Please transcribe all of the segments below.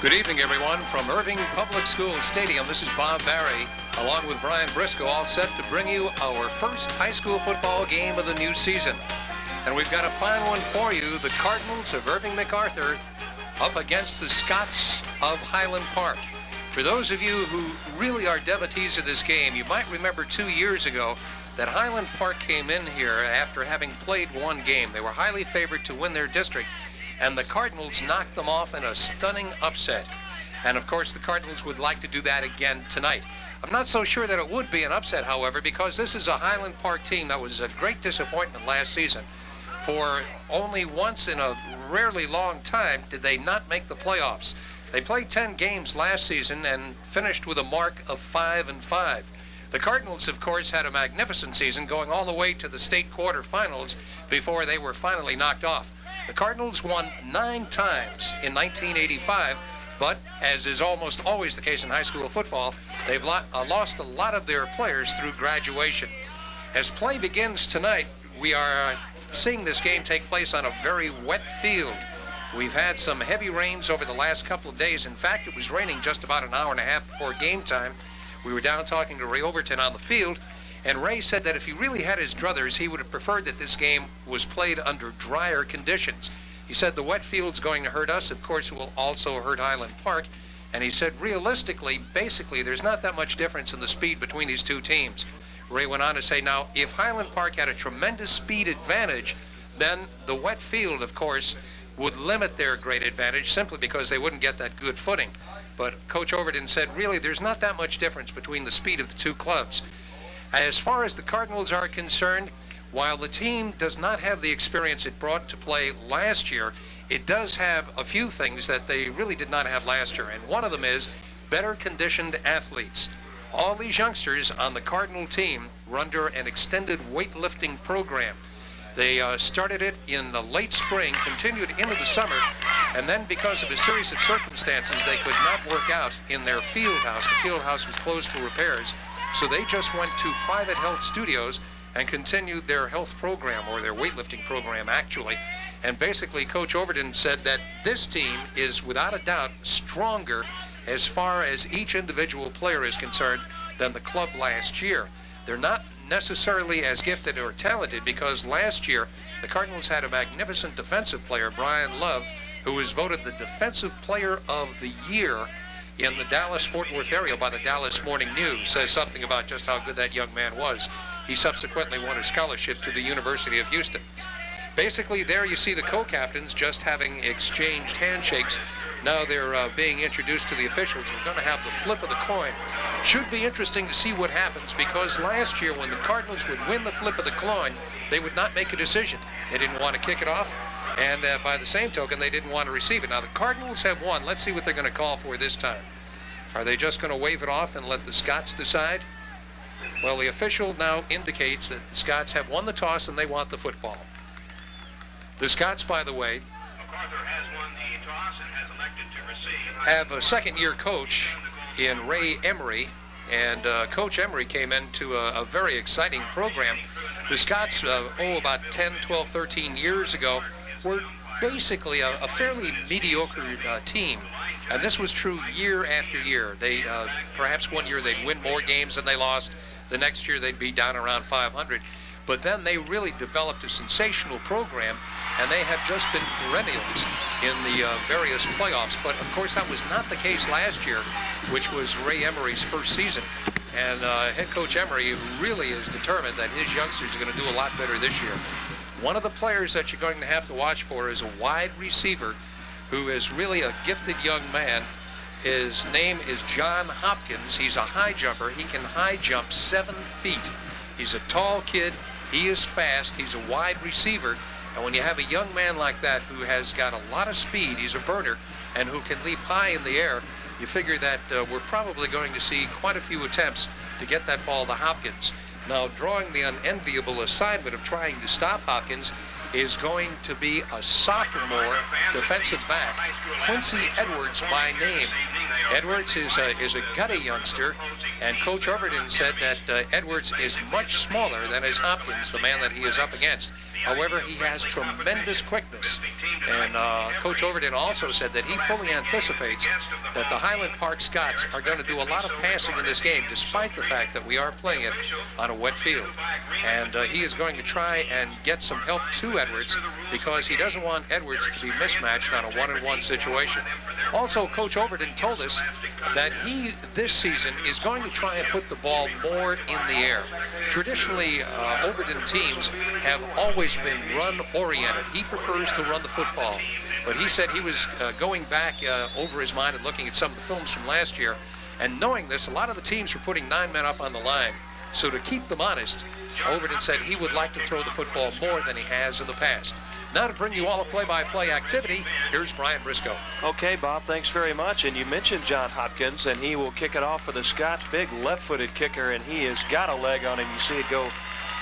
Good evening, everyone. From Irving Public School Stadium, this is Bob Barry, along with Brian Briscoe, all set to bring you our first high school football game of the new season. And we've got a fine one for you. The Cardinals of Irving MacArthur up against the Scots of Highland Park. For those of you who really are devotees of this game, you might remember 2 years ago that Highland Park came in here after having played one game. They were highly favored to win their district, and the Cardinals knocked them off in a stunning upset. And of course, the Cardinals would like to do that again tonight. I'm not so sure that it would be an upset, however, because this is a Highland Park team that was a great disappointment last season. For only once in a rarely long time did they not make the playoffs. They played 10 games last season and finished with a mark of 5-5. The Cardinals, of course, had a magnificent season, going all the way to the state quarterfinals before they were finally knocked off. The Cardinals won 9 times in 1985, but as is almost always the case in high school football, they've lost a lot of their players through graduation. As play begins tonight, we are seeing this game take place on a very wet field. We've had some heavy rains over the last couple of days. In fact, it was raining just about an hour and a half before game time. We were down talking to Ray Overton on the field, and Ray said that if he really had his druthers, he would have preferred that this game was played under drier conditions. He said the wet field's going to hurt us. Of course, it will also hurt Highland Park. And he said realistically, basically, there's not that much difference in the speed between these two teams. Ray went on to say, now, if Highland Park had a tremendous speed advantage, then the wet field, of course, would limit their great advantage simply because they wouldn't get that good footing. But Coach Overton said, really, there's not that much difference between the speed of the two clubs. As far as the Cardinals are concerned, while the team does not have the experience it brought to play last year, it does have a few things that they really did not have last year, and one of them is better conditioned athletes. All these youngsters on the Cardinal team were under an extended weightlifting program. They started it in the late spring, continued into the summer, and then because of a series of circumstances, they could not work out in their field house. The field house was closed for repairs. So they just went to private health studios and continued their health program, or their weightlifting program, actually. And basically, Coach Overton said that this team is, without a doubt, stronger as far as each individual player is concerned than the club last year. They're not necessarily as gifted or talented because last year the Cardinals had a magnificent defensive player, Brian Love, who was voted the Defensive Player of the Year in the Dallas-Fort Worth area by the Dallas Morning News. Says something about just how good that young man was. He subsequently won a scholarship to the University of Houston. Basically, there you see the co-captains just having exchanged handshakes. Now they're being introduced to the officials. We're going to have the flip of the coin. Should be interesting to see what happens, because last year when the Cardinals would win the flip of the coin, they would not make a decision. They didn't want to kick it off, and by the same token, they didn't want to receive it. Now the Cardinals have won. Let's see what they're going to call for this time. Are they just going to wave it off and let the Scots decide? Well, the official now indicates that the Scots have won the toss and they want the football. The Scots, by the way, have a second-year coach in Ray Emery, and Coach Emery came into a very exciting program. The Scots, about 10, 12, 13 years ago, were basically a fairly mediocre team, and this was true year after year. They perhaps one year they'd win more games than they lost. The next year they'd be down around 500. But then they really developed a sensational program, and they have just been perennials in the various playoffs. But of course, that was not the case last year, which was Ray Emery's first season. And head coach Emery really is determined that his youngsters are going to do a lot better this year. One of the players that you're going to have to watch for is a wide receiver who is really a gifted young man. His name is John Hopkins. He's a high jumper. He can high jump 7 feet. He's a tall kid. He is fast. He's a wide receiver. And when you have a young man like that who has got a lot of speed, he's a burner, and who can leap high in the air, you figure that we're probably going to see quite a few attempts to get that ball to Hopkins. Now, drawing the unenviable assignment of trying to stop Hopkins is going to be a sophomore defensive back, Quincy Edwards by name. Edwards is a gutty youngster, and Coach Overton said that Edwards is much smaller than is Hopkins, the man that he is up against. However, he has tremendous quickness. And Coach Overton also said that he fully anticipates that the Highland Park Scots are going to do a lot of passing in this game, despite the fact that we are playing it on a wet field. And he is going to try and get some help to Edwards, because he doesn't want Edwards to be mismatched on a one-on-one situation. Also, Coach Overton told us that he, this season, is going to try and put the ball more in the air. Traditionally, Overton teams have always been run-oriented. He prefers to run the football. But he said he was going back over his mind and looking at some of the films from last year. And knowing this, a lot of the teams were putting 9 men up on the line. So to keep them honest, Overton said he would like to throw the football more than he has in the past. Now to bring you all a play-by-play activity, here's Brian Briscoe. Okay, Bob, thanks very much. And you mentioned John Hopkins, and he will kick it off for the Scots. Big left-footed kicker, and he has got a leg on him. You see it go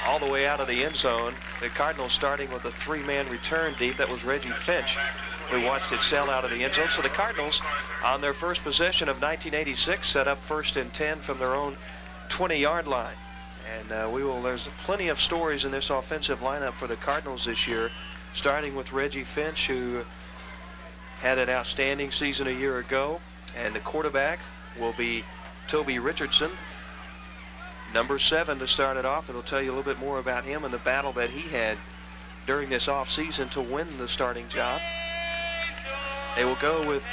all the way out of the end zone. The Cardinals starting with a 3-man return deep. That was Reggie Finch, who watched it sail out of the end zone. So the Cardinals, on their first possession of 1986, set up 1st and 10 from their own 20-yard line. And there's plenty of stories in this offensive lineup for the Cardinals this year, starting with Reggie Finch, who had an outstanding season a year ago. And the quarterback will be Toby Richardson, number 7 to start it off. It'll tell you a little bit more about him and the battle that he had during this offseason to win the starting job. They will go with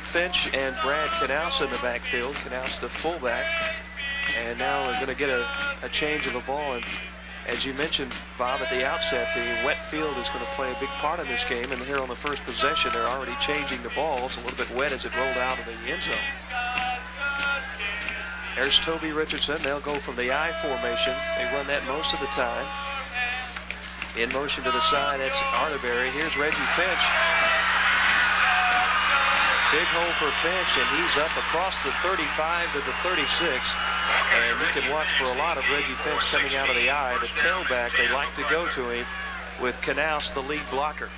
Finch and Brad Knaus in the backfield. Knaus the fullback. And now we're going to get a change of the ball. And as you mentioned, Bob, at the outset, the wet field is going to play a big part in this game. And here on the first possession, they're already changing the balls. A little bit wet as it rolled out of the end zone. There's Toby Richardson. They'll go from the I formation. They run that most of the time. In motion to the side, that's Arterberry. Here's Reggie Finch. Big hole for Finch, and he's up across the 35 to the 36. And you can watch for a lot of Reggie Finch coming out of the I. The tailback, they like to go to him with Knaus, the lead blocker.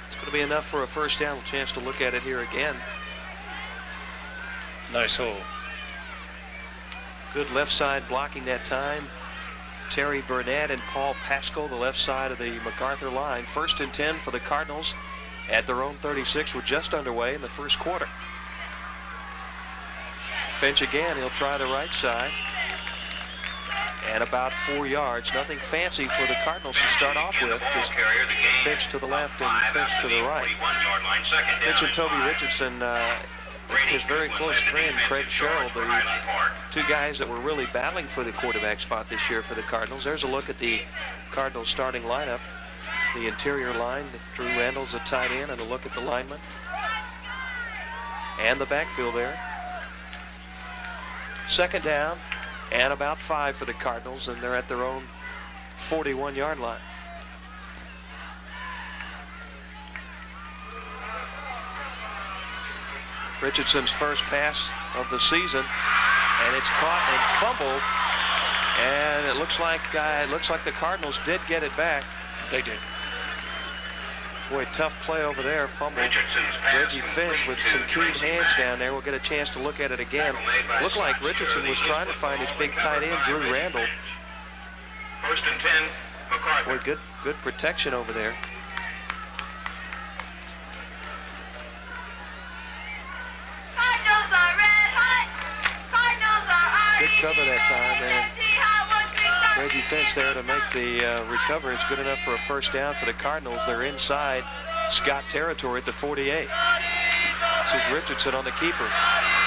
It's going to be enough for a first down. A chance to look at it here again. Nice hole. Good left side blocking that time. Terry Burnett and Paul Pascal, the left side of the MacArthur line. 1st and 10 for the Cardinals at their own 36. We're just underway in the first quarter. Finch again, he'll try the right side. And about 4 yards. Nothing fancy for the Cardinals to start off with. Just Finch to the left and Finch to the right. Finch and Toby Richardson, his very close friend Craig Sherrill, the 2 guys that were really battling for the quarterback spot this year for the Cardinals. There's a look at the Cardinals starting lineup. The interior line, Drew Randall's a tight end, and a look at the linemen. And the backfield there. 2nd down and about 5 for the Cardinals, and they're at their own 41-yard line. Richardson's first pass of the season, and it's caught and fumbled, and it looks like the Cardinals did get it back. They did. Boy, tough play over there. Fumbled. Reggie Finch with some keen hands down there. We'll get a chance to look at it again. Looked like Richardson was trying to find his big tight end, Drew Randall. 1st and 10, MacArthur. Boy, good protection over there. Good cover that time, and Reggie Finch there to make the recovery. Is good enough for a first down for the Cardinals. They're inside Scott territory at the 48. This is Richardson on the keeper.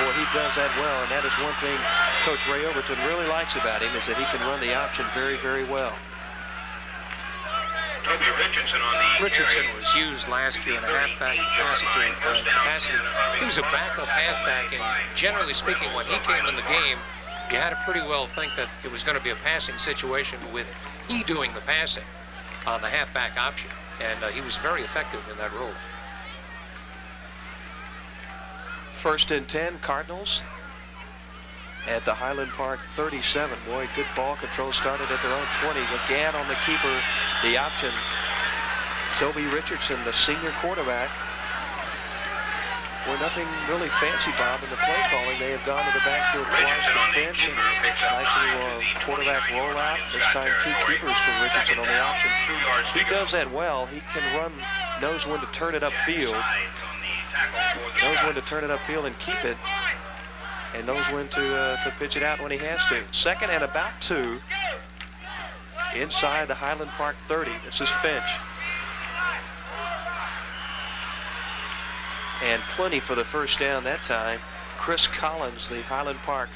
Boy, he does that well, and that is one thing Coach Ray Overton really likes about him, is that he can run the option very, very well. Toby Richardson on the Richardson was used last year in a halfback capacity. He was a backup halfback, and generally speaking, when he came in the game, you had to pretty well think that it was going to be a passing situation with he doing the passing on the halfback option, and he was very effective in that role. 1st and 10, Cardinals at the Highland Park 37. Boy, good ball control. Started at their own 20. McGann on the keeper, the option. Toby Richardson, the senior quarterback. were nothing really fancy, Bob, in the play calling. They have gone to the backfield twice to Finch. Nice little quarterback rollout. This time 2 keepers for Richardson on the option. He does that well. He can run, knows when to turn it upfield. Knows when to turn it upfield and keep it. And knows when to pitch it out when he has to. 2nd and about 2 inside the Highland Park 30. This is Finch. And plenty for the first down that time. Chris Collins, the Highland Park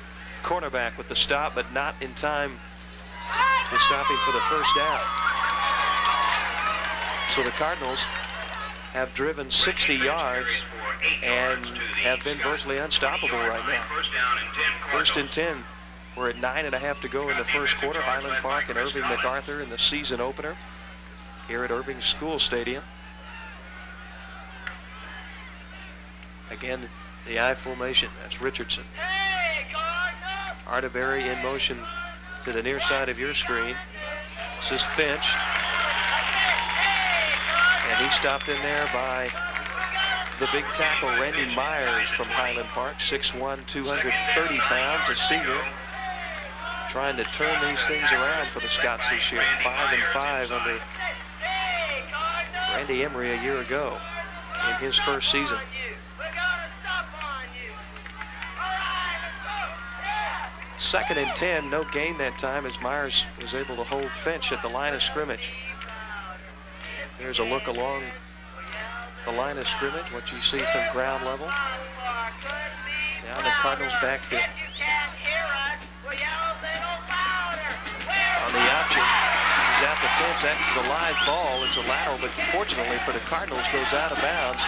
cornerback, with the stop, but not in time to stop him for the first down. So the Cardinals have driven 60 yards and have been virtually unstoppable right now. 1st and 10. We're at 9.5 to go in the first quarter. Highland Park and Irving MacArthur in the season opener here at Irving School Stadium. Again, the I formation. That's Richardson. Arterberry in motion to the near side of your screen. This is Finch. And he's stopped in there by the big tackle, Randy Myers from Highland Park, 6'1", 230 pounds, a senior. Trying to turn these things around for the Scots this year. 5-5 under Randy Emery a year ago in his first season. 2nd and 10, no gain that time as Myers was able to hold Finch at the line of scrimmage. There's a look along the line of scrimmage, what you see from ground level. Now the Cardinals backfield. On the option, he's out the fence. That's a live ball. It's a lateral, but fortunately for the Cardinals, goes out of bounds.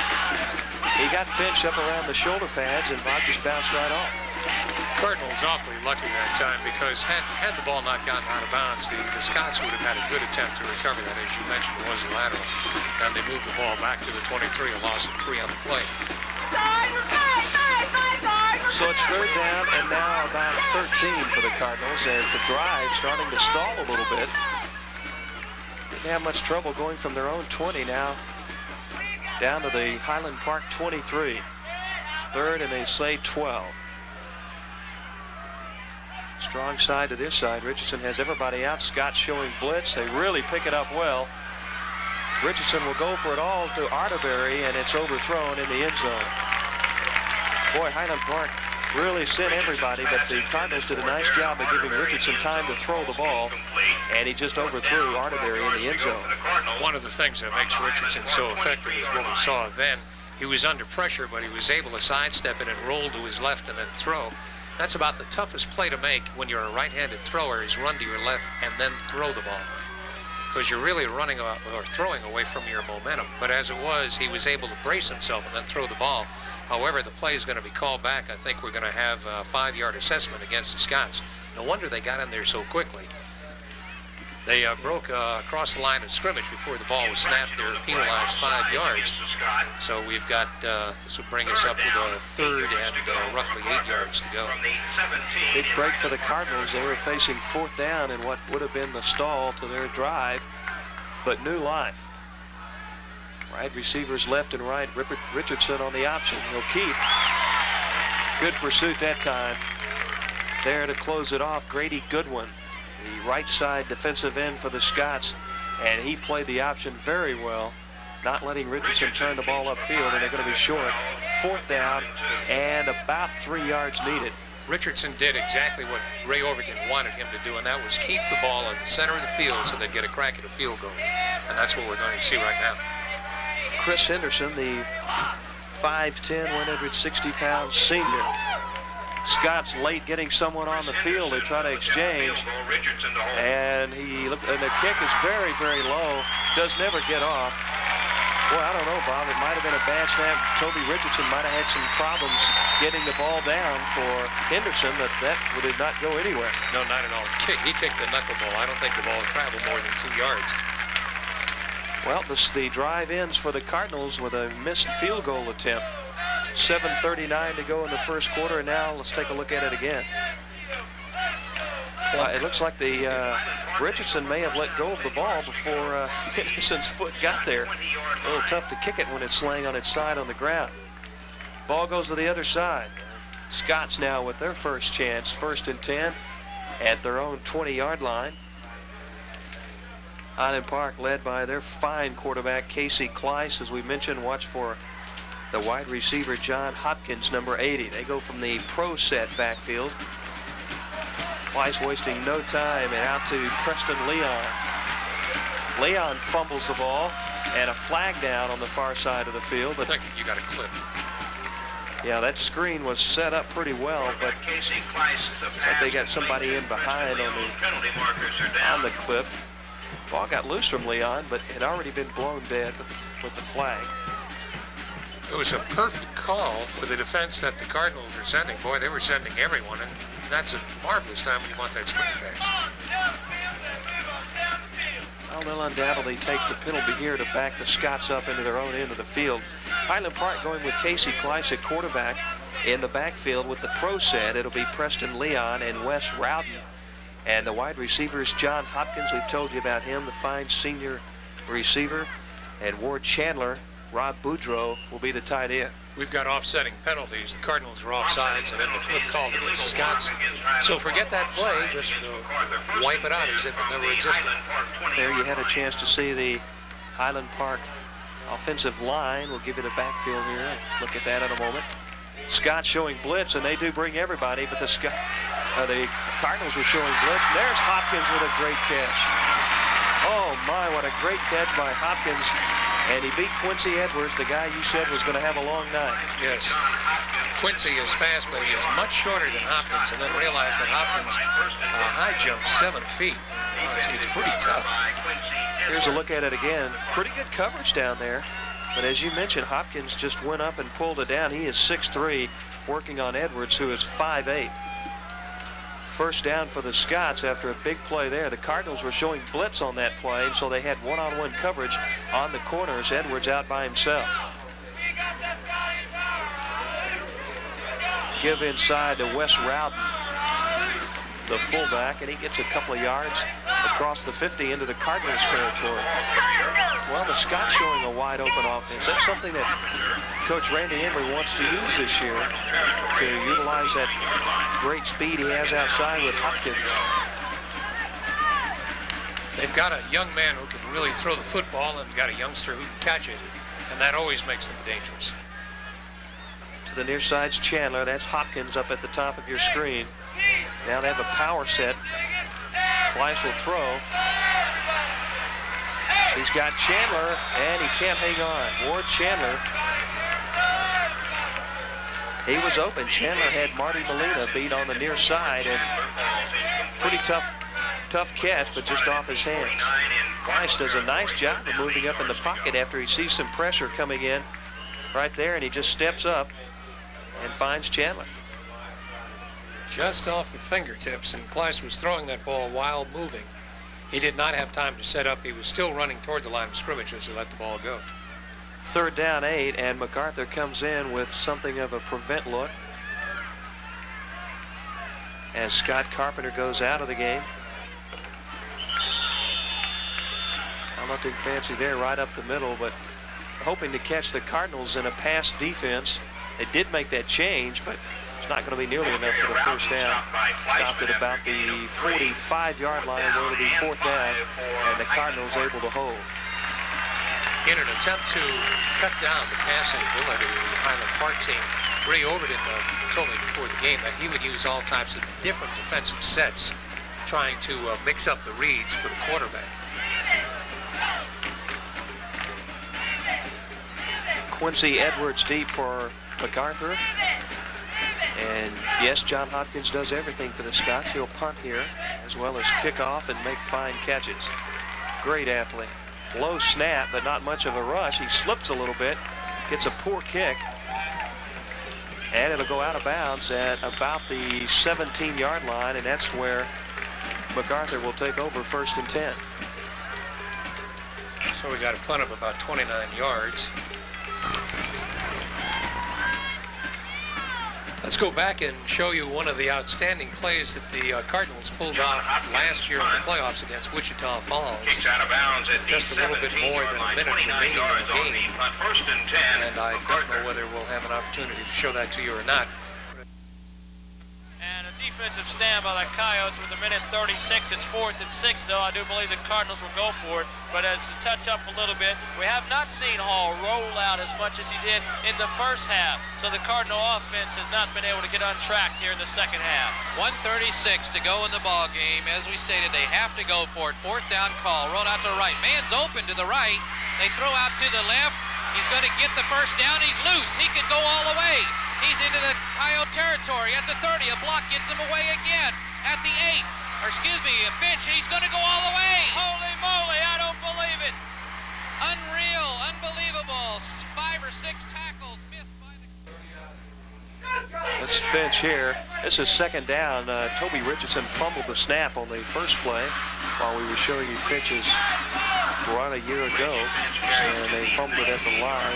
He got Finch up around the shoulder pads, and Bob just bounced right off. Cardinals awfully lucky that time, because had the ball not gotten out of bounds, the Scots would have had a good attempt to recover that. As you mentioned, it was a lateral. And they moved the ball back to the 23, a loss of 3 on the play. So it's 3rd down and now about 13 for the Cardinals as the drive starting to stall a little bit. Didn't have much trouble going from their own 20 now down to the Highland Park 23. 3rd and they say 12. Strong side to this side. Richardson has everybody out. Scott showing blitz. They really pick it up well. Richardson will go for it all to Arterberry, and it's overthrown in the end zone. Boy, Highland Park really sent everybody, but the Cardinals did a nice job of giving Richardson time to throw the ball, and he just overthrew Arterberry in the end zone. One of the things that makes Richardson so effective is what we saw then. He was under pressure, but he was able to sidestep it and roll to his left and then throw. That's about the toughest play to make when you're a right-handed thrower, is run to your left and then throw the ball, because you're really running or throwing away from your momentum. But as it was, he was able to brace himself and then throw the ball. However, the play is going to be called back. I think we're going to have a 5-yard assessment against the Scots. No wonder they got in there so quickly. They broke across the line of scrimmage before the ball was snapped. They're penalized 5 yards. So we've got, this will bring us up to the 3rd and roughly 8 yards to go. Big break for the Cardinals. They were facing 4th down in what would have been the stall to their drive, but new life. Wide receivers left and right. Richardson on the option. He'll keep. Good pursuit that time. There to close it off, Grady Goodwin, the right side defensive end for the Scots, and he played the option very well, not letting Richardson turn the ball upfield, and they're going to be short. 4th down and about 3 yards needed. Richardson did exactly what Ray Overton wanted him to do, and that was keep the ball in the center of the field so they'd get a crack at a field goal. And that's what we're going to see right now. Chris Henderson, the 5'10", 160-pound senior. Scott's late getting someone on the field. They try to exchange, and the kick is very, very low. Does never get off. Boy, I don't know, Bob. It might have been a bad snap. Toby Richardson might have had some problems getting the ball down for Henderson, but that did not go anywhere. No, not at all. He kicked the knuckleball. I don't think the ball traveled more than 2 yards. Well, the drive ends for the Cardinals with a missed field goal attempt. 7:39 to go in the first quarter, and now let's take a look at it again. It looks like Richardson may have let go of the ball before Henderson's foot got there. A little tough to kick it when it's laying on its side on the ground. Ball goes to the other side. Scots now with their first chance, 1st and 10 at their own 20-yard line. Highland Park led by their fine quarterback, Casey Kleiss. As we mentioned, watch for the wide receiver, John Hopkins, number 80. They go from the pro set backfield. Kleiss wasting no time and out to Preston Leon. Leon fumbles the ball and a flag down on the far side of the field. I think you got a clip. Yeah, that screen was set up pretty well, but looks like they got somebody in behind on the clip. Ball got loose from Leon, but had already been blown dead with the flag. It was a perfect call for the defense that the Cardinals were sending. Boy, they were sending everyone, and that's a marvelous time when you want that screen pass. Well, they'll undoubtedly take the penalty here to back the Scots up into their own end of the field. Highland Park going with Casey Kleiss at quarterback. In the backfield with the pro set, it'll be Preston Leon and Wes Rowden. And the wide receivers, John Hopkins, we've told you about him, the fine senior receiver. And Ward Chandler, Rob Boudreaux will be the tight end. We've got offsetting penalties. The Cardinals were offsides, and then the clip called against the Scots. So forget that play. Just wipe it out as if it never existed. There you had a chance to see the Highland Park offensive line. We'll give you the backfield here. Look at that in a moment. Scott showing blitz, and they do bring everybody, but the Cardinals were showing blitz. And there's Hopkins with a great catch. Oh my, what a great catch by Hopkins. And he beat Quincy Edwards, the guy you said was going to have a long night. Yes. Quincy is fast, but he is much shorter than Hopkins, and then realized that Hopkins high jumped 7 feet. It's pretty tough. Here's a look at it again. Pretty good coverage down there. But as you mentioned, Hopkins just went up and pulled it down. He is 6'3", working on Edwards, who is 5'8". First down for the Scots after a big play there. The Cardinals were showing blitz on that play, and so they had one-on-one coverage on the corners. Edwards out by himself. Give inside to Wes Rowden, the fullback, and he gets a couple of yards across the 50 into the Cardinals territory. Well, the Scots showing a wide open offense. That's something that Coach Randy Emery wants to use this year, to utilize that great speed he has outside with Hopkins. They've got a young man who can really throw the football, and got a youngster who can catch it, and that always makes them dangerous. To the near side's Chandler. That's Hopkins up at the top of your screen. Now they have a power set. Kleiss will throw. He's got Chandler, and he can't hang on. Ward Chandler. He was open. Chandler had Marty Molina beat on the near side, and pretty tough catch, but just off his hands. Kleiss does a nice job of moving up in the pocket after he sees some pressure coming in right there, and he just steps up and finds Chandler. Just off the fingertips, and Kleiss was throwing that ball while moving. He did not have time to set up. He was still running toward the line of scrimmage as he let the ball go. 3rd down 8, and MacArthur comes in with something of a prevent look as Scott Carpenter goes out of the game. Nothing fancy there, right up the middle, but hoping to catch the Cardinals in a pass defense. They did make that change, but it's not going to be nearly enough for the first down. Stopped at about the 45-yard line, where it'll be 4th down, and the Cardinals able to hold. In an attempt to cut down the passing ability of the Highland Park team, Ray Overton told me before the game that he would use all types of different defensive sets, trying to mix up the reads for the quarterback. Quincy Edwards deep for MacArthur. And yes, John Hopkins does everything for the Scots. He'll punt here as well as kick off and make fine catches. Great athlete. Low snap, but not much of a rush. He slips a little bit, gets a poor kick, and it'll go out of bounds at about the 17-yard line, and that's where MacArthur will take over 1st and 10. So we got a punt of about 29 yards. Let's go back and show you one of the outstanding plays that the Cardinals pulled off last year in the playoffs against Wichita Falls. Out of bounds at just a little bit more than a minute remaining in the game. And I don't know whether we'll have an opportunity to show that to you or not. And a defensive stand by the Coyotes with a minute 36. It's 4th and 6, though. I do believe the Cardinals will go for it. But as to touch up a little bit, we have not seen Hall roll out as much as he did in the first half. So the Cardinal offense has not been able to get untracked here in the second half. 1:36 to go in the ball game. As we stated, they have to go for it. 4th down call. Roll out to the right. Man's open to the right. They throw out to the left. He's going to get the first down. He's loose. He could go all the way. He's into the Coyote territory at the 30. A block gets him away again at the 8. Or excuse me, a Finch, and he's going to go all the way. Holy moly, I don't believe it. Unreal, unbelievable. 5 or 6 tackles missed by the... It's Finch here. This is 2nd down. Toby Richardson fumbled the snap on the first play while we were showing you Finch's run a year ago, and they fumbled it at the line.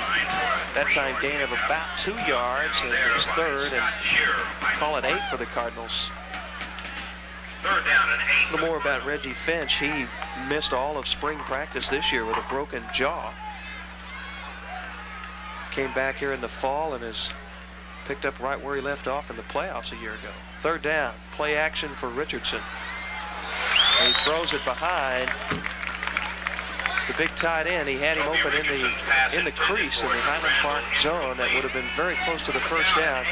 That time gain of about 2 yards, and it's 3rd, and call it 8 for the Cardinals. 3rd down and 8. A little more about Reggie Finch. He missed all of spring practice this year with a broken jaw. Came back here in the fall and has picked up right where he left off in the playoffs a year ago. 3rd down, play action for Richardson. And he throws it behind the big tight end. He had him open in the crease in the Highland Park zone. That would have been very close to the first down,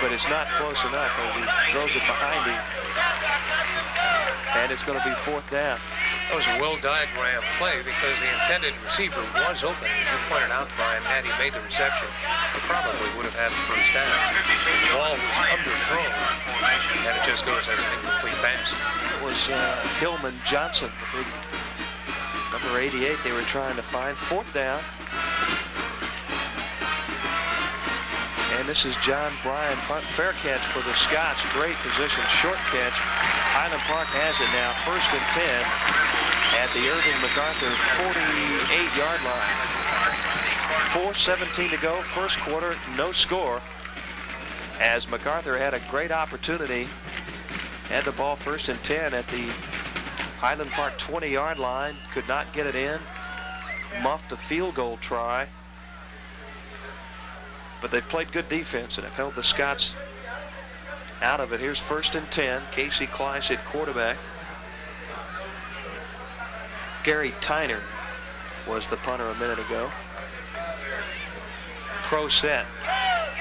but it's not close enough as he throws it behind him. And it's going to be 4th down. That was a well-diagrammed play because the intended receiver was open. As you pointed out, Brian, had he made the reception, he probably would have had the first down. The ball was underthrown, and it just goes as an incomplete pass. It was Hillman Johnson, the big number 88 they were trying to find. 4th down. And this is John Bryan punt. Fair catch for the Scots. Great position. Short catch. Highland Park has it now. 1st and 10 at the Irving MacArthur 48-yard line. 4:17 to go. First quarter. No score. As MacArthur had a great opportunity. Had the ball 1st and 10 at the Highland Park 20-yard line. Could not get it in. Muffed a field goal try. But they've played good defense and have held the Scots out of it. Here's 1st and 10. Casey Kleiss at quarterback. Gary Tyner was the punter a minute ago. Pro set.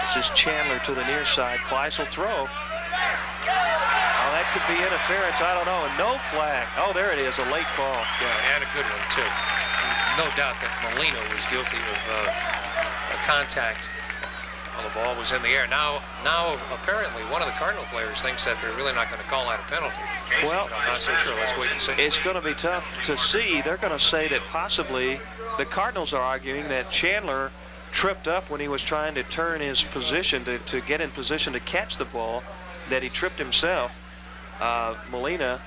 This is Chandler to the near side. Kleiss will throw. Oh, that could be interference. I don't know. And no flag. Oh, there it is. A late call. Yeah, and a good one, too. No doubt that Molina was guilty of contact. The ball was in the air. Now apparently one of the Cardinal players thinks that they're really not going to call that a penalty. Well, I'm not so sure. Let's wait and see. It's going to be tough to see. They're going to say that possibly the Cardinals are arguing that Chandler tripped up when he was trying to turn his position to get in position to catch the ball, that he tripped himself. Molina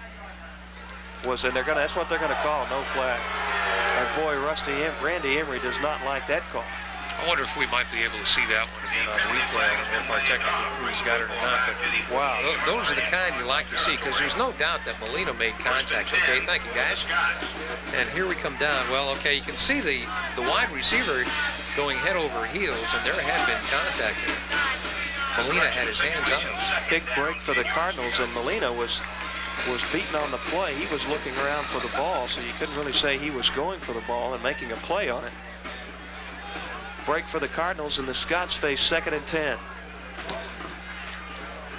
was, and that's what they're going to call, no flag. Our boy Randy Emery does not like that call. I wonder if we might be able to see that one again on replay. I don't know if our technical crew's got it or not, but wow, those are the kind you like to see because there's no doubt that Molina made contact. Okay, thank you, guys. And here we come down. Well, okay, you can see the wide receiver going head over heels, and there had been contact there. Molina had his hands on him. Big break for the Cardinals, and Molina was beaten on the play. He was looking around for the ball, so you couldn't really say he was going for the ball and making a play on it. Break for the Cardinals, and the Scots face 2nd and 10.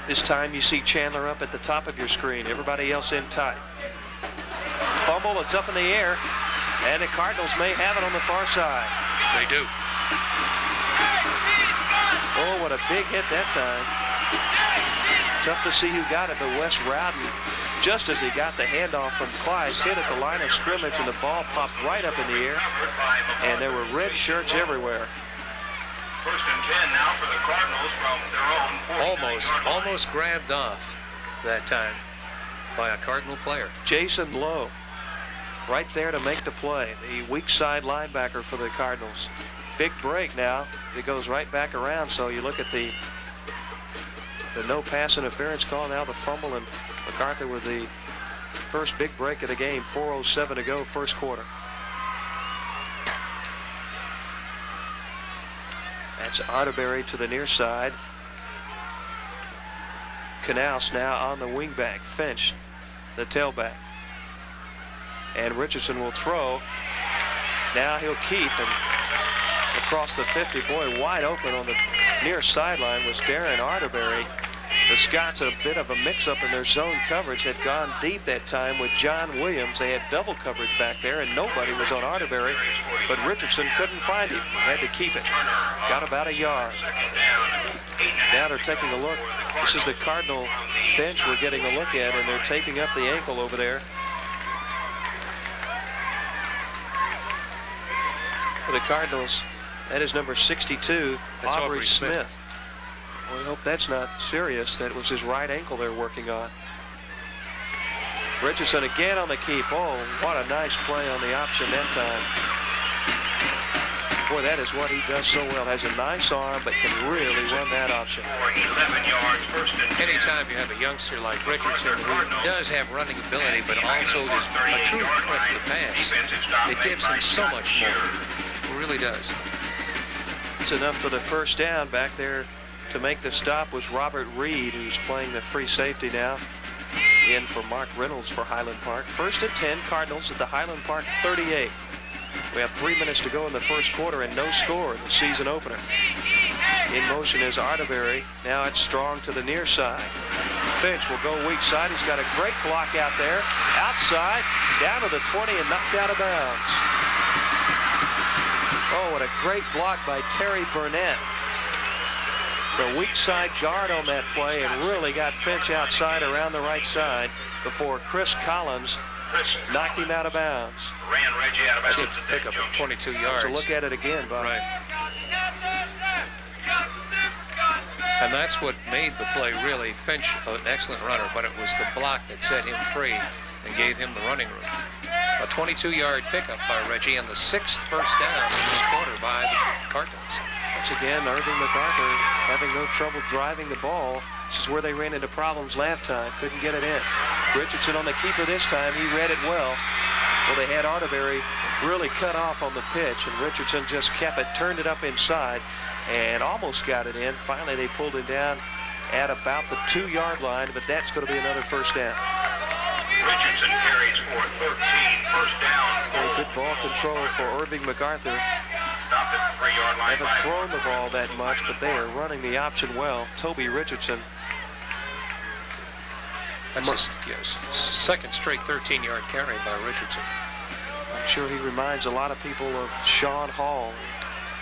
This time you see Chandler up at the top of your screen. Everybody else in tight. Fumble, it's up in the air, and the Cardinals may have it on the far side. They do. Oh, what a big hit that time. Tough to see who got it, but Wes Rowden, just as he got the handoff from Kleiss, hit at the line of scrimmage, and the ball popped right up in the air, and there were red shirts everywhere. 1st and 10 now for the Cardinals from their own. Almost grabbed off that time by a Cardinal player. Jason Lowe, right there to make the play, the weak side linebacker for the Cardinals. Big break now. It goes right back around, so you look at the no pass interference call, now the fumble, and MacArthur with the first big break of the game. 4:07 to go, first quarter. At It's Arterberry to the near side. Canals now on the wingback. Finch, the tailback. And Richardson will throw. Now he'll keep, and across the 50, boy, wide open on the near sideline was Darren Arterberry. The Scots, a bit of a mix-up in their zone coverage, had gone deep that time with John Williams. They had double coverage back there, and nobody was on Arterberry, but Richardson couldn't find him. Had to keep it. Got about a yard. Now they're taking a look. This is the Cardinal bench we're getting a look at, and they're taping up the ankle over there. For the Cardinals, that is number 62, That's Aubrey Smith. Well, we hope that's not serious. That was his right ankle they're working on. Richardson again on the keep. Oh, what a nice play on the option that time. Boy, that is what he does so well. Has a nice arm, but can really run that option. 11 yards, first and 10. Anytime you have a youngster like Richardson who does have running ability, but also is a true threat to the pass, it gives him so much more. It really does. It's enough for the first down. Back there to make the stop was Robert Reed, who's playing the free safety now. In for Mark Reynolds for Highland Park. First and 10, Cardinals at the Highland Park 38. We have 3 minutes to go in the first quarter and no score in the season opener. In motion is Arterberry. Now it's Strong to the near side. Finch will go weak side. He's got a great block out there. Outside, down to the 20 and knocked out of bounds. Oh, what a great block by Terry Burnett. The weak side guard on that play and really got Finch outside around the right side before Chris Collins knocked him out of bounds. Ran Reggie out of That's a bounds. pickup of 22 yards. So look at it again, Bob. Right. And that's what made the play really. Finch, an excellent runner, but it was the block that set him free and gave him the running room. A 22-yard pickup by Reggie and the 6th first down in this quarter by the Cardinals. Once again, Irving MacArthur having no trouble driving the ball. This is where they ran into problems last time. Couldn't get it in. Richardson on the keeper this time. He read it well. Well, they had Arterberry really cut off on the pitch, and Richardson just kept it, turned it up inside, and almost got it in. Finally, they pulled it down at about the 2-yard line, but that's going to be another first down. Richardson carries for 13, first down. Very good ball control for Irving MacArthur. Stopped at the 3-yard line. Haven't thrown the ball that much, but they are running the option well. Toby Richardson. That's his, yes, second straight 13-yard carry by Richardson. I'm sure he reminds a lot of people of Sean Hall,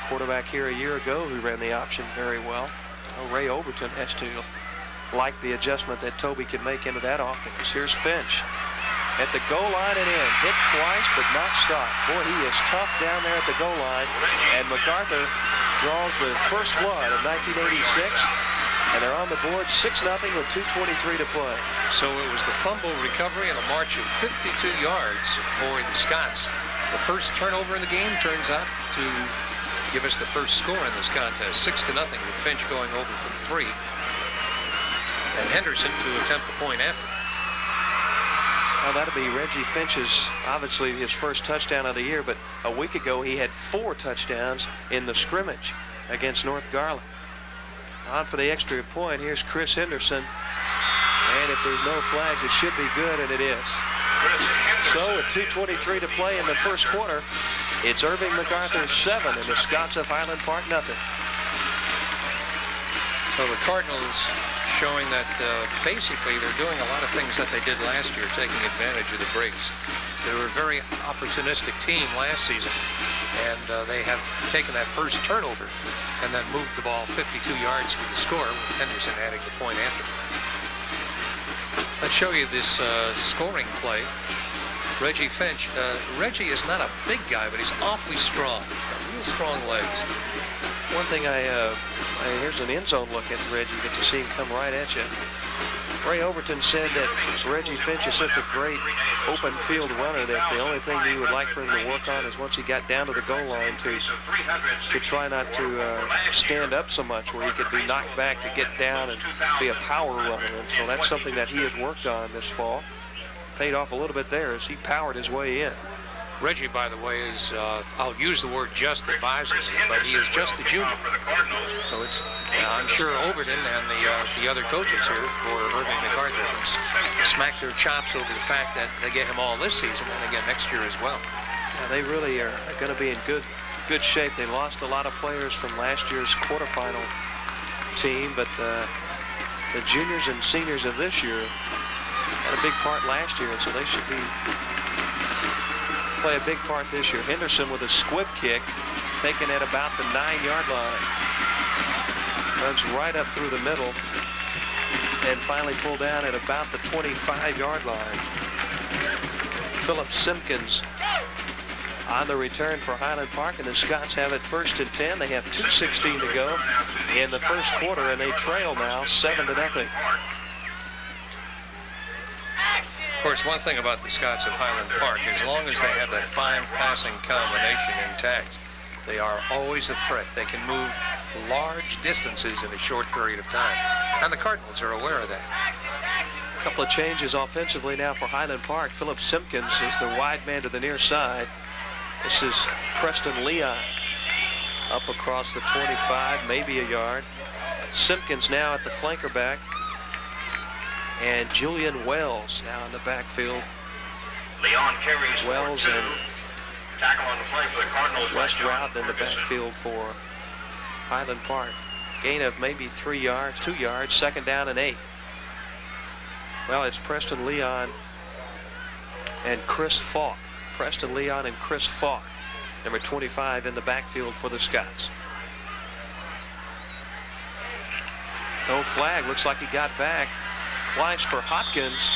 quarterback here a year ago who ran the option very well. Oh, Ray Overton has to like the adjustment that Toby can make into that offense. Here's Finch at the goal line and in. Hit twice, but not stopped. Boy, he is tough down there at the goal line. And MacArthur draws the first blood of 1986. And they're on the board 6-0 with 2:23 to play. So it was the fumble recovery and a march of 52 yards for the Scots. The first turnover in the game turns out to give us the first score in this contest. 6-0 with Finch going over from 3. And Henderson to attempt the point after. Well, that'll be Reggie Finch's, obviously his first touchdown of the year, but a week ago he had 4 touchdowns in the scrimmage against North Garland. On for the extra point, here's Chris Henderson. And if there's no flags, it should be good, and it is. So with 2:23 to play in the first quarter, it's Irving MacArthur 7 and the Scots of Highland Park nothing. So the Cardinals showing that basically they're doing a lot of things that they did last year, taking advantage of the breaks. They were a very opportunistic team last season, and they have taken that first turnover and then moved the ball 52 yards for the score, with Henderson adding the point after. Let's show you this scoring play. Reggie Finch. Reggie is not a big guy, but he's awfully strong. He's got real strong legs. One thing here's an end zone look at Reggie. You get to see him come right at you. Ray Overton said that Reggie Finch is such a great open field runner that the only thing he would like for him to work on is once he got down to the goal line to try not to stand up so much, where he could be knocked back to get down and be a power runner. And so that's something that he has worked on this fall. Paid off a little bit there as he powered his way in. Reggie, by the way, is, I'll use the word just advisedly, but he is just a junior. So it's, I'm sure Overton and the other coaches here for Irving MacArthur can smack their chops over the fact that they get him all this season and again next year as well. Yeah, they really are going to be in good shape. They lost a lot of players from last year's quarterfinal team, but the juniors and seniors of this year had a big part last year, and so they should play a big part this year. Henderson with a squib kick taken at about the 9-yard line. Runs right up through the middle and finally pulled down at about the 25-yard line. Philip Simpkins on the return for Highland Park, and the Scots have it 1st and 10. They have 2:16 to go in the first quarter, and they trail now 7-0. Of course, one thing about the Scots of Highland Park, as long as they have that fine passing combination intact, they are always a threat. They can move large distances in a short period of time, and the Cardinals are aware of that. A couple of changes offensively now for Highland Park. Philip Simpkins is the wide man to the near side. This is Preston Leon up across the 25, maybe a yard. Simpkins now at the flanker back. And Julian Wells now in the backfield. Leon carries Wells and tackle on the play for the Cardinals. Wes Rowden in the backfield for Highland Park. Gain of maybe 3 yards, 2 yards, 2nd down and 8. Well, it's Preston Leon and Chris Falk. Preston Leon and Chris Falk, number 25 in the backfield for the Scots. No flag. Looks like he got back. Kleiss for Hopkins,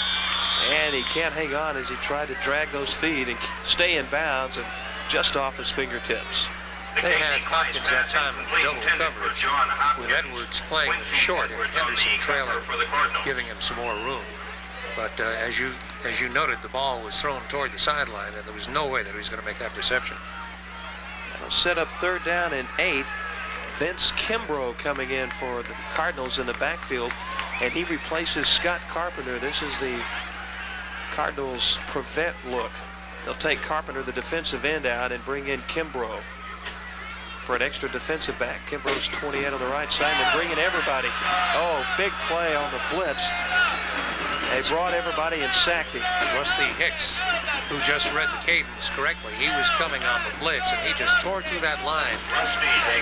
and he can't hang on as he tried to drag those feet and stay in bounds and just off his fingertips. They had Hopkins that time in double coverage with Edwards playing the short and Henderson trailing, giving him some more room. But as you noted, the ball was thrown toward the sideline, and there was no way that he was going to make that reception. That'll set up 3rd down and 8. Vince Kimbrough coming in for the Cardinals in the backfield, and he replaces Scott Carpenter. This is the Cardinals prevent look. They'll take Carpenter, the defensive end, out and bring in Kimbrough for an extra defensive back. Kimbrough's 28 on the right side, and they're bringing everybody. Oh, big play on the blitz. They brought everybody and sacked him. Rusty Hicks, who just read the cadence correctly, he was coming on the blitz, and he just tore through that line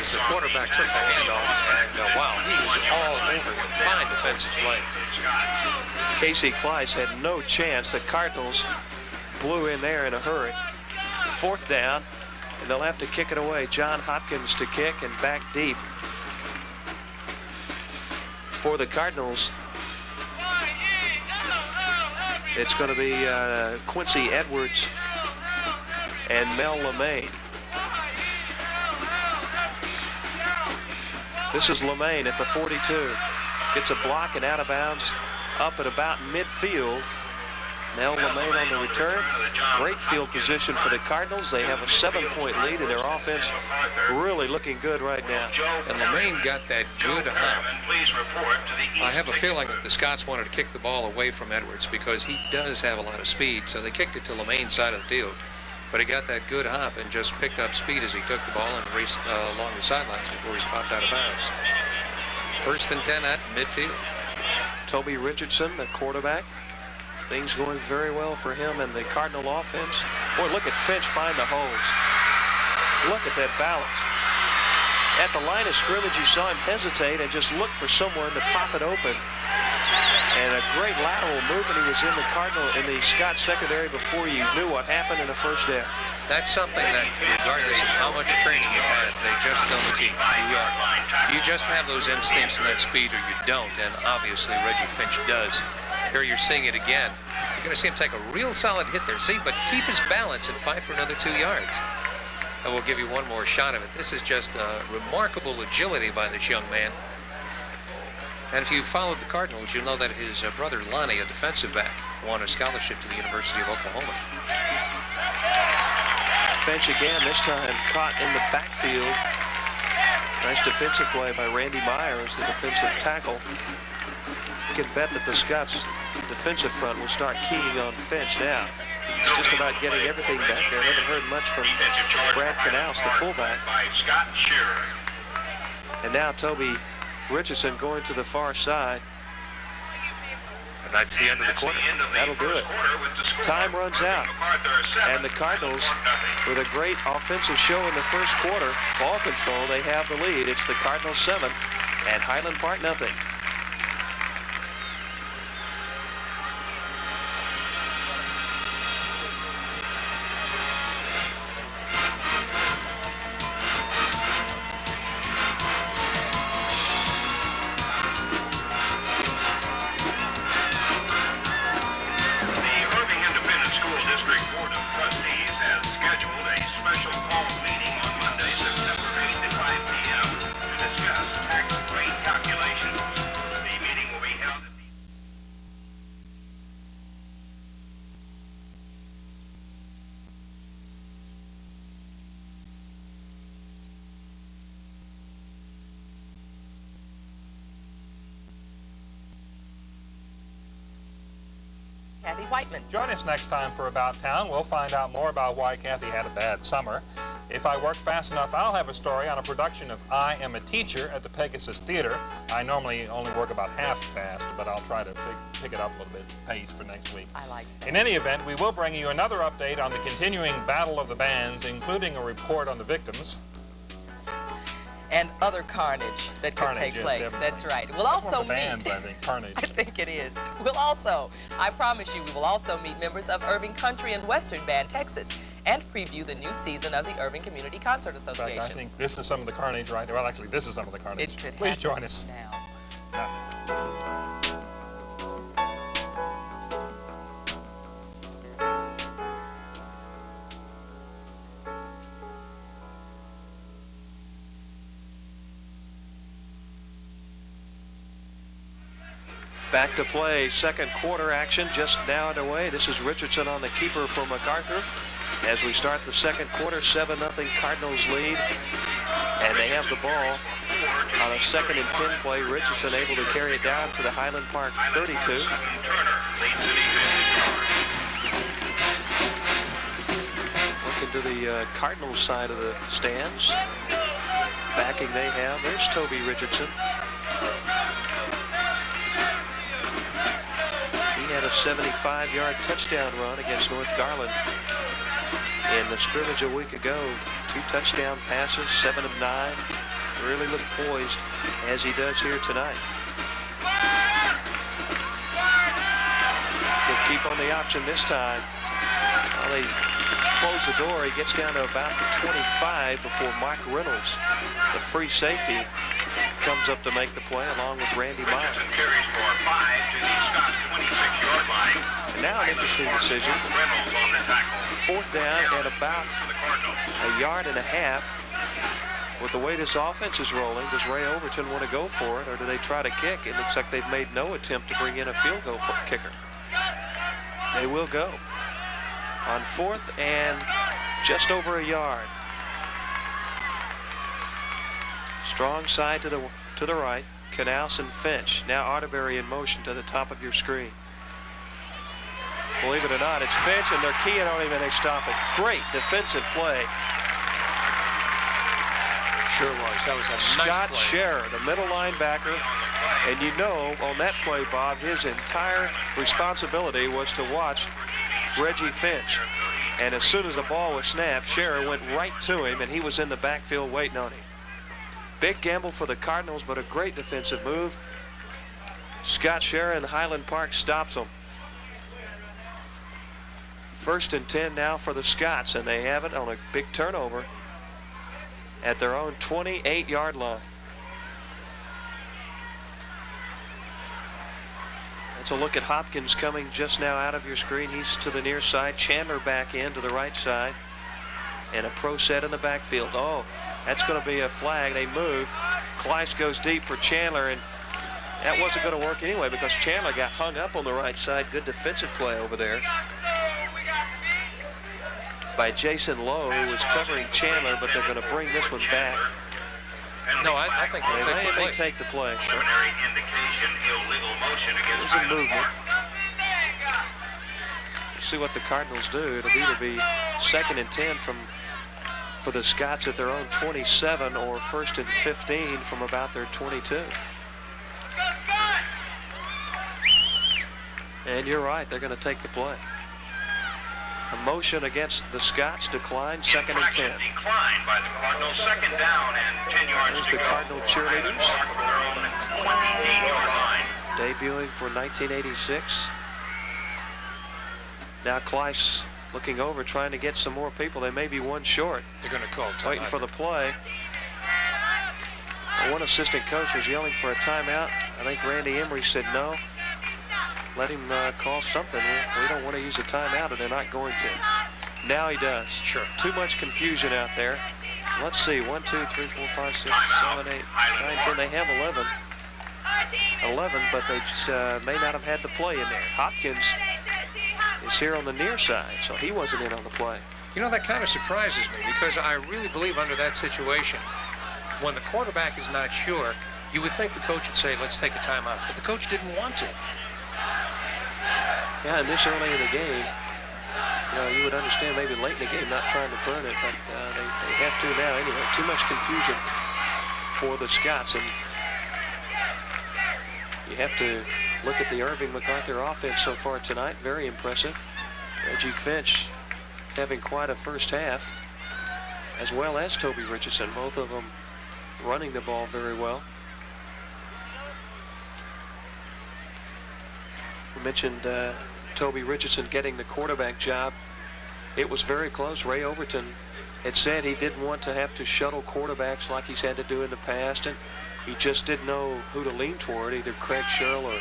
as the quarterback took the handoff, and wow, he was all over him. Fine defensive play. Casey Kleiss had no chance. The Cardinals blew in there in a hurry. 4th down, and they'll have to kick it away. John Hopkins to kick and back deep. For the Cardinals, it's going to be Quincy Edwards and Mel LeMaine. This is LeMaine at the 42. Gets a block and out of bounds up at about midfield. Mel LeMaine on the return. Great field position for the Cardinals. They have a 7-point lead, and their offense really looking good right now. And LeMaine got that good hop. I have a feeling that the Scots wanted to kick the ball away from Edwards because he does have a lot of speed, so they kicked it to LeMaine's side of the field. But he got that good hop and just picked up speed as he took the ball and raced along the sidelines before he's popped out of bounds. 1st and 10 at midfield. Toby Richardson, the quarterback. Things going very well for him and the Cardinal offense. Boy, look at Finch find the holes. Look at that balance. At the line of scrimmage, you saw him hesitate and just look for someone to pop it open. And a great lateral movement. He was in the Scott secondary before you knew what happened in the 1st down. That's something that, regardless of how much training you've had, they just don't teach. You just have those instincts and that speed, or you don't. And obviously, Reggie Finch does. Here you're seeing it again. You're going to see him take a real solid hit there. See, but keep his balance and fight for another 2 yards. And we'll give you one more shot of it. This is just remarkable agility by this young man. And if you followed the Cardinals, you'll know that his brother Lonnie, a defensive back, won a scholarship to the University of Oklahoma. Finch again, this time caught in the backfield. Nice defensive play by Randy Myers, the defensive tackle. You can bet that the Scots defensive front will start keying on Finch now. He's just about getting everything back there. I haven't heard much from Brad Canals, the fullback. By Scott Shearer. And now Toby Richardson going to the far side. And that's the end of the quarter. That'll do it. Time runs out. And the Cardinals, with a great offensive show in the first quarter, ball control, they have the lead. It's the Cardinals 7 and Highland Park nothing. Kathy Whiteman. Join us next time for About Town. We'll find out more about why Kathy had a bad summer. If I work fast enough, I'll have a story on a production of I Am a Teacher at the Pegasus Theater. I normally only work about half fast, but I'll try to pick it up a little bit pace for next week. I like that. In any event, we will bring you another update on the continuing battle of the bands, including a report on the victims. And other carnage that could take yes, place. definitely. That's right. We'll also One of the bands, meet. I think, Carnage. I think it is. We'll also, I promise you, we will also meet members of Irving Country and Western Band, Texas, and preview the new season of the Irving Community Concert In Association. fact, I think this is some of the Carnage right now. Well, actually, this is some of the Carnage. It could Please happen join us. now. Back to play, second quarter action just now underway. This is Richardson on the keeper for MacArthur. As we start the second quarter, 7-0 Cardinals lead. And they have the ball on a 2nd and 10 play. Richardson able to carry it down to the Highland Park 32. Looking to the Cardinals side of the stands. Backing they have. There's Toby Richardson. He had a 75-yard touchdown run against North Garland in the scrimmage a week ago. 2 touchdown passes, 7 of 9. Really looked poised as he does here tonight. He'll keep on the option this time. Well, they close the door. He gets down to about the 25 before Mark Reynolds, the free safety, comes up to make the play along with Randy Myers. Carries for 5 to the Scott 26-yard line. And now an interesting decision. Reynolds on the tackle. 4th down at about The Cardinals. a yard and a half. With the way this offense is rolling, does Ray Overton want to go for it, or do they try to kick? It looks like they've made no attempt to bring in a field goal kicker. They will go on 4th and just over a yard. Strong side to the right. Canals and Finch. Now Arterberry in motion to the top of your screen. Believe it or not, it's Finch, and they're keying on him, and they stop it. Great defensive play. Sure was. That was a nice Scott play. Scherer, the middle linebacker. And you know, on that play, Bob, his entire responsibility was to watch Reggie Finch. And as soon as the ball was snapped, Scherer went right to him, and he was in the backfield waiting on him. Big gamble for the Cardinals, but a great defensive move. Scott Scherer in Highland Park stops him. 1st and 10 now for the Scots, and they have it on a big turnover at their own 28-yard line. That's a look at Hopkins coming just now out of your screen. He's to the near side. Chandler back in to the right side. And a pro set in the backfield. Oh, that's going to be a flag. They move. Kleiss goes deep for Chandler, and that wasn't going to work anyway because Chandler got hung up on the right side. Good defensive play over there by Jason Lowe, who was covering Chandler, but they're going to bring this one back. No, I think they'll take the They play. may take the play. Preliminary indication, illegal motion against There's a Highland movement. Park. see what the Cardinals do. It'll either be 2nd and 10 for the Scots at their own 27 or 1st and 15 from about their 22. And you're right, they're going to take the play. A motion against the Scots declined, 2nd and 10. Declined by the Cardinals, 2nd down and 10 yards There's to the go. Cardinal cheerleaders. Their own 28-yard line. Debuting for 1986. Now Kleiss looking over, trying to get some more people. They may be one short. They're going to call timeout. Waiting for the play. One assistant coach was yelling for a timeout. I think Randy Emery said no. Let him call something. We don't want to use a timeout, and they're not going to. Now he does. Sure. Too much confusion out there. Let's see. 1, 2, 3, 4, 5, 6, 7, 8, 9, 10. They have 11. 11, but they just may not have had the play in there. Hopkins is here on the near side, so he wasn't in on the play. You know, that kind of surprises me because I really believe under that situation, when the quarterback is not sure, you would think the coach would say, let's take a timeout. But the coach didn't want to. Yeah, and this early in the game, you know, you would understand maybe late in the game not trying to burn it, but they have to now anyway. Too much confusion for the Scots, and you have to look at the Irving MacArthur offense so far tonight. Very impressive. Reggie Finch having quite a first half, as well as Toby Richardson, both of them running the ball very well. We mentioned Toby Richardson getting the quarterback job. It was very close. Ray Overton had said he didn't want to have to shuttle quarterbacks like he's had to do in the past, and he just didn't know who to lean toward, either Craig Sherrill or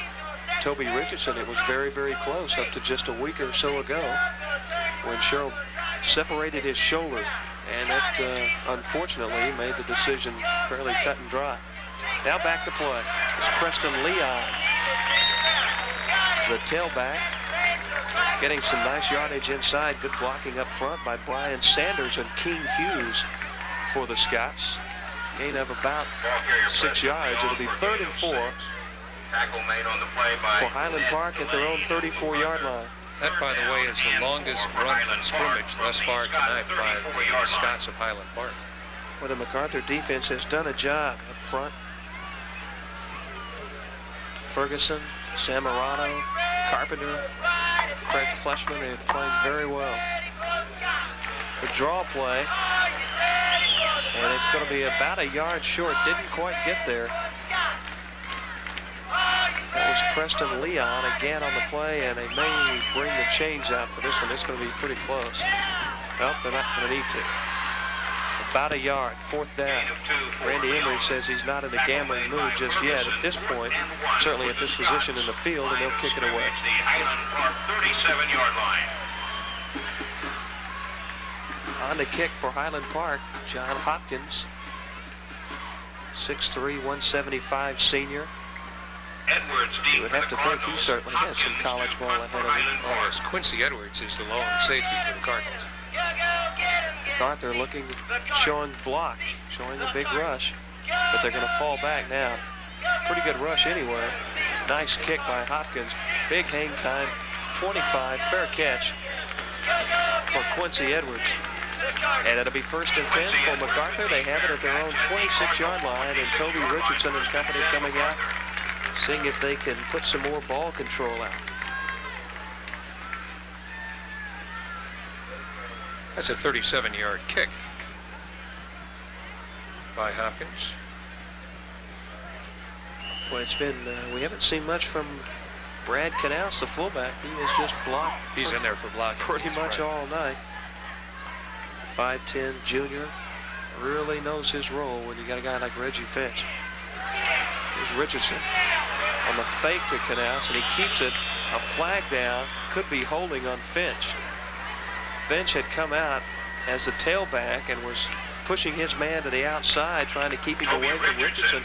Toby Richardson. It was very, very close up to just a week or so ago when Sherrill separated his shoulder, and that unfortunately made the decision fairly cut and dry. Now back to play. It's Preston Leon, the tailback, getting some nice yardage inside. Good blocking up front by Brian Sanders and King Hughes for the Scots. Gain of about 6 yards. It'll be 3rd and 4 Tackle made on the play by for Highland Park at their own 34-yard line. That, by the way, is the longest run from scrimmage thus far tonight by the Scots of Highland Park. Well, the MacArthur defense has done a job up front. Ferguson, Samorano, Carpenter, Craig Fleshman, they're playing very well. The draw play, and it's going to be about a yard short. Didn't quite get there. That was Preston Leon again on the play, and they may bring the chains out for this one. It's going to be pretty close. Nope, they're not going to need to. About a yard, 4th down. Randy Emery says he's not in the gambling mood just yet at this point, certainly at this position in the field, and they'll kick it away. the Highland Park 37-yard line. On the kick for Highland Park, John Hopkins, 6'3", 175 senior. Edwards deep. You would have to think he certainly has some college ball ahead of him. Oh, yes, Quincy Edwards is the lone safety for the Cardinals. MacArthur looking, showing block, showing a big rush, but they're going to fall back now. Pretty good rush anyway. Nice kick by Hopkins. Big hang time, 25, fair catch for Quincy Edwards. And it'll be 1st and 10 for MacArthur. They have it at their own 26-yard line, and Toby Richardson and company coming out, seeing if they can put some more ball control out. That's a 37-yard kick by Hopkins. Well, it's been, we haven't seen much from Brad Canals, the fullback. He has just blocked. He's in there for blocking. Pretty much all night. 5'10" junior, really knows his role when you got a guy like Reggie Finch. Here's Richardson on the fake to Canals, and he keeps it. A flag down, could be holding on Finch. Finch had come out as the tailback and was pushing his man to the outside, trying to keep him away from Richardson,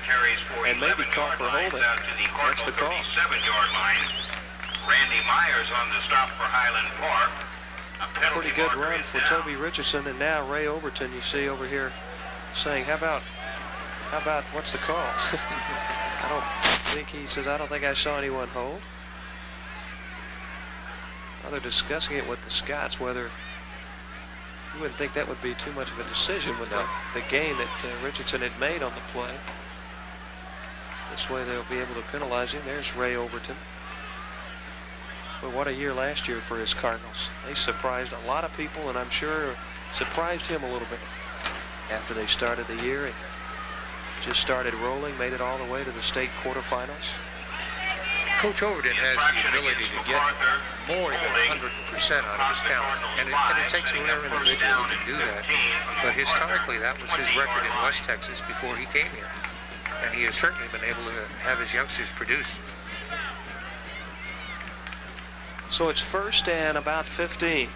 and maybe caught for holding. That's the call. 37-yard line. Randy Myers on the stop for Highland Park. Pretty good run for Toby Richardson, and now Ray Overton, you see over here, saying, how about what's the call? He says, I don't think I saw anyone hold. Well, they're discussing it with the Scots, whether you wouldn't think that would be too much of a decision with the gain that Richardson had made on the play. This way they'll be able to penalize him. There's Ray Overton. But what a year last year for his Cardinals. They surprised a lot of people, and I'm sure surprised him a little bit after they started the year and just started rolling, made it all the way to the state quarterfinals. Coach Overton has the ability to get more than 100% out of his talent, and it takes a rare individual who can do that. But historically, that was his record in West Texas before he came here, and he has certainly been able to have his youngsters produce. So it's 1st and about 15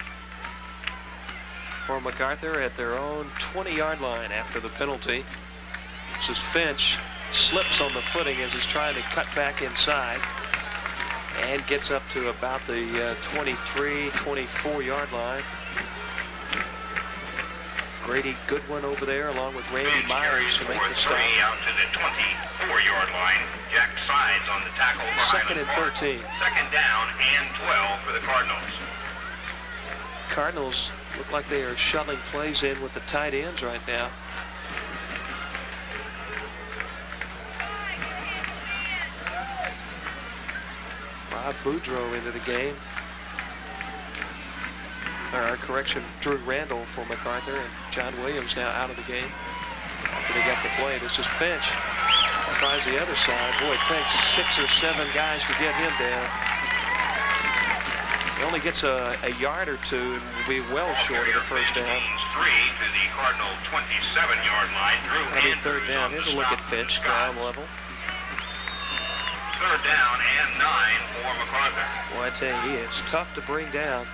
for MacArthur at their own 20-yard line after the penalty. This is Finch, slips on the footing as he's trying to cut back inside and gets up to about the 23, 24-yard line. Grady Goodwin over there along with Randy Myers to make the stop. Out to the 24-yard line. Jack Sides on the tackle for 2nd and 13. 2nd down and 12 for the Cardinals. Cardinals look like they are shuttling plays in with the tight ends right now. Rob Boudreaux into the game. Or correction, Drew Randall for MacArthur, and John Williams now out of the game after they got the play. This is Finch. Tries the other side. Boy, it takes 6 or 7 guys to get him down. He only gets a yard or two and will be well short of the first down. 3 to the Cardinal 27-yard line. That'll be 3rd down. Here's a look at Finch, ground level. 3rd down and 9 for MacArthur. Boy, I tell you, he is tough to bring down.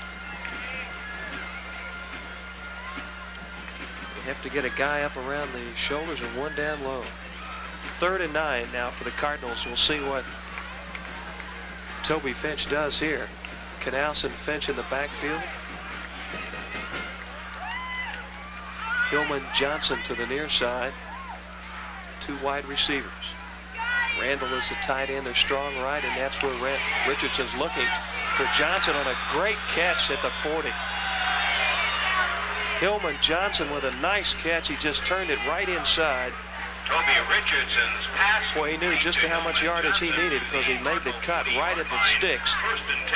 You have to get a guy up around the shoulders and one down low. 3rd and 9 now for the Cardinals. We'll see what Toby Finch does here. Canals and Finch in the backfield. Hillman Johnson to the near side. 2 wide receivers. Randall is the tight end. They're strong right, and that's where Richardson's looking for Johnson on a great catch at the 40. Hillman Johnson with a nice catch. He just turned it right inside. Toby Richardson's pass. Boy, he knew just how much yardage he needed because he made the cut right at the sticks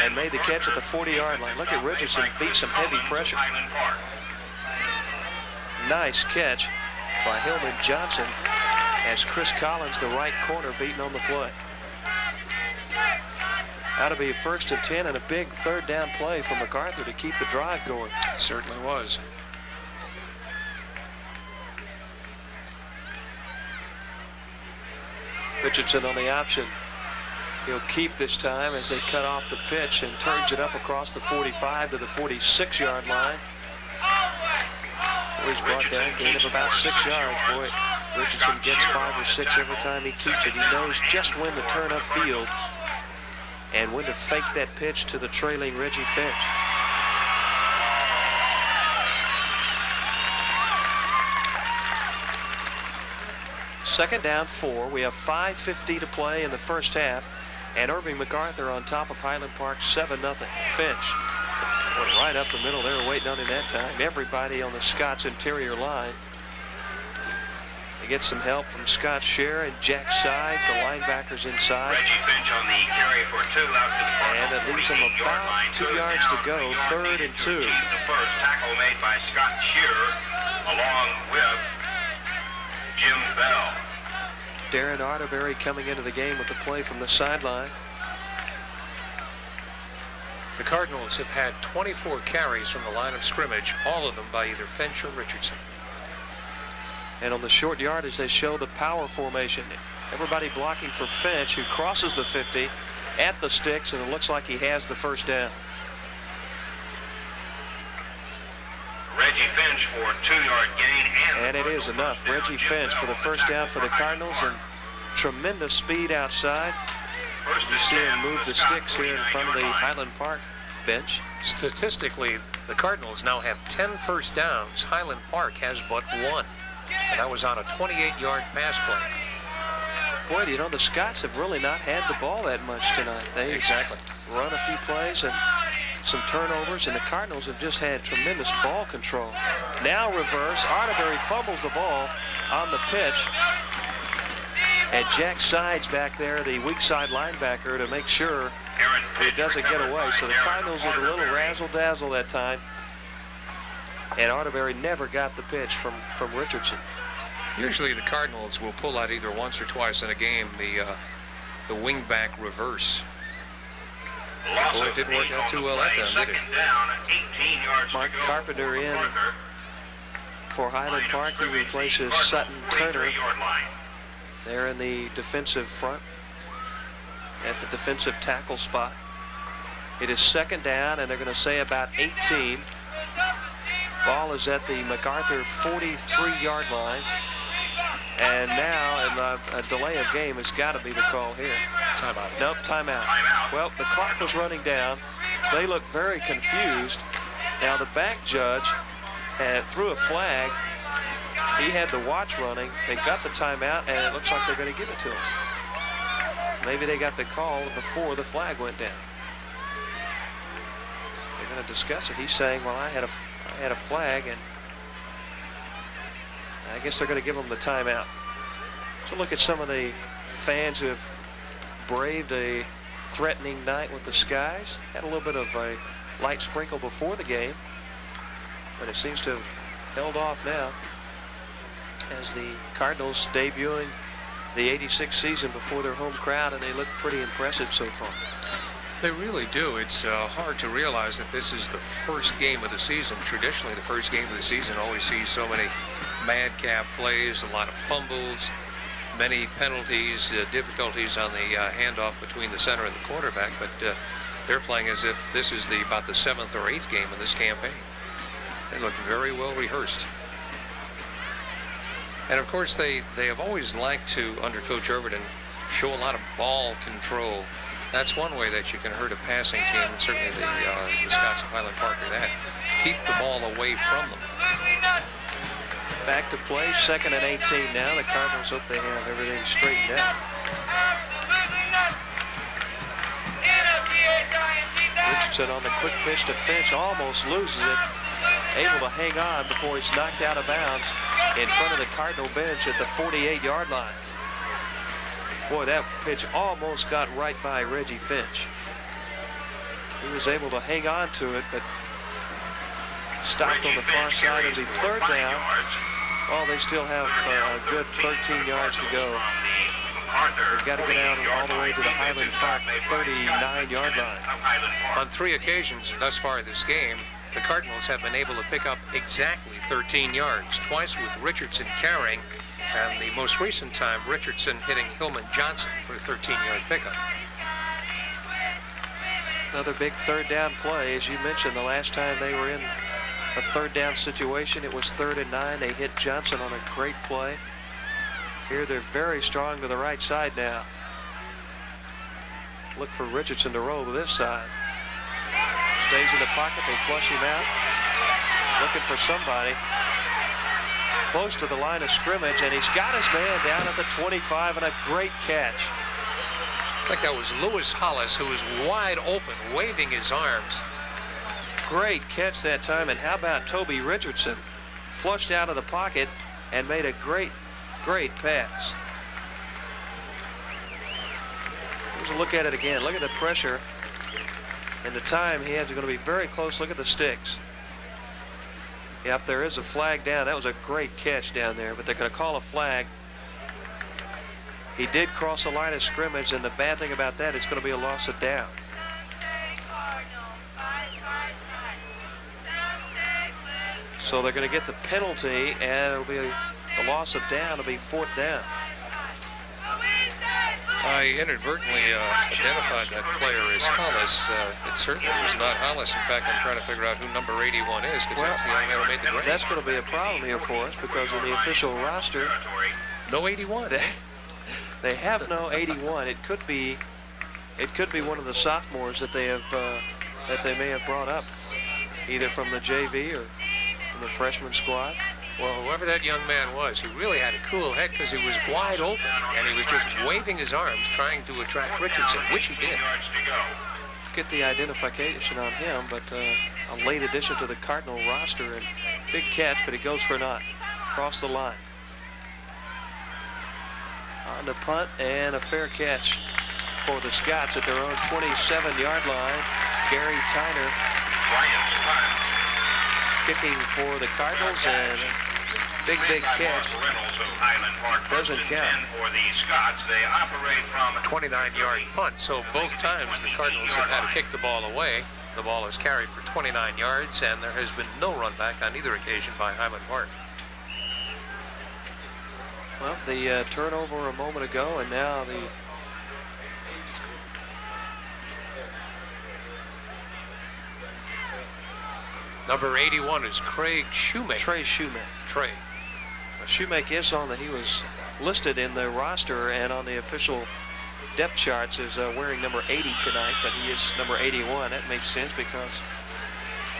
and made the catch at the 40-yard line. Look at Richardson beat some heavy pressure. Nice catch by Hillman Johnson as Chris Collins, the right corner, beating on the play. That'll be 1st and 10 and a big 3rd down play for MacArthur to keep the drive going. It certainly was. Richardson on the option. He'll keep this time as they cut off the pitch and turns it up across the 45 to the 46-yard line. Where he's brought down, gain of about 6 yards. Boy, Richardson gets 5 or 6 every time he keeps it. He knows just when to turn upfield and when to fake that pitch to the trailing Reggie Finch. Second down 4. We have 5:50 to play in the first half, and Irving MacArthur on top of Highland Park 7-0. Finch went right up the middle. They were waiting on him that time. Everybody on the Scots interior line. They get some help from Scott Scherer and Jack Sides, the linebackers inside. Reggie Finch on the carry for 2 out to the Cardinal. And it leaves them about 2 yards to go. 3rd and 2. The first tackle made by Scott Scherer along with Jim Bell. Darren Arterberry coming into the game with the play from the sideline. The Cardinals have had 24 carries from the line of scrimmage, all of them by either Finch or Richardson. And on the short yardage, they show the power formation. Everybody blocking for Finch, who crosses the 50 at the sticks, and it looks like he has the first down. Reggie Finch for a 2-yard gain. And it is enough. Reggie Finch for the first down for the Cardinals, and tremendous speed outside. You see him move the sticks here in front of the Highland Park bench. Statistically, the Cardinals now have 10 first downs. Highland Park has but 1. And that was on a 28-yard pass play. Boy, you know, the Scots have really not had the ball that much tonight. They exactly run a few plays and some turnovers, and the Cardinals have just had tremendous ball control. Now reverse. Arterberry fumbles the ball on the pitch. And Jack Sides back there, the weak side linebacker, to make sure it doesn't get away. So the Cardinals with a little razzle-dazzle that time. And Arterberry never got the pitch from Richardson. Usually the Cardinals will pull out either once or twice in a game the wing-back reverse. Boy, it didn't work out too well that time, did it? Mark Carpenter in for Highland Park. He replaces Sutton Turner there in the defensive front at the defensive tackle spot. It is second down, and they're going to say about 18. Ball is at the MacArthur 43-yard line. And now a delay of game has got to be the call here. Timeout. Nope, timeout. Well, the clock was running down. They look very confused. Now the back judge threw a flag. He had the watch running. They got the timeout, and it looks like they're going to give it to him. Maybe they got the call before the flag went down. They're going to discuss it. He's saying, well, I had a flag, and I guess they're going to give them the timeout. So look at some of the fans who have braved a threatening night with the skies. Had a little bit of a light sprinkle before the game, but it seems to have held off now as the Cardinals debuting the '86 season before their home crowd, and they look pretty impressive so far. They really do. It's hard to realize that this is the first game of the season. Traditionally, the first game of the season always sees so many madcap plays, a lot of fumbles, many penalties, difficulties on the handoff between the center and the quarterback, but they're playing as if this is about the 7th or 8th game in this campaign. They look very well rehearsed. And of course, they have always liked to, under Coach Overton, show a lot of ball control. That's one way that you can hurt a passing team, and certainly the Scots of Highland Park are that. Keep the ball away from them. Back to play, 2nd and 18 now. The Cardinals hope they have everything straightened out. Richardson on the quick pitch to Finch, almost loses it. Able to hang on before he's knocked out of bounds in front of the Cardinal bench at the 48-yard line. Boy, that pitch almost got right by Reggie Finch. He was able to hang on to it, but stopped on the far side. It'll be 3rd down. Oh, they still have a good 13 yards to go. They've got to get out all the way to the Highland Park 39-yard line. On 3 occasions thus far this game, the Cardinals have been able to pick up exactly 13 yards, twice with Richardson carrying, and the most recent time, Richardson hitting Hillman Johnson for a 13-yard pickup. Another big 3rd down play. As you mentioned, the last time they were in a 3rd down situation, it was 3rd and 9. They hit Johnson on a great play. Here they're very strong to the right side now. Look for Richardson to roll to this side. Stays in the pocket. They flush him out. Looking for somebody close to the line of scrimmage, and he's got his man down at the 25, and a great catch. I think that was Lewis Hollis, who was wide open, waving his arms. Great catch that time, and how about Toby Richardson? Flushed out of the pocket and made a great pass. Here's a look at it again. Look at the pressure and the time he has. Going to be very close. Look at the sticks. Yep, there is a flag down. That was a great catch down there, but they're going to call a flag. He did cross the line of scrimmage, and the bad thing about that is going to be a loss of down. So they're going to get the penalty, and it'll be the loss of down. It'll be 4th down. I inadvertently identified that player as Hollis. It certainly was not Hollis. In fact, I'm trying to figure out who number 81 is, because that's the young man who made the grade. That's going to be a problem here for us, because in the official roster, no 81. They have no 81. It could be one of the sophomores that they may have brought up, either from the JV or from the freshman squad. Well, whoever that young man was, he really had a cool head, because he was wide open, and he was just waving his arms trying to attract Richardson, which he did. get the identification on him, but a late addition to the Cardinal roster, and big catch, but he goes for naught. Across the line. On the punt, and a fair catch for the Scots at their own 27-yard line. Gary Tyner kicking for the Cardinals, and big catch. Doesn't count. For the Scots, they operate from 29-yard punt. So both times the Cardinals have had to kick the ball away. The ball is carried for 29 yards, and there has been no run back on either occasion by Highland Park. Well, the turnover a moment ago, and now the number 81 is Craig Shoemake. Trey Shoemake. Trey. Shoemake is on he was listed in the roster and on the official depth charts as wearing number 80 tonight, but he is number 81. That makes sense because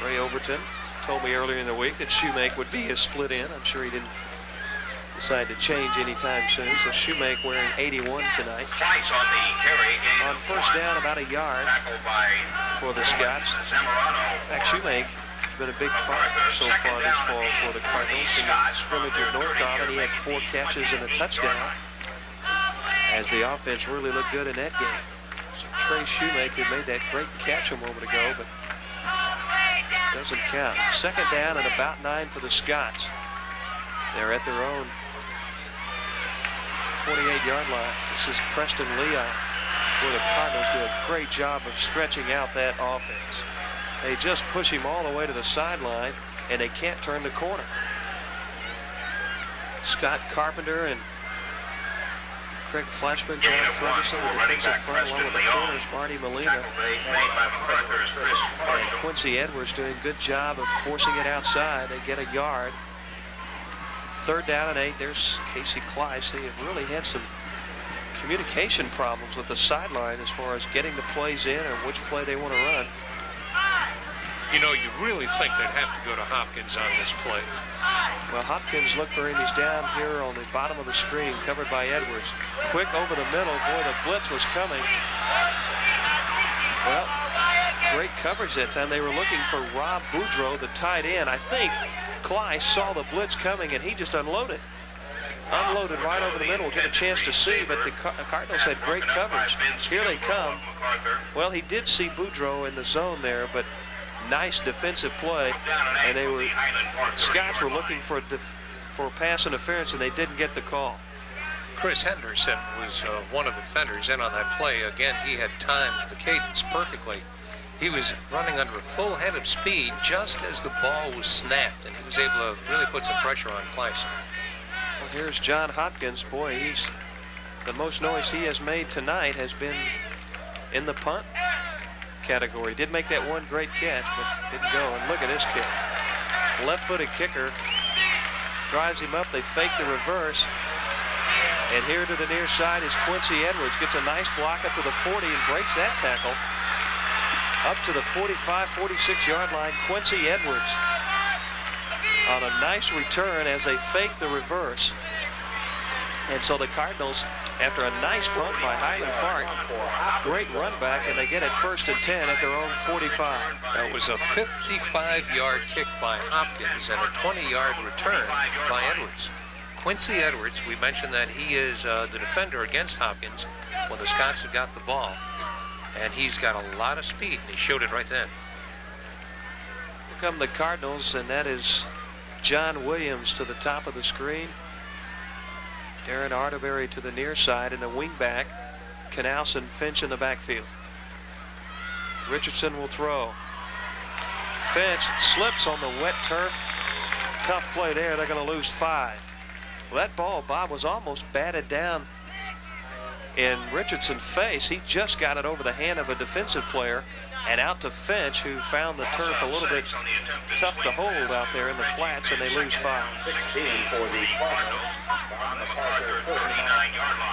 Ray Overton told me earlier in the week that Shoemake would be a split in. I'm sure he didn't decide to change anytime soon. So Shoemake wearing 81 tonight. Twice on the carry. On first down, about a yard for the Scots. In fact, Shoemake has been a big part so far this fall for the Cardinals. In the scrimmage with North Carolina, he had 4 catches and a touchdown, as the offense really looked good in that game. So Trey Shoemake, who made that great catch a moment ago, but doesn't count. Second down and about 9 for the Scots. They're at their own 28-yard line. This is Preston Leon, where the Cardinals do a great job of stretching out that offense. They just push him all the way to the sideline, and they can't turn the corner. Scott Carpenter and Craig Flashman, John Ferguson, the defensive front, along with the corners, Marty Molina and Quincy Edwards, doing a good job of forcing it outside. They get a yard. Third down and 8. There's Casey Kleiss. They have really had some communication problems with the sideline as far as getting the plays in or which play they want to run. You know, you really think they'd have to go to Hopkins on this play. Well, Hopkins, look for him. He's down here on the bottom of the screen, covered by Edwards. Quick over the middle. Boy, the blitz was coming. Well, great coverage that time. They were looking for Rob Boudreaux, the tight end. I think Kleiss saw the blitz coming, and he just unloaded. Unloaded right over the middle. We'll get a chance to see, but the Cardinals had great coverage. Here they come. Well, he did see Boudreaux in the zone there, but nice defensive play, and Scots were looking for pass interference, and they didn't get the call. Chris Henderson was one of the defenders in on that play. Again, he had timed the cadence perfectly. He was running under a full head of speed just as the ball was snapped, and he was able to really put some pressure on Kleiss. Well, here's John Hopkins. Boy, the most noise he has made tonight has been in the punt category. Did make that one great catch, but didn't go. And look at this kick. Left-footed kicker drives him up. They fake the reverse. And here to the near side is Quincy Edwards. Gets a nice block up to the 40 and breaks that tackle. Up to the 45, 46-yard line, Quincy Edwards on a nice return as they fake the reverse. And so the Cardinals, after a nice punt by Highland Park, great run back, and they get it 1st and 10 at their own 45. That was a 55-yard kick by Hopkins and a 20-yard return by Edwards. Quincy Edwards, we mentioned that he is the defender against Hopkins when the Scots have got the ball. And he's got a lot of speed, and he showed it right then. Here come the Cardinals, and that is John Williams to the top of the screen. Darren Arterberry to the near side, and the wingback, Canals and Finch in the backfield. Richardson will throw. Finch slips on the wet turf. Tough play there. They're going to lose 5. Well, that ball, Bob, was almost batted down in Richardson's face. He just got it over the hand of a defensive player and out to Finch, who found the turf a little bit tough to hold out there in the flats, and they lose 5.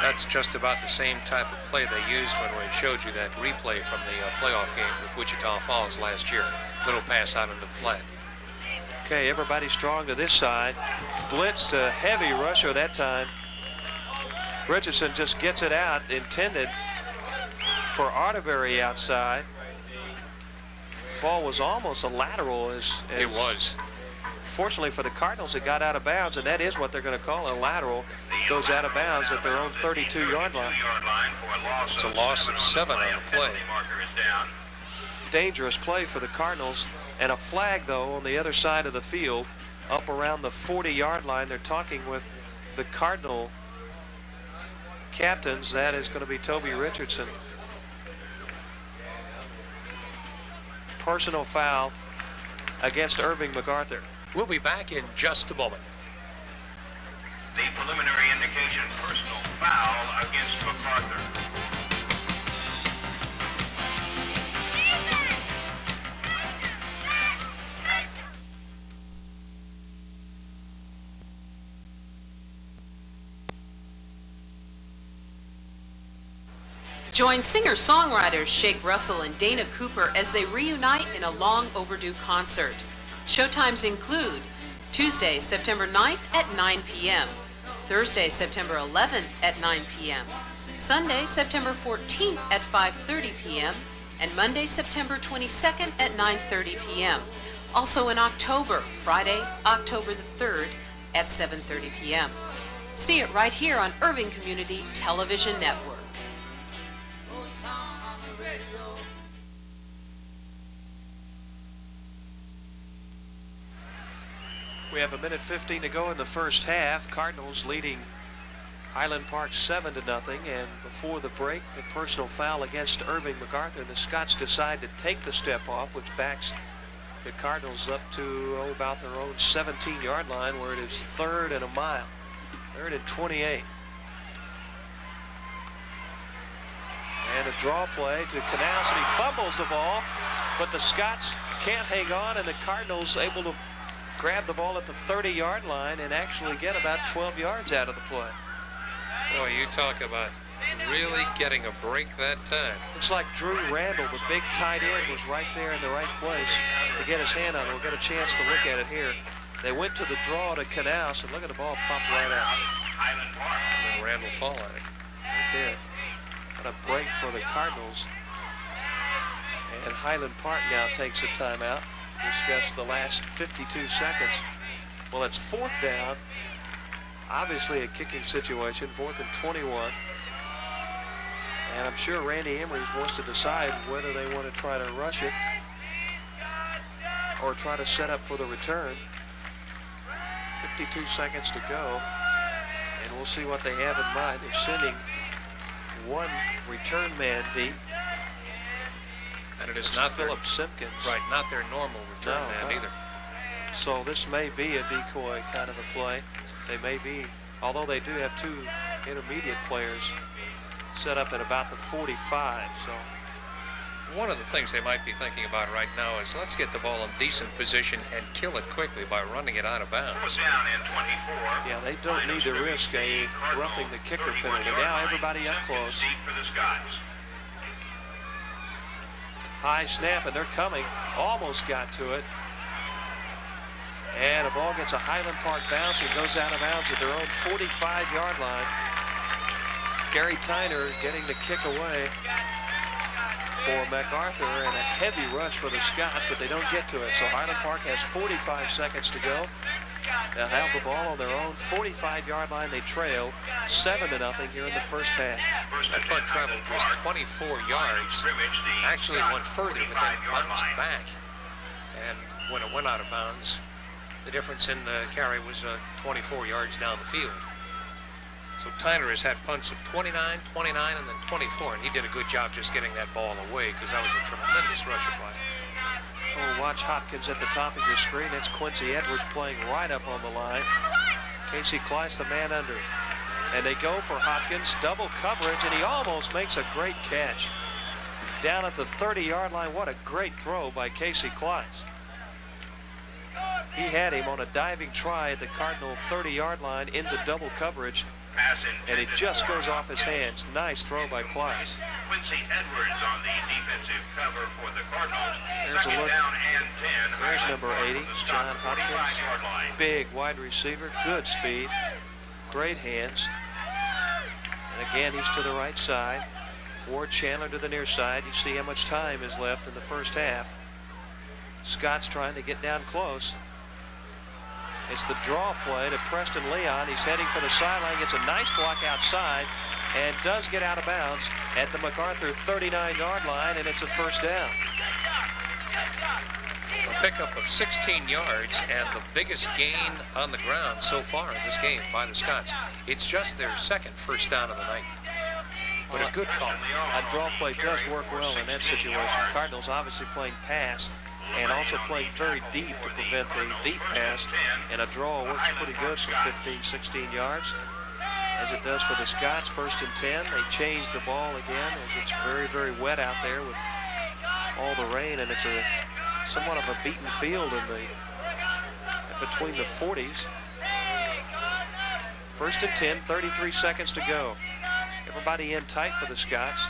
That's just about the same type of play they used when we showed you that replay from the playoff game with Wichita Falls last year. Little pass out into the flat. Okay, everybody strong to this side. Blitz, a heavy rusher that time. Richardson just gets it out, intended for Arterberry outside. ball was almost a lateral. It was. Fortunately for the Cardinals, it got out of bounds, and that is what they're going to call a lateral. Goes out of bounds at their own 32-yard line. It's a loss of 7 on the play. Dangerous play for the Cardinals, and a flag, though, on the other side of the field, up around the 40-yard line. They're talking with the Cardinal captains. That is going to be Toby Richardson. Personal foul against Irving MacArthur. We'll be back in just a moment. The preliminary indication, personal foul against MacArthur. Join singer-songwriters Shake Russell and Dana Cooper as they reunite in a long overdue concert. Showtimes include Tuesday, September 9th at 9 p.m., Thursday, September 11th at 9 p.m., Sunday, September 14th at 5:30 p.m., and Monday, September 22nd at 9:30 p.m. Also in October, Friday, October the 3rd at 7:30 p.m. See it right here on Irving Community Television Network. We have 1:15 to go in the first half. Cardinals leading Highland Park 7-0, and before the break, the personal foul against Irving MacArthur. The Scots decide to take the step off, which backs the Cardinals up to about their own 17-yard line, where it is 3rd and a mile. 3rd and 28. And a draw play to Canals, and he fumbles the ball, but the Scots can't hang on, and the Cardinals able to grab the ball at the 30-yard line and actually get about 12 yards out of the play. Boy, you talk about really getting a break that time. Looks like Drew Randall, the big tight end, was right there in the right place to get his hand on it. We'll get a chance to look at it here. They went to the draw to Canals, and look at the ball popped right out. And then Randall fall on it. Right there. What a break for the Cardinals. And Highland Park now takes a timeout. Discuss the last 52 seconds. Well, it's 4th down. Obviously a kicking situation, 4th and 21. And I'm sure Randy Emery wants to decide whether they want to try to rush it or try to set up for the return. 52 seconds to go, and we'll see what they have in mind. They're sending one return man deep. And it is not Philip Simpkins. Right, not their normal return man either. So this may be a decoy kind of a play. They may be, although they do have 2 intermediate players set up at about the 45. So one of the things they might be thinking about right now is let's get the ball in decent position and kill it quickly by running it out of bounds. Down in 24. Yeah, they don't need to risk a roughing the kicker penalty. Now everybody up close. High snap, and they're coming. Almost got to it. And the ball gets a Highland Park bounce and goes out of bounds at their own 45-yard line. Gary Tyner getting the kick away for MacArthur, and a heavy rush for the Scots, but they don't get to it. So Highland Park has 45 seconds to go. They'll have the ball on their own 45-yard line. They trail 7-0 here in the first half. That punt traveled just 24 yards. Actually went further, but then bounced back. And when it went out of bounds, the difference in the carry was 24 yards down the field. So Tyner has had punts of 29, 29, and then 24, and he did a good job just getting that ball away because that was a tremendous rush play. Oh, watch Hopkins at the top of your screen. That's Quincy Edwards playing right up on the line. Casey Kleiss, the man under. And they go for Hopkins, double coverage, and he almost makes a great catch. Down at the 30-yard line, what a great throw by Casey Kleiss. He had him on a diving try at the Cardinal 30-yard line into double coverage, and it just goes off his hands. Nice throw by Kleiss. Quincy Edwards on the defensive cover for the Cardinals. There's a look. Down and 10. There's number 80, John Hopkins. Big wide receiver, good speed, great hands. And again, he's to the right side. Ward Chandler to the near side. You see how much time is left in the first half. Scott's trying to get down close. It's the draw play to Preston Leon. He's heading for the sideline, gets a nice block outside, and does get out of bounds at the MacArthur 39-yard line, and it's a first down. A pickup of 16 yards and the biggest gain on the ground so far in this game by the Scots. It's just their second first down of the night. But a good call. A draw play does work well in that situation. Cardinals obviously playing pass and also playing very deep to prevent the deep pass, and a draw works pretty good for 15, 16 yards, as it does for the Scots. First and 10. They change the ball again as it's very, very wet out there with all the rain, and it's a somewhat of a beaten field in the between the 40s. First and 10, 33 seconds to go. Everybody in tight for the Scots.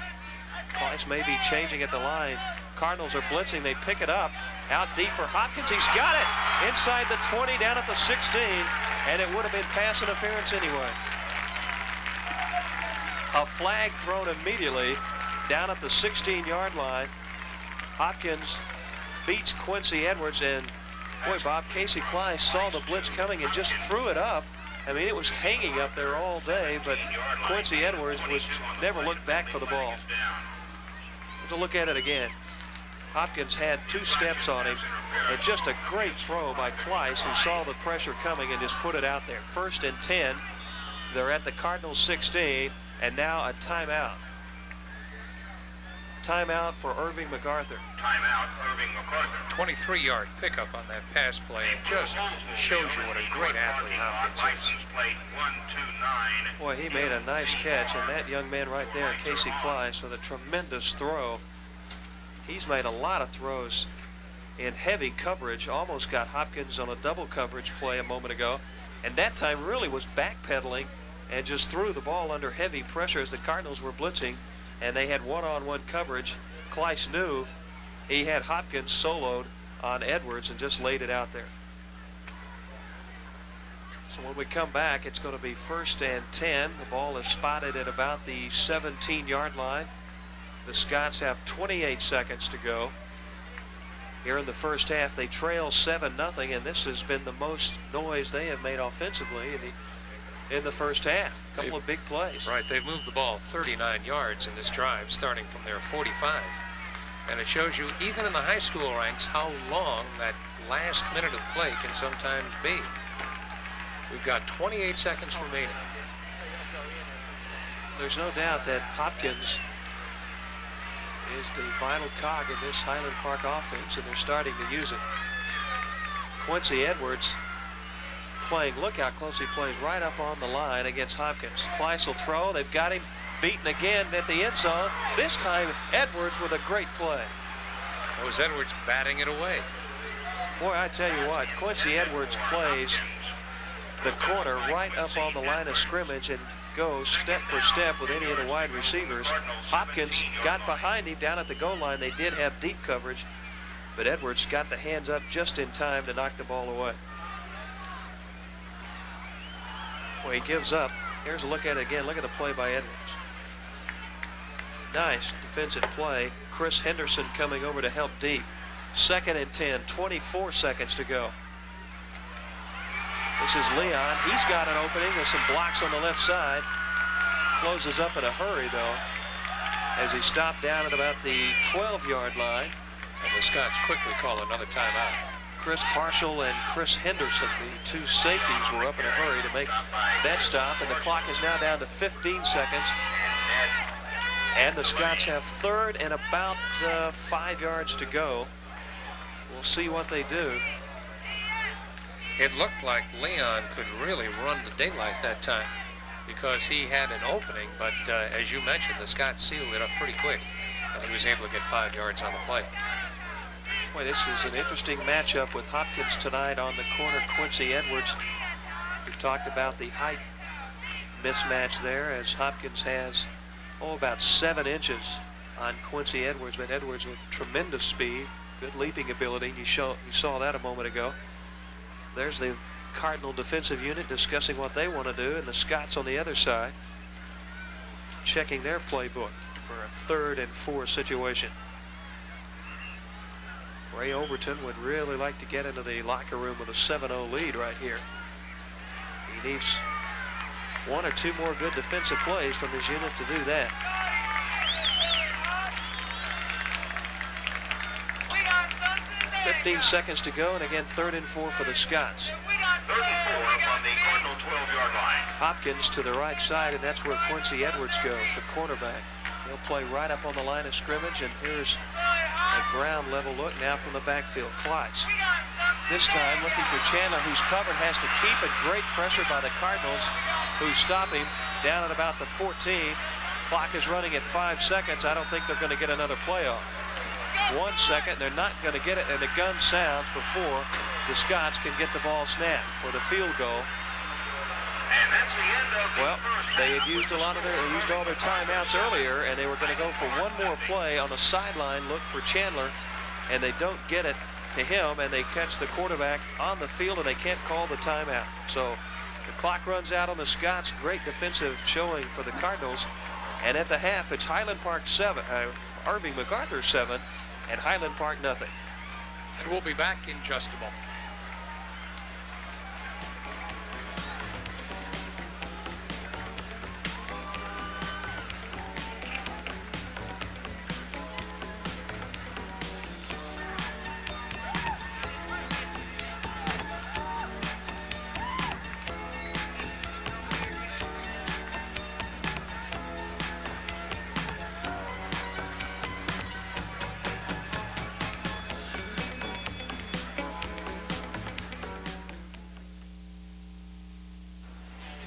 Kleiss may be changing at the line. Cardinals are blitzing. They pick it up. Out deep for Hopkins. He's got it inside the 20, down at the 16, and it would have been pass interference anyway. A flag thrown immediately down at the 16-yard line. Hopkins beats Quincy Edwards, and boy, Bob, Casey Kleiss saw the blitz coming and just threw it up. I mean, it was hanging up there all day, but Quincy Edwards never looked back for the ball. Let's look at it again. Hopkins had 2 steps on him, and just a great throw by Kleiss, who saw the pressure coming and just put it out there. First and 10. They're at the Cardinals 16, and now a timeout. Timeout for Irving MacArthur. Timeout, Irving MacArthur. 23-yard pickup on that pass play. It just shows you what a great athlete Hopkins is. License plate 129. Boy, he made a nice catch, and that young man right there, Casey Kleiss, with a tremendous throw. He's made a lot of throws in heavy coverage. Almost got Hopkins on a double coverage play a moment ago, and that time really was backpedaling and just threw the ball under heavy pressure as the Cardinals were blitzing, and they had one-on-one coverage. Kleiss knew he had Hopkins soloed on Edwards and just laid it out there. So when we come back, it's going to be first and 10. The ball is spotted at about the 17-yard line. The Scots have 28 seconds to go. Here in the first half, they trail 7-0, and this has been the most noise they have made offensively in the first half. A couple of big plays. Right, they've moved the ball 39 yards in this drive, starting from their 45. And it shows you, even in the high school ranks, how long that last minute of play can sometimes be. We've got 28 seconds remaining. There's no doubt that Hopkins is the vital cog in this Highland Park offense, and they're starting to use it. Quincy Edwards playing, look how close he plays, right up on the line against Hopkins. Kleiss will throw. They've got him beaten again at the end zone. This time, Edwards with a great play. That was Edwards batting it away. Boy, I tell you what, Quincy Edwards plays the corner right up on the line of scrimmage and goes step for step with any of the wide receivers. Hopkins got behind him down at the goal line. They did have deep coverage, but Edwards got the hands up just in time to knock the ball away. Well, he gives up. Here's a look at it again. Look at the play by Edwards. Nice defensive play. Chris Henderson coming over to help deep. Second and 10, 24 seconds to go. This is Leon. He's got an opening with some blocks on the left side. Closes up in a hurry, though, as he stopped down at about the 12-yard line. And the Scots quickly call another timeout. Chris Parshall and Chris Henderson, the 2 safeties, were up in a hurry to make that stop, and the clock is now down to 15 seconds. And the Scots have third and about 5 yards to go. We'll see what they do. It looked like Leon could really run the daylight that time because he had an opening, but as you mentioned, the Scots sealed it up pretty quick, and he was able to get 5 yards on the play. Boy, this is an interesting matchup with Hopkins tonight on the corner. Quincy Edwards. We talked about the height mismatch there, as Hopkins has, about 7 inches on Quincy Edwards, but Edwards with tremendous speed, good leaping ability. You saw that a moment ago. There's the Cardinal defensive unit discussing what they want to do, and the Scots on the other side checking their playbook for a 3rd and 4 situation. Ray Overton would really like to get into the locker room with a 7-0 lead right here. He needs one or two more good defensive plays from his unit to do that. 15 seconds to go, and again 3rd and 4 for the Scots. 3rd and 4 from the Cardinal 12-yard line. Hopkins to the right side, and that's where Quincy Edwards goes, the cornerback. He'll play right up on the line of scrimmage, and here's a ground level look now from the backfield. Kleiss. This time looking for Chandler, who's covered, has to keep it. Great pressure by the Cardinals, who stop him down at about the 14. Clock is running at 5 seconds. I don't think they're going to get another play off. 1 second, they're not going to get it, and the gun sounds before the Scots can get the ball snapped for the field goal. And that's the end of the Well, first they half. had used all their timeouts earlier, and they were going to go for one more play on the sideline, look for Chandler, and they don't get it to him, and they catch the quarterback on the field, and they can't call the timeout. So the clock runs out on the Scots. Great defensive showing for the Cardinals, and at the half, it's Highland Park 7, Irving MacArthur 7, and Highland Park nothing. And we'll be back in just a moment.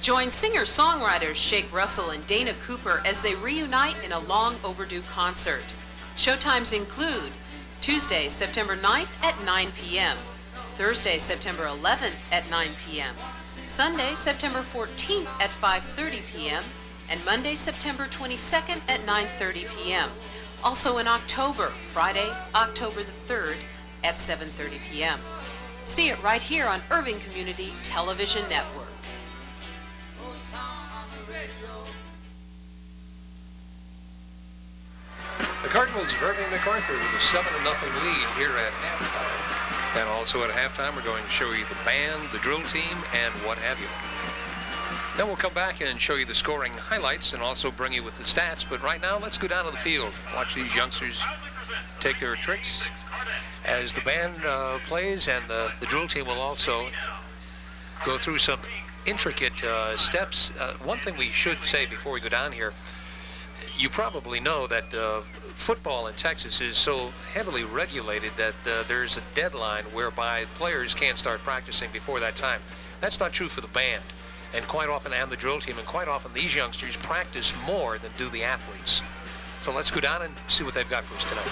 Join singer-songwriters Shake Russell and Dana Cooper as they reunite in a long overdue concert. Showtimes include Tuesday, September 9th at 9 p.m., Thursday, September 11th at 9 p.m., Sunday, September 14th at 5:30 p.m., and Monday, September 22nd at 9:30 p.m. Also in October, Friday, October the 3rd at 7:30 p.m. See it right here on Irving Community Television Network. The Cardinals of Irving MacArthur with a 7-0 lead here at halftime. And also at halftime, we're going to show you the band, the drill team, and what have you. Then we'll come back and show you the scoring highlights and also bring you with the stats. But right now, let's go down to the field. Watch these youngsters take their tricks as the band plays, and the drill team will also go through some intricate steps. One thing we should say before we go down here, you probably know that football in Texas is so heavily regulated that there's a deadline whereby players can't start practicing before that time. That's not true for the band, and quite often, and the drill team, and quite often these youngsters practice more than do the athletes. So let's go down and see what they've got for us tonight.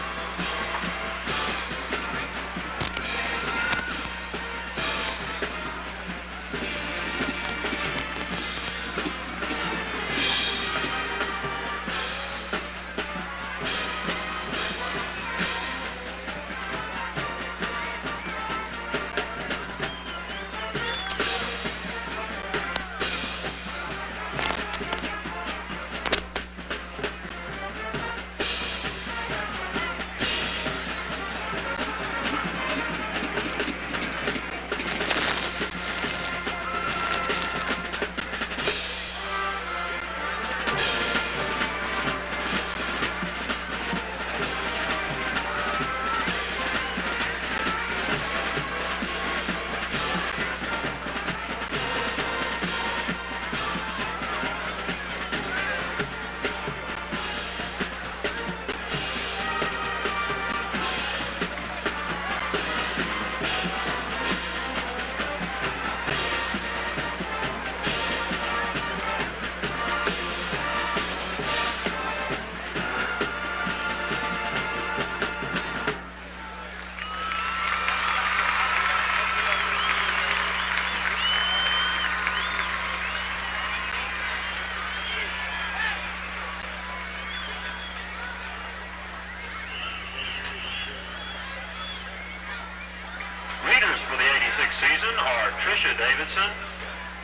Season are Tricia Davidson,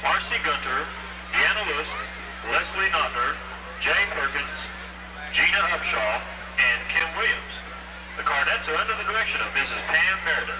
Marcy Gunter, Deanna Lewis, Leslie Nother, Jay Perkins, Gina Upshaw, and Kim Williams. The Carnettes Scots are under the direction of Mrs. Pam Meredith.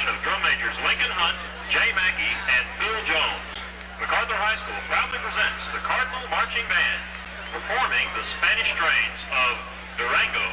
Of drum majors Lincoln Hunt, Jay Mackey, and Phil Jones. MacArthur High School proudly presents the Cardinal Marching Band, performing the Spanish strains of Durango.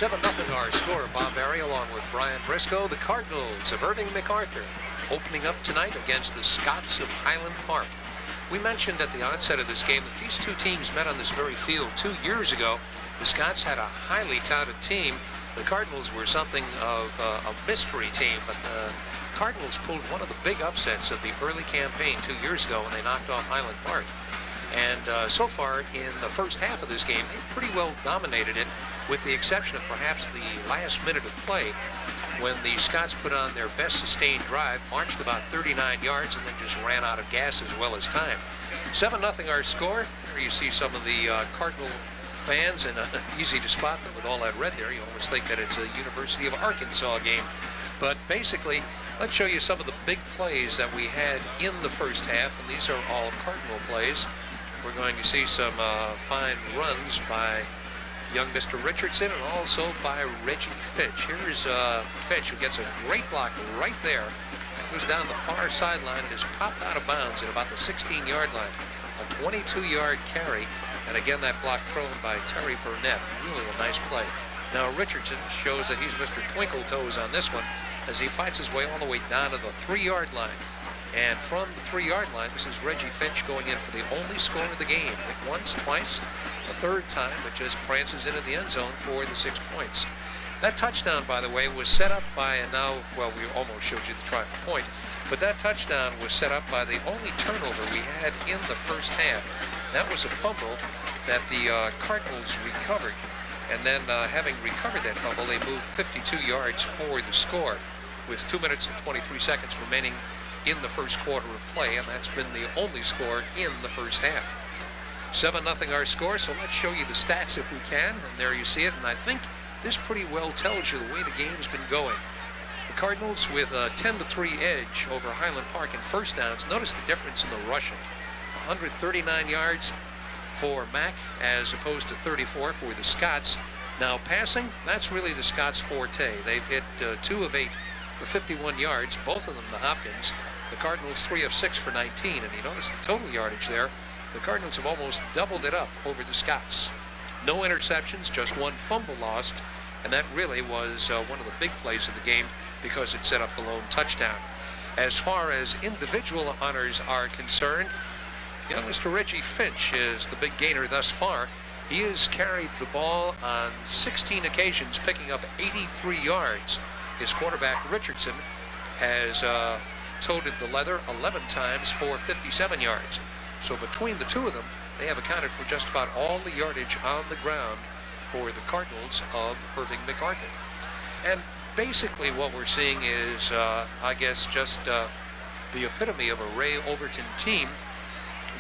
$7-0 our score. Bob Barry along with Brian Briscoe. The Cardinals of Irving MacArthur opening up tonight against the Scots of Highland Park. We mentioned at the onset of this game that these two teams met on this very field 2 years ago. The Scots had a highly touted team. The Cardinals were something of a mystery team, but the Cardinals pulled one of the big upsets of the early campaign 2 years ago when they knocked off Highland Park. And so far in the first half of this game, they pretty well dominated it, with the exception of perhaps the last minute of play when the Scots put on their best sustained drive, marched about 39 yards, and then just ran out of gas as well as time. 7-0 our score. Here you see some of the Cardinal fans, and easy to spot them with all that red there. You almost think that it's a University of Arkansas game. But basically, let's show you some of the big plays that we had in the first half, and these are all Cardinal plays. We're going to see some fine runs by young Mr. Richardson and also by Reggie Finch. Here's Finch, who gets a great block right there. It goes down the far sideline and is popped out of bounds at about the 16-yard line. A 22-yard carry, and again that block thrown by Terry Burnett. Really a nice play. Now Richardson shows that he's Mr. Twinkle Toes on this one as he fights his way all the way down to the 3-yard line. And from the 3-yard line, this is Reggie Finch going in for the only score of the game. Hit once, twice, a third time, but just prances into the end zone for the 6 points. That touchdown, by the way, was set up by, and now, well, we almost showed you the try for point, but that touchdown was set up by the only turnover we had in the first half. That was a fumble that the Cardinals recovered. And then having recovered that fumble, they moved 52 yards for the score with 2 minutes and 23 seconds remaining in the first quarter of play, and that's been the only score in the first half. 7-0 our score, so let's show you the stats if we can, and there you see it, and I think this pretty well tells you the way the game's been going. The Cardinals with a 10-3 edge over Highland Park in first downs. Notice the difference in the rushing. 139 yards for Mack as opposed to 34 for the Scots. Now passing, that's really the Scots' forte. They've hit 2 of 8 for 51 yards, both of them the Hopkins. The Cardinals 3 of 6 for 19, and you notice the total yardage there. The Cardinals have almost doubled it up over the Scots. No interceptions, just 1 fumble lost, and that really was one of the big plays of the game because it set up the lone touchdown. As far as individual honors are concerned, young Mr. Reggie Finch is the big gainer thus far. He has carried the ball on 16 occasions, picking up 83 yards. His quarterback, Richardson, has toted the leather 11 times for 57 yards. So between the two of them, they have accounted for just about all the yardage on the ground for the Cardinals of Irving McArthur. And basically what we're seeing is, I guess, just the epitome of a Ray Overton team.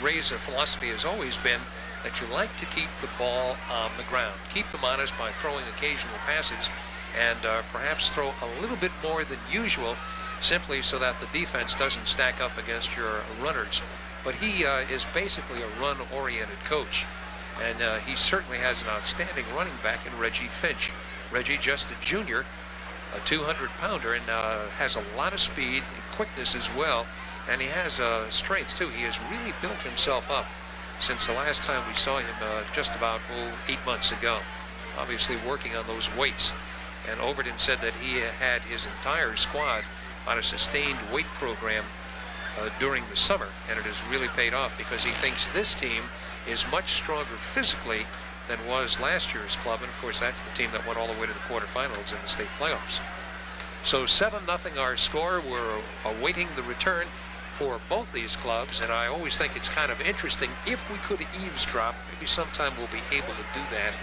Ray's philosophy has always been that you like to keep the ball on the ground. Keep them honest by throwing occasional passes and perhaps throw a little bit more than usual simply so that the defense doesn't stack up against your runners. But he is basically a run-oriented coach, and he certainly has an outstanding running back in Reggie Finch. Reggie, just a junior, a 200-pounder, and has a lot of speed and quickness as well, and he has strength too. He has really built himself up since the last time we saw him just about 8 months ago, obviously working on those weights. And Overton said that he had his entire squad on a sustained weight program during the summer, and it has really paid off because he thinks this team is much stronger physically than was last year's club, and of course that's the team that went all the way to the quarterfinals in the state playoffs. So 7-0 our score. We're awaiting the return for both these clubs, and I always think it's kind of interesting if we could eavesdrop. Maybe sometime we'll be able to do that,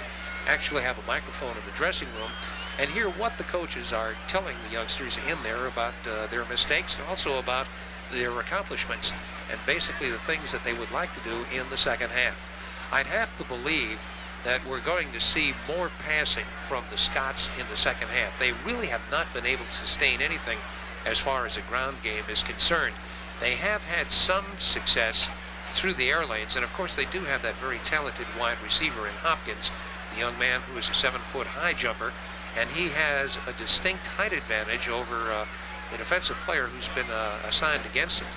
actually have a microphone in the dressing room and hear what the coaches are telling the youngsters in there about their mistakes and also about their accomplishments and basically the things that they would like to do in the second half. I'd have to believe that we're going to see more passing from the Scots in the second half. They really have not been able to sustain anything as far as a ground game is concerned. They have had some success through the air lanes, and of course they do have that very talented wide receiver in Hopkins, the young man who is a 7-foot high jumper, and he has a distinct height advantage over the defensive player who's been assigned against him,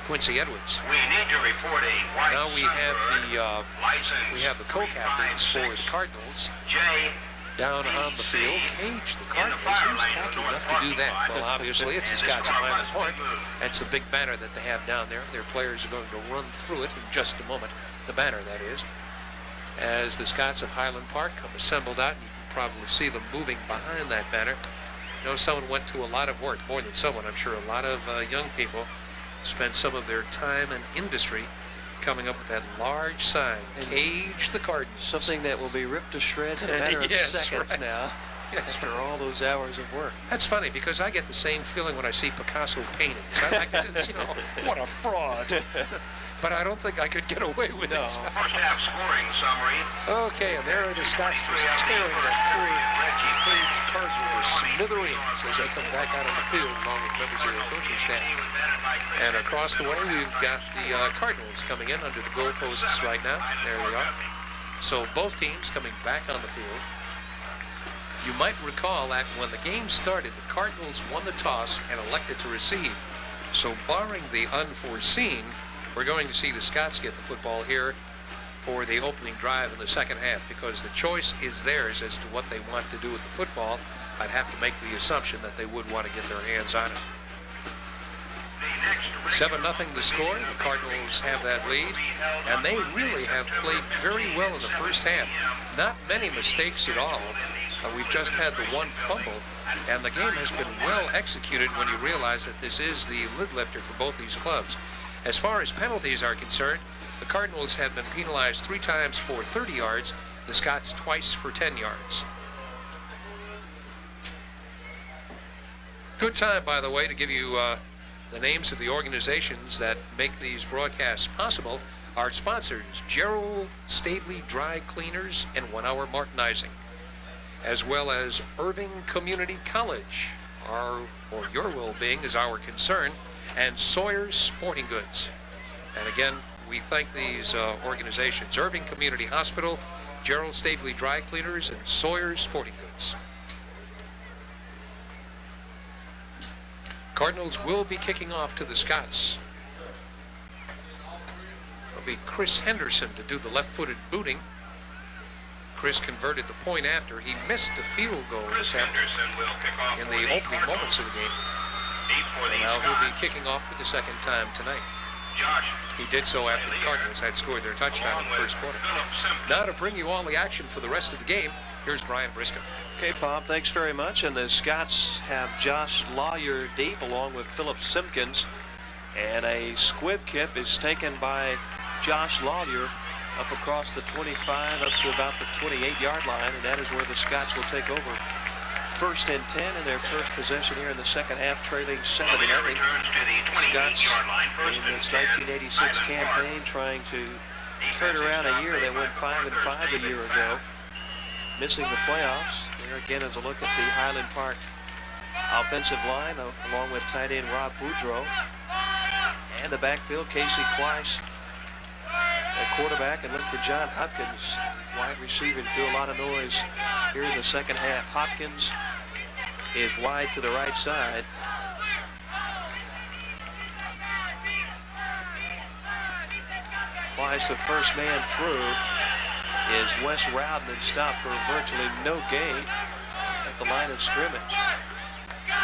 Quincy Edwards. We need to report a white now we have the co-captains for the Cardinals down on the field. Cage the Cardinals. Who's tacky enough to do that? Well, obviously it's the Scots of Highland Park. That's the big banner that they have down there. Their players are going to run through it in just a moment. The banner, that is. As the Scots of Highland Park come assembled out, and you can probably see them moving behind that banner. You know, someone went to a lot of work, more than someone, I'm sure. A lot of young people spent some of their time and industry coming up with that large sign, Cage the Cardinals. Something that will be ripped to shreds in a matter of seconds now. after all those hours of work. That's funny because I get the same feeling when I see Picasso paintings. I like to, what a fraud. But I don't think I could get away with it. First half scoring summary. Okay, and there are the Scots just tearing that poor Cage Cardinal to smithereens as they come back out on the field along with members of their coaching staff. And across the way, we've got the Cardinals coming in under the goalposts right now. There they are. So both teams coming back on the field. You might recall that when the game started, the Cardinals won the toss and elected to receive. So barring the unforeseen, we're going to see the Scots get the football here for the opening drive in the second half because the choice is theirs as to what they want to do with the football. I'd have to make the assumption that they would want to get their hands on it. 7-0 the score. The Cardinals have that lead, and they really have played very well in the first half. Not many mistakes at all. We've just had the one fumble, and the game has been well executed when you realize that this is the lid lifter for both these clubs. As far as penalties are concerned, the Cardinals have been penalized 3 times for 30 yards, the Scots twice for 10 yards. Good time, by the way, to give you the names of the organizations that make these broadcasts possible. Our sponsors, Gerald Stavely Dry Cleaners and 1 Hour Martinizing, as well as Irving Community College. Your well-being is our concern, and Sawyer's Sporting Goods. And again, we thank these organizations, Irving Community Hospital, Gerald Stavely Dry Cleaners, and Sawyer's Sporting Goods. Cardinals will be kicking off to the Scots. It'll be Chris Henderson to do the left-footed booting. Chris converted the point after he missed a field goal attempt in the opening moments of the game. And now he'll be kicking off for the second time tonight. He did so after the Cardinals had scored their touchdown in the first quarter. Now to bring you all the action for the rest of the game, here's Brian Briscoe. Okay, Bob, thanks very much. And the Scots have Josh Lawyer deep along with Philip Simpkins. And a squib kick is taken by Josh Lawyer up across the 25 up to about the 28-yard line. And that is where the Scots will take over. 1st and 10 in their first possession here in the second half, trailing 7-0. Scots in this 1986 campaign trying to turn around a year that went 5-5 a year ago, missing the playoffs. There again is a look at the Highland Park offensive line along with tight end Rob Boudreau. And the backfield, Casey Kleiss at quarterback, and look for John Hopkins, wide receiver, to do a lot of noise here in the second half. Hopkins is wide to the right side. Kleiss, the first man through, is Wes Rowden, and stopped for virtually no gain at the line of scrimmage.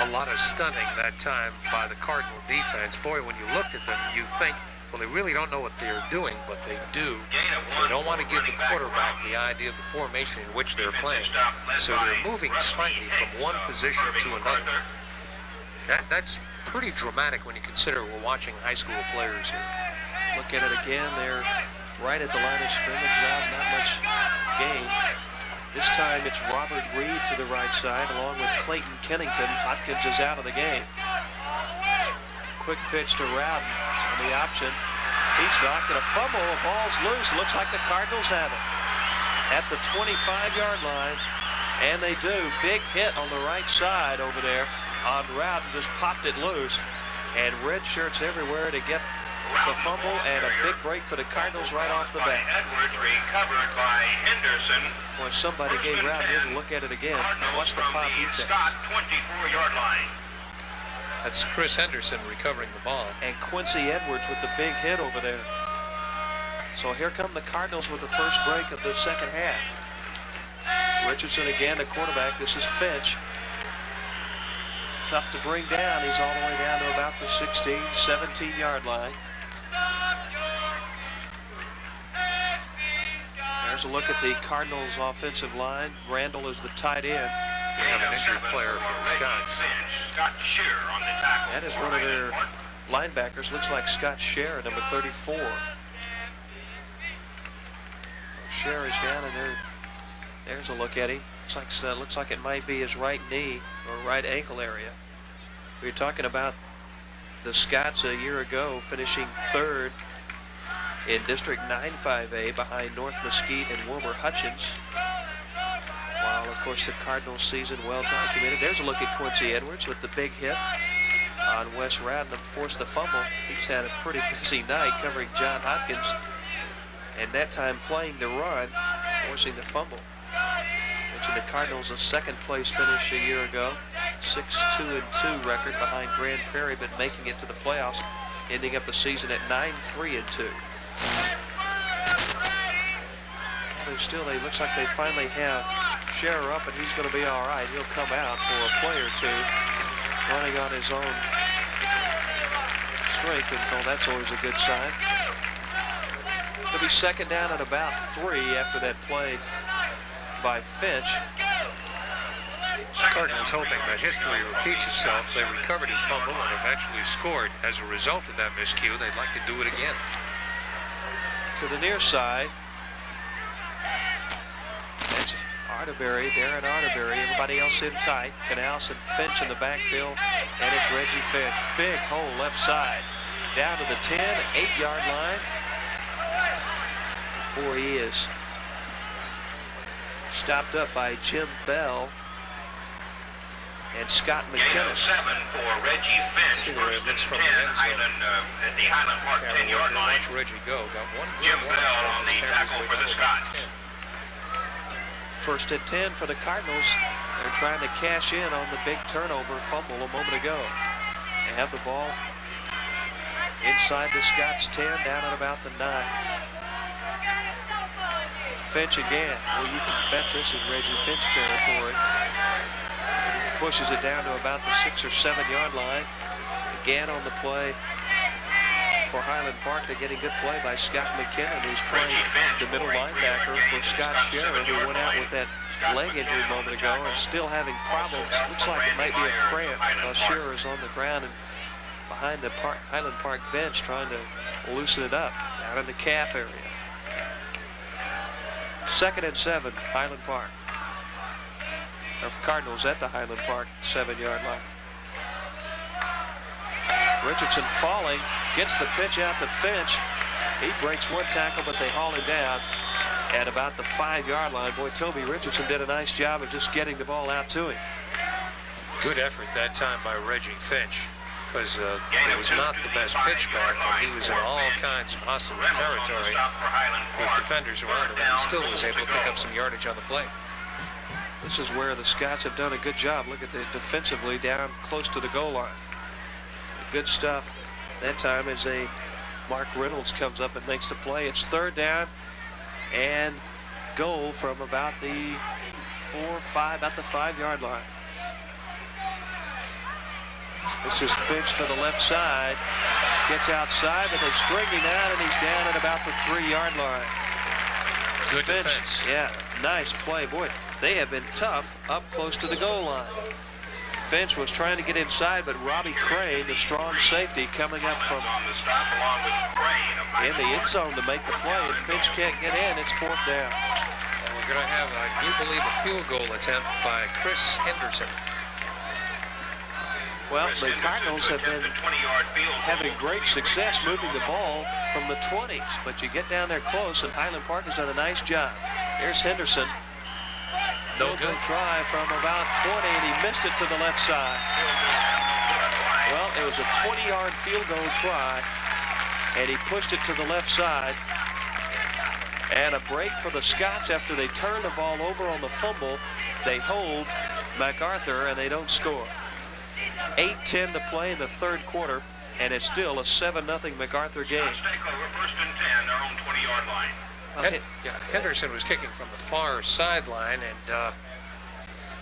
A lot of stunning that time by the Cardinal defense. Boy, when you looked at them, you think, well, they really don't know what they're doing, but they do. They don't want to give the quarterback the idea of the formation in which they're playing. So they're moving slightly from one position to another. That's pretty dramatic when you consider we're watching high school players here. Look at it again. They're right at the line of scrimmage. Round, not much gain. This time it's Robert Reed to the right side along with Clayton Kennington. Hopkins is out of the game. Quick pitch to Rowden on the option. He's knocked and a fumble. The ball's loose. Looks like the Cardinals have it at the 25-yard line. And they do. Big hit on the right side over there on Rowden. Just popped it loose. And red shirts everywhere to get the fumble, and a big break for the Cardinals right off the bat. Edwards recovered by Henderson. Boy, somebody gave Rowden. Here's a look at it again. Watch the pop he takes. 24-yard line. That's Chris Henderson recovering the ball. And Quincy Edwards with the big hit over there. So here come the Cardinals with the first break of the second half. Richardson again, the quarterback. This is Finch. Tough to bring down. He's all the way down to about the 16, 17-yard line. There's a look at the Cardinals' offensive line. Randall is the tight end. We have an injured player for the Scots. That is one of their linebackers. Looks like Scott Scher, number 34. Scher is down, and there's a look at him. Looks like it might be his right knee or right ankle area. We were talking about the Scots a year ago finishing third in District 9-5A behind North Mesquite and Wilmer Hutchins. While, of course, the Cardinals season well documented. There's a look at Quincy Edwards with the big hit on Wes Radnam, forced the fumble. He's had a pretty busy night covering John Hopkins, and that time playing the run, forcing the fumble. Mentioned the Cardinals a second place finish a year ago, 6-2-2 record behind Grand Prairie, but making it to the playoffs, ending up the season at 9-3-2. It looks like they finally have Scherer up, and he's going to be all right. He'll come out for a play or two, running on his own strength, and so that's always a good sign. It'll be second down at about 3 after that play by Finch. Cardinals hoping that history repeats itself. They recovered a fumble and eventually scored as a result of that miscue. They'd like to do it again. To the near side. That's Arterberry, Darren Arterberry. Everybody else in tight. Canals and Finch in the backfield. And it's Reggie Finch. Big hole left side. Down to the 10, 8-yard line. Before he is stopped up by Jim Bell and Scott McKinnon. Gain of 7 for Reggie Finch. First and 10, at the Highland Park 10-yard line. Watch Reggie go. Got one good Jim Bell on the tackle for the Scots. First and 10 for the Cardinals. They're trying to cash in on the big turnover fumble a moment ago. They have the ball inside the Scots 10, down at about the 9. Finch again. Well, you can bet this is Reggie Finch territory. Pushes it down to about the 6 or 7-yard line. Again on the play for Highland Park. They're getting good play by Scott McKinnon, who's playing the middle linebacker for Scott Scherer, who went out with that leg injury a moment ago and still having problems. Looks like it might be a cramp. Scherer is on the ground and behind the Highland Park bench trying to loosen it up down in the calf area. Second and 7, Highland Park. Of Cardinals at the Highland Park 7-yard line. Richardson falling, gets the pitch out to Finch. He breaks one tackle, but they haul him down at about the 5-yard line. Boy, Toby Richardson did a nice job of just getting the ball out to him. Good effort that time by Reggie Finch, because it was not the best pitch back, and he was in all kinds of hostile territory. His defenders around him, and he still was able to pick up some yardage on the play. This is where the Scots have done a good job. Look at the defensively down close to the goal line. Good stuff. That time as Mark Reynolds comes up and makes the play. It's third down and goal from about the 5-yard line. This is Finch to the left side. Gets outside, but they string him out, and he's down at about the 3-yard line. Good Finch, defense. yeah, nice play. Boy, they have been tough up close to the goal line. Finch was trying to get inside, but Robbie Crane, the strong safety, coming up from in the end zone to make the play, and Finch can't get in. It's fourth down. And we're going to have, I do believe, a field goal attempt by Chris Henderson. Well, the Cardinals have been having great success moving the ball from the 20s, but you get down there close, and Highland Park has done a nice job. Here's Henderson. No good. Try from about 20, and he missed it to the left side. Well, it was a 20-yard field goal try, and he pushed it to the left side. And a break for the Scots after they turn the ball over on the fumble. They hold MacArthur, and they don't score. 8:10 to play in the third quarter, and it's still a 7-0 MacArthur game. First and 10, their own 20-yard line. Henderson was kicking from the far sideline, and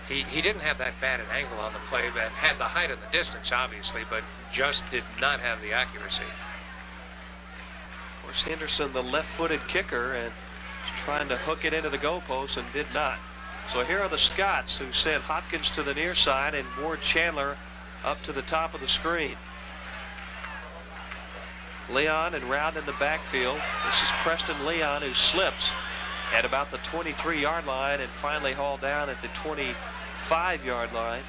he didn't have that bad an angle on the play, but had the height and the distance, obviously, but just did not have the accuracy. Of course, Henderson, the left-footed kicker, and trying to hook it into the goalpost and did not. So here are the Scots, who sent Hopkins to the near side and Ward Chandler up to the top of the screen. Leon and Round in the backfield. This is Preston Leon, who slips at about the 23-yard line and finally hauled down at the 25-yard line.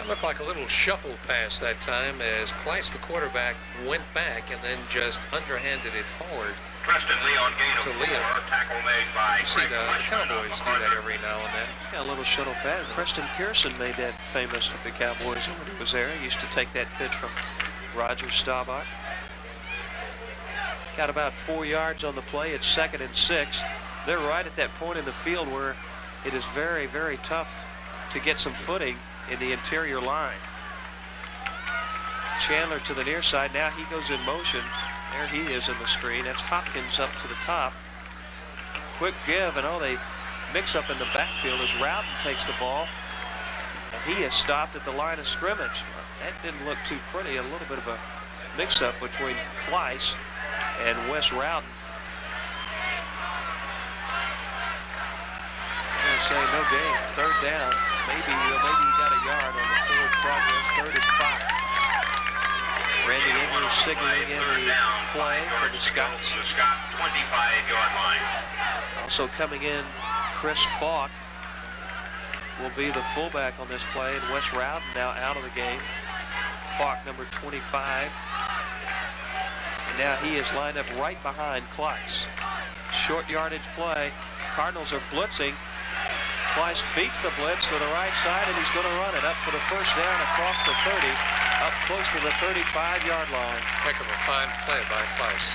It looked like a little shuffle pass that time as Kleiss, the quarterback, went back and then just underhanded it forward. Preston Leon gain of To 4. Leon. Tackle made by You see Craig the Fleischman Cowboys of do that MacArthur. every now and then. Yeah, a little shuttle pass. Preston Pearson made that famous with the Cowboys when he was there. He used to take that pitch from Roger Staubach. Got about 4 yards on the play. It's 2nd and 6. They're right at that point in the field where it is very, very tough to get some footing in the interior line. Chandler to the near side. Now he goes in motion. There he is in the screen. That's Hopkins up to the top. Quick give, and they mix up in the backfield as Rowden takes the ball. And he is stopped at the line of scrimmage. That didn't look too pretty. A little bit of a mix-up between Kleiss and Wes Rowden. I'm going to say no gain. 3rd down. Maybe he got a yard on the forward progress. 3rd and 5. Randy Ingles signaling in the play for the Scots. The Scott 25-yard line. Also coming in, Chris Falk will be the fullback on this play, and Wes Rowden now out of the game. Falk, number 25. And now he is lined up right behind Kleiss. Short yardage play. Cardinals are blitzing. Kleiss beats the blitz to the right side, and he's going to run it up for the first down across the 30, up close to the 35-yard line. Heck of a fine play by Kleiss.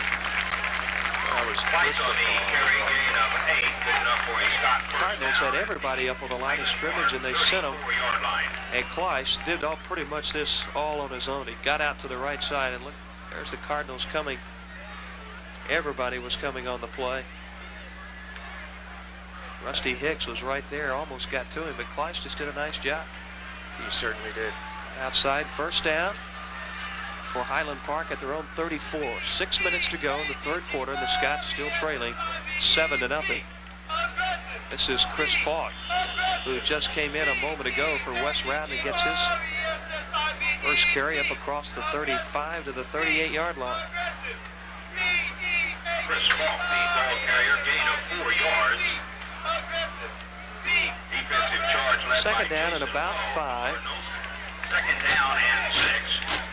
That was good Twice on the carry football. gain of 8. Good enough for a Scott. First Cardinals down. had everybody up on the line of scrimmage, and they sent him. 34-yard line. And Kleiss did pretty much this all on his own. He got out to the right side, and look, there's the Cardinals coming. Everybody was coming on the play. Rusty Hicks was right there, almost got to him, but Kleiss just did a nice job. He certainly did. Outside, first down for Highland Park at their own 34. 6 minutes to go in the 3rd quarter, and the Scots still trailing 7-0. This is Chris Falk, who just came in a moment ago for Wes Rowden and gets his first carry up across the 35 to the 38-yard line. Chris Falk, the ball carrier, gain of 4 yards. Defensive charge led by 2nd down and Jason about Hall. 5. 2nd down and 6.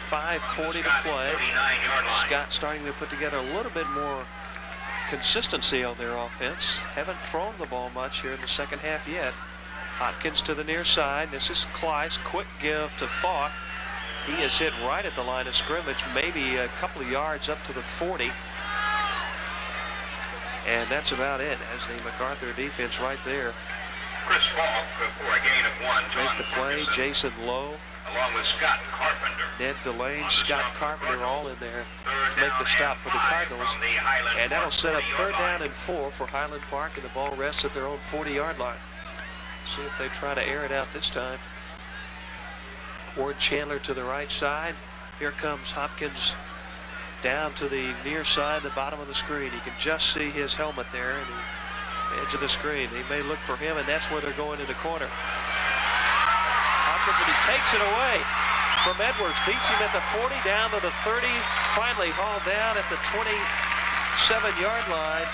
5:40 to Scott, play. 39-yard line. Scott starting to put together a little bit more consistency on their offense. Haven't thrown the ball much here in the 2nd half yet. Hopkins to the near side. This is Kleiss. Quick give to Falk. He is hit right at the line of scrimmage, maybe a couple of yards up to the 40. And that's about it, as the MacArthur defense right there. Chris Falk for a gain of 1. Make John the play. Ferguson, Jason Lowe, along with Scott Carpenter. Ned Delane, Scott Carpenter all in there Third to make down the stop and for the 5 Cardinals. from the Highland And that'll Park set up 40-yard 3rd down line. and 4 for Highland Park, and the ball rests at their own 40-yard line. See if they try to air it out this time. Ward Chandler to the right side. Here comes Hopkins down to the near side, the bottom of the screen. You can just see his helmet there and the edge of the screen. They may look for him, and that's where they're going in the corner. Hopkins, and he takes it away from Edwards. Beats him at the 40, down to the 30. Finally hauled down at the 27-yard line.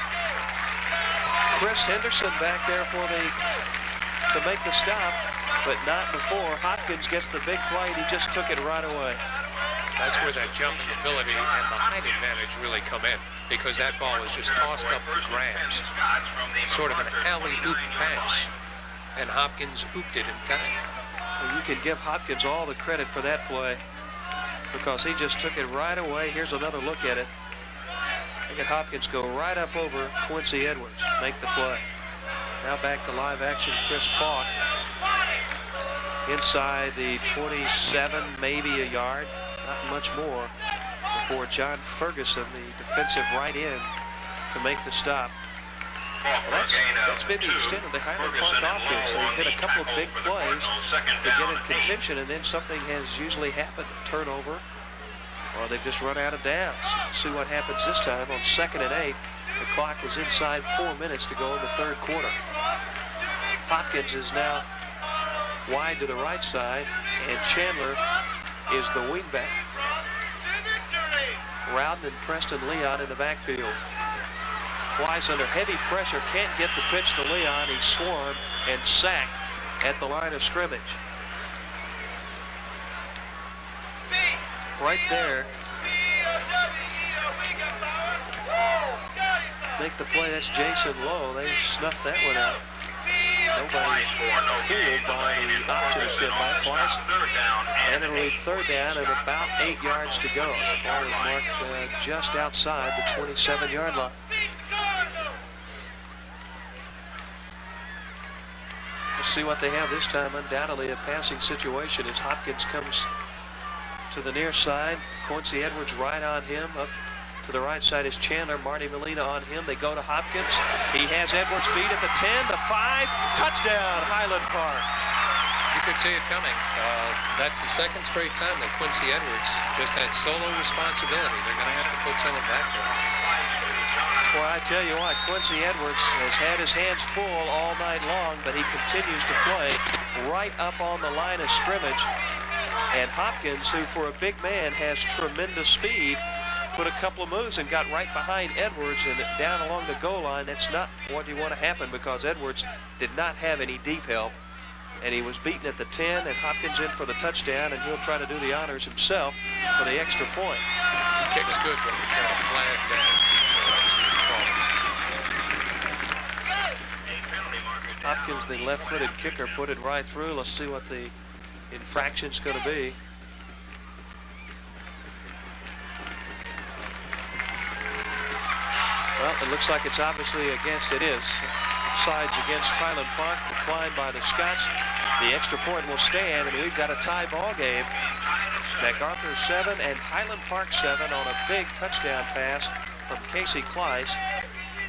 Chris Henderson back there to make the stop, but not before Hopkins gets the big play, and he just took it right away. That's where that jumping ability and the height advantage really come in, because that ball was just tossed up for grabs. Sort of an alley-oop pass, and Hopkins ooped it in time. Well, you can give Hopkins all the credit for that play, because he just took it right away. Here's another look at it. Look at Hopkins go right up over Quincy Edwards, make the play. Now back to live action, Chris Falk. Inside the 27, maybe a yard, not much more, before John Ferguson, the defensive right end, to make the stop. Well, that's been the extent of the Highland Park offense. They've hit a couple of big plays to get in contention, and then something has usually happened, a turnover, or they've just run out of downs. See what happens this time on 2nd and 8. The clock is inside 4 minutes to go in the 3rd quarter. Hopkins is now wide to the right side, and Chandler is the wingback. Rowden and Preston Leon in the backfield. Flies under heavy pressure, can't get the pitch to Leon. He's swarmed and sacked at the line of scrimmage. Right there. Make the play, that's Jason Lowe. They snuffed that one out. Nobody fooled by the option attempt by Twice. And it'll be third down and about 8 yards to go. The ball is marked just outside the 27-yard line. Let's see what they have this time. Undoubtedly a passing situation as Hopkins comes to the near side. Quincy Edwards right on him. Up to the right side is Chandler. Marty Molina on him. They go to Hopkins. He has Edwards beat at the 10, the 5. Touchdown, Highland Park. You could see it coming. That's the second straight time that Quincy Edwards just had solo responsibility. They're going to have to put someone back there. Well, I tell you what, Quincy Edwards has had his hands full all night long, but he continues to play right up on the line of scrimmage. And Hopkins, who for a big man has tremendous speed, put a couple of moves and got right behind Edwards and down along the goal line. That's not what you want to happen because Edwards did not have any deep help. And he was beaten at the 10, and Hopkins in for the touchdown, and he'll try to do the honors himself for the extra point. Kick's good, but we got a flag down. Hopkins, the left-footed kicker, put it right through. Let's see what the infraction's going to be. Well, it looks like it's obviously against. It is. Sides against Highland Park, declined by the Scots. The extra point will stand, and we've got a tie ball game. MacArthur 7 and Highland Park 7 on a big touchdown pass from Casey Kleiss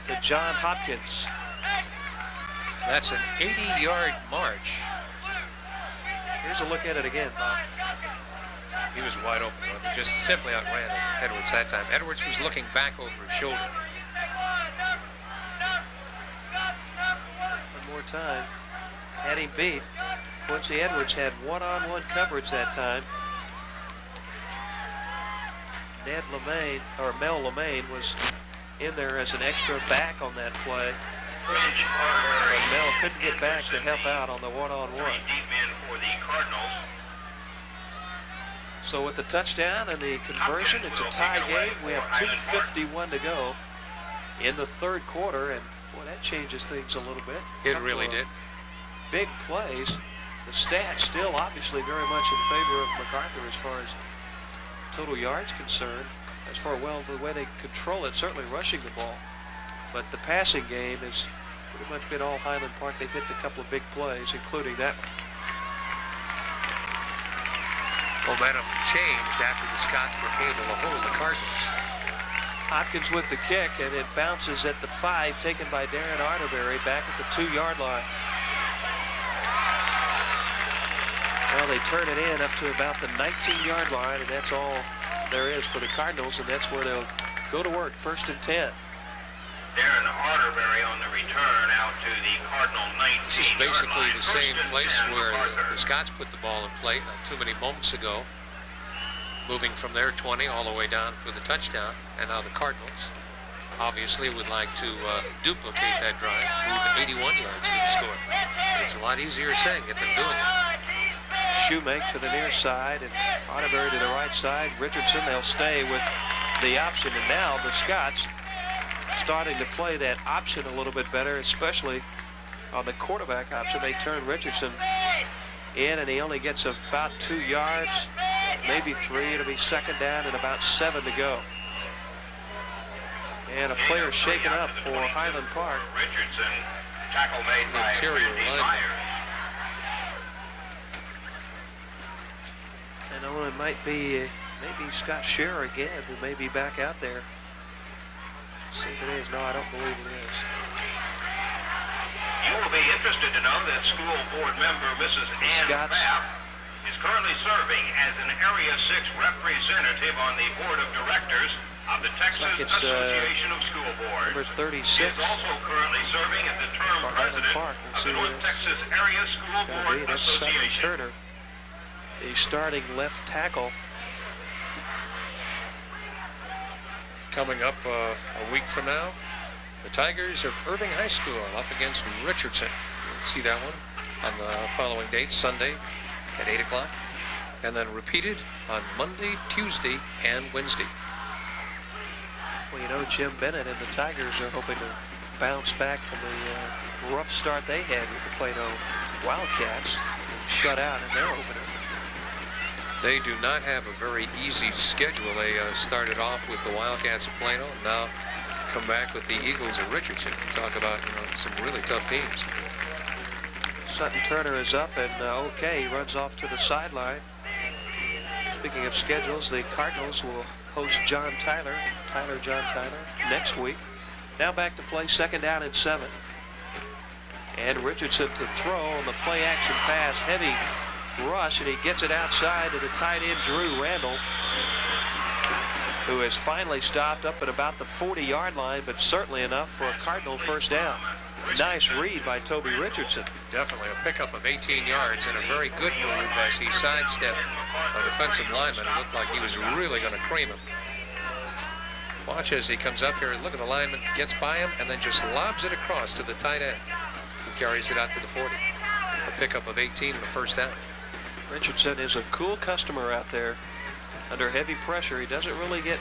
to John Hopkins. That's an 80-yard march. Here's a look at it again, Bob. He was wide open. He just simply outran Edwards that time. Edwards was looking back over his shoulder. One more time. Had him beat. Quincy Edwards had one-on-one coverage that time. Ned Lemaine, or Mel Lemaine, was in there as an extra back on that play. But Mel couldn't get back to help out on the one-on-one. So with the touchdown and the conversion, it's a tie game. We have 2:51 to go in the third quarter, and boy, that changes things a little bit. It really did. Big plays. The stats still obviously very much in favor of MacArthur as far as total yards concerned. As far, well, the way they control it, certainly rushing the ball. But the passing game has pretty much been all Highland Park. They've hit a couple of big plays, including that one. Momentum changed after the Scots were able to hold the Cardinals. Hopkins with the kick, and it bounces at the 5, taken by Darren Arterberry back at the 2-yard line. Well, they turn it in up to about the 19-yard line, and that's all there is for the Cardinals, and that's where they'll go to work, 1st and 10. Darren Arterberry on the return out to the Cardinal 19. This is basically the same place where the Scots put the ball in play not too many moments ago, moving from their 20 all the way down for the touchdown. And now the Cardinals obviously would like to duplicate that drive, move 81 yards to the score. It's a lot easier saying it than doing it. Shoemake to the near side and Arterberry to the right side. Richardson, they'll stay with the option, and now the Scots starting to play that option a little bit better, especially on the quarterback option. They turn Richardson in, and he only gets about 2 yards, maybe 3. It'll be 2nd down and about 7 to go. And a player shaken up for Highland Park. Richardson, tackle made by interior lineman. And oh, it might be maybe Scott Scherer again, who may be back out there. See if it is. No, I don't believe it is. You will be interested to know that school board member Mrs. Ann Pfaff is currently serving as an Area 6 representative on the board of directors of the Texas Association of School Boards. Number 36. She is also currently serving as the term president of the North Texas Area School Board That's Association. Simon Turner, the starting left tackle. Coming up a week from now, The Tigers of Irving High School up against Richardson. You'll see that one on the following date, Sunday at 8 o'clock. And then repeated on Monday, Tuesday, and Wednesday. Well, you know, Jim Bennett and the Tigers are hoping to bounce back from the rough start they had with the Plato Wildcats. Shut out in their opener. They do not have a very easy schedule. They started off with the Wildcats of Plano, now come back with the Eagles of Richardson. Talk about, you know, some really tough teams. Sutton Turner is up and okay, he runs off to the sideline. Speaking of schedules, the Cardinals will host John Tyler, John Tyler, next week. Now back to play, second down and 7. And Richardson to throw on the play action pass, heavy rush, and he gets it outside to the tight end Drew Randall, who has finally stopped up at about the 40-yard line, but certainly enough for a Cardinal first down. Nice read by Toby Richardson. Definitely a pickup of 18 yards and a very good move as he sidestepped a defensive lineman. It looked like he was really going to cream him. Watch as he comes up here. Look at the lineman, gets by him, and then just lobs it across to the tight end, who carries it out to the 40. A pickup of 18 and the first down. Richardson is a cool customer out there. Under heavy pressure, he doesn't really get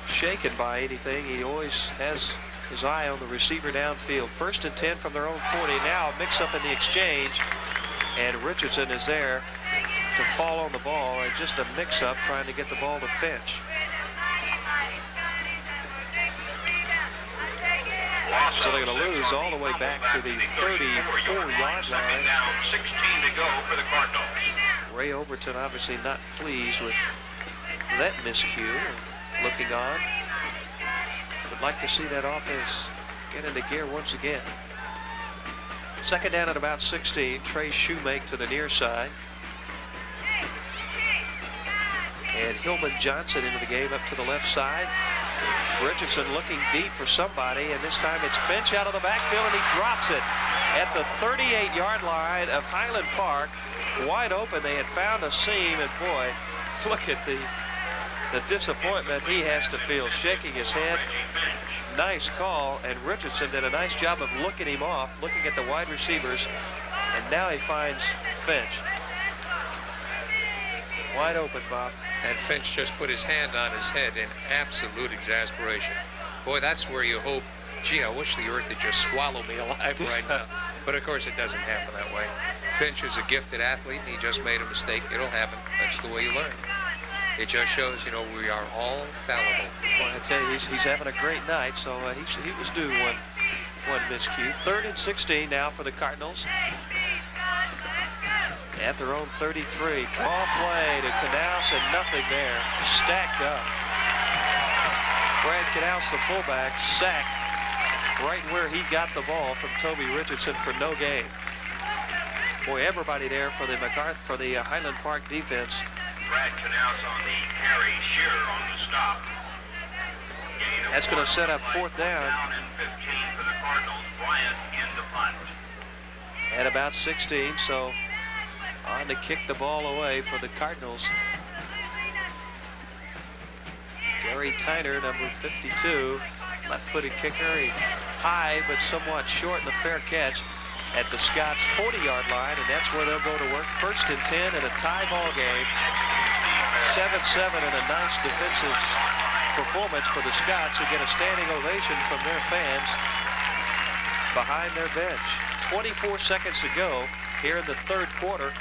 shaken by anything. He always has his eye on the receiver downfield. First and 10 from their own 40. Now a mix-up in the exchange, and Richardson is there to fall on the ball, and just a mix-up trying to get the ball to Finch. So they're going to lose all the way back to the 34-yard line. Down, 16 to go for the Cardinals. Ray Overton obviously not pleased with that miscue, looking on. Would like to see that offense get into gear once again. Second down at about 16. Trey Shoemake to the near side. And Hillman Johnson into the game up to the left side. Richardson looking deep for somebody, and this time it's Finch out of the backfield, and he drops it at the 38-yard line of Highland Park. Wide open. They had found a seam, and boy, look at the disappointment he has to feel, shaking his head. Nice call, and Richardson did a nice job of looking him off, looking at the wide receivers, and now he finds Finch. Wide open, Bob. And Finch just put his hand on his head in absolute exasperation. Boy, that's where you hope, gee, I wish the earth would just swallow me alive right now. But of course it doesn't happen that way. Finch is a gifted athlete, and he just made a mistake. It'll happen. That's the way you learn. It just shows, you know, we are all fallible. Well, I tell you, he's having a great night, so he was due one miscue. 3rd and 16 now for the Cardinals. At their own 33. Draw play to Knaus, and nothing there. Stacked up. Brad Knaus, the fullback, sacked right where he got the ball from Toby Richardson for no gain. Boy, everybody there for the Highland Park defense. Brad Knaus on the carry, Shearer on the stop. That's going to set up 4th down. Down and 15 for the Cardinals. Bryant in the punt. At about 16, so on to kick the ball away for the Cardinals. Gary Tyner, number 52, left-footed kicker. High but somewhat short in the fair catch at the Scots 40-yard line, and that's where they'll go to work. 1st and 10 in a tie ball game. 7-7 and a nice defensive performance for the Scots, who get a standing ovation from their fans behind their bench. 24 seconds to go here in the 3rd quarter,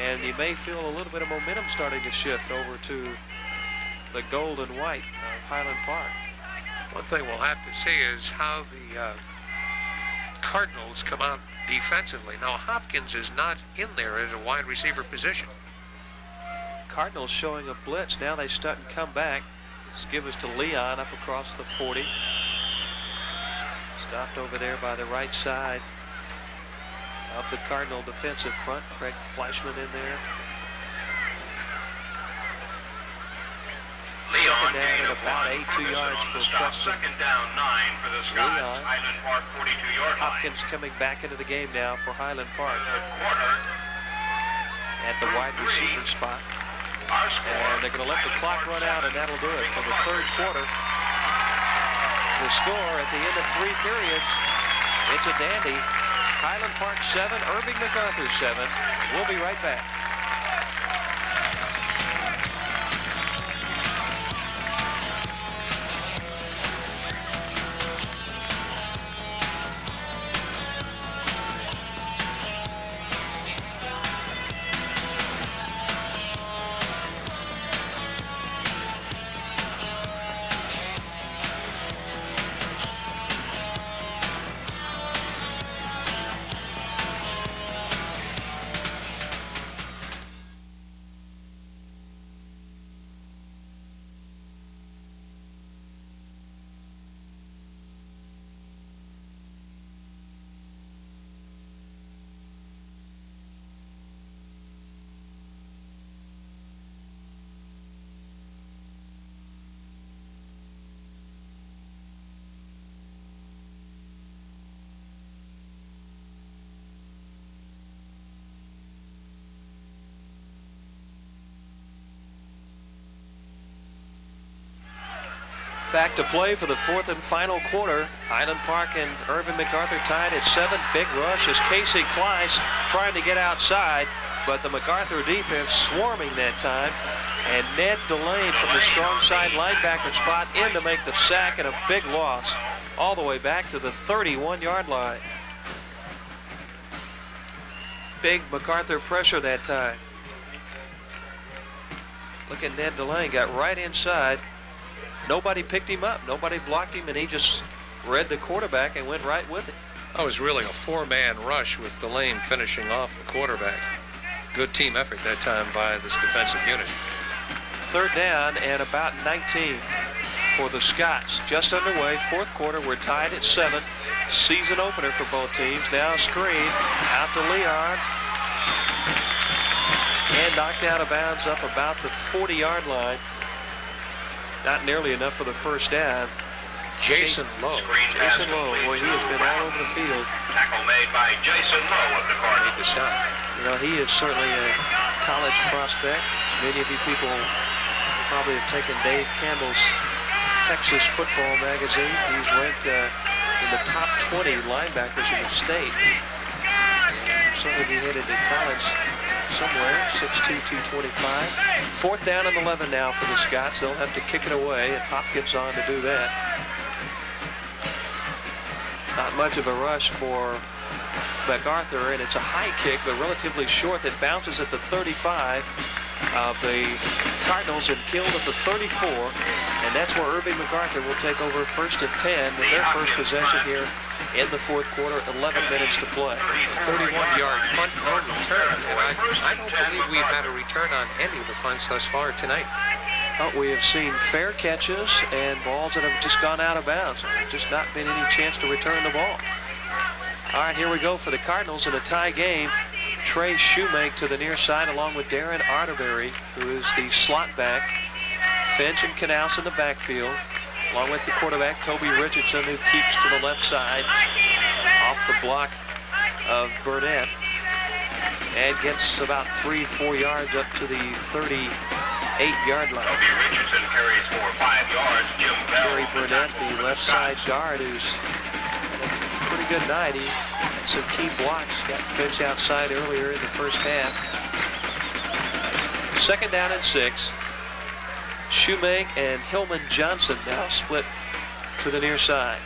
and you may feel a little bit of momentum starting to shift over to the gold and white of Highland Park. One thing we'll have to see is how the Cardinals come out defensively. Now, Hopkins is not in there as a wide receiver position. Cardinals showing a blitz. Now they stunt and come back. Let's give us to Leon up across the 40. Stopped over there by the right side of the Cardinal defensive front. Craig Fleischman in there. Leon Second down at about 2 yards for Preston. Second down 9 for the Scots. Leon. Highland Park 42-yard line. Hopkins coming back into the game now for Highland Park at the wide receiver spot. And they're going to let the clock run out, and that'll do it for the 3rd quarter. The score at the end of 3 periods, it's a dandy. Highland Park 7, Irving MacArthur 7. We'll be right back. Back to play for the 4th and final quarter. Highland Park and Irving MacArthur tied at 7. Big rush as Casey Kleiss trying to get outside, but the MacArthur defense swarming that time. And Ned Delane from the strong side linebacker spot in to make the sack, and a big loss all the way back to the 31-yard line. Big MacArthur pressure that time. Look at Ned Delane, got right inside. Nobody picked him up. Nobody blocked him, and he just read the quarterback and went right with it. That was really a 4-man rush with Delane finishing off the quarterback. Good team effort that time by this defensive unit. 3rd down and about 19 for the Scots. Just underway, 4th quarter. We're tied at 7. Season opener for both teams. Now a screen out to Leon. And knocked out of bounds up about the 40-yard line. Not nearly enough for the first down. Jason Lowe. Jason Lowe, boy, he has been all over the field. Tackle made by Jason Lowe of the Cardinals. Made the stop. You know, he is certainly a college prospect. Many of you people probably have taken Dave Campbell's Texas Football magazine. He's ranked in the top 20 linebackers in the state. Certainly be headed to college somewhere, 6'2", 225. 4th down and 11 now for the Scots. They'll have to kick it away, and Hopkins on to do that. Not much of a rush for MacArthur, and it's a high kick, but relatively short, that bounces at the 35 of the Cardinals and killed at the 34, and that's where Irving MacArthur will take over 1st and 10 with their first possession here in the 4th quarter, 11 minutes to play. 31-yard punt, no return, and I don't believe we've had a return on any of the punts thus far tonight. We have seen fair catches and balls that have just gone out of bounds. There's just not been any chance to return the ball. All right, here we go for the Cardinals in a tie game. Trey Shoemake to the near side along with Darren Arterberry, who is the slot back. Finch and Knaus in the backfield, along with the quarterback, Toby Richardson, who keeps to the left side off the block of Burnett and gets about 3-4 yards up to the 38-yard line. Toby Richardson carries for 5 yards. Jim Bell, Terry Burnett, the left side guard, who's had a pretty good night. He had some key blocks, got Finch outside earlier in the first half. 2nd down and 6. Shoemake and Hillman Johnson now split to the near side.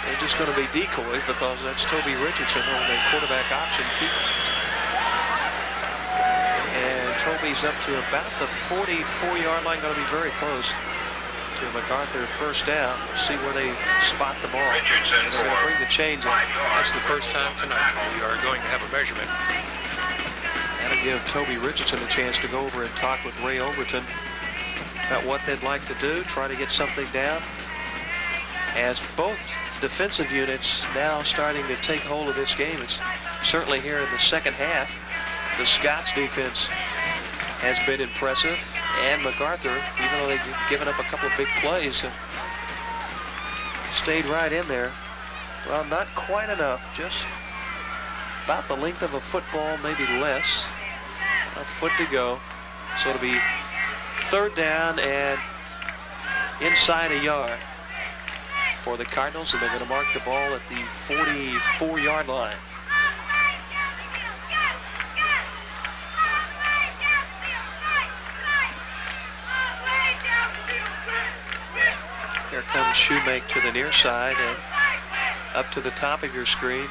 They're just going to be decoys because that's Toby Richardson on the quarterback option keeper. And Toby's up to about the 44-yard line, going to be very close to MacArthur 1st down. We'll see where they spot the ball. And they're going to bring the chains in. That's the first time tonight we are going to have a measurement. That'll give Toby Richardson a chance to go over and talk with Ray Overton about what they'd like to do, try to get something down. As both defensive units now starting to take hold of this game. It's certainly here in the second half. The Scots defense has been impressive, and MacArthur, even though they've given up a couple of big plays, stayed right in there. Well, not quite enough, just about the length of a football, maybe less. A foot to go. So it'll be 3rd down and inside a yard. for the Cardinals, and they're going to mark the ball at the 44-yard line. Here comes Shoemake to the near side, and up to the top of your screen,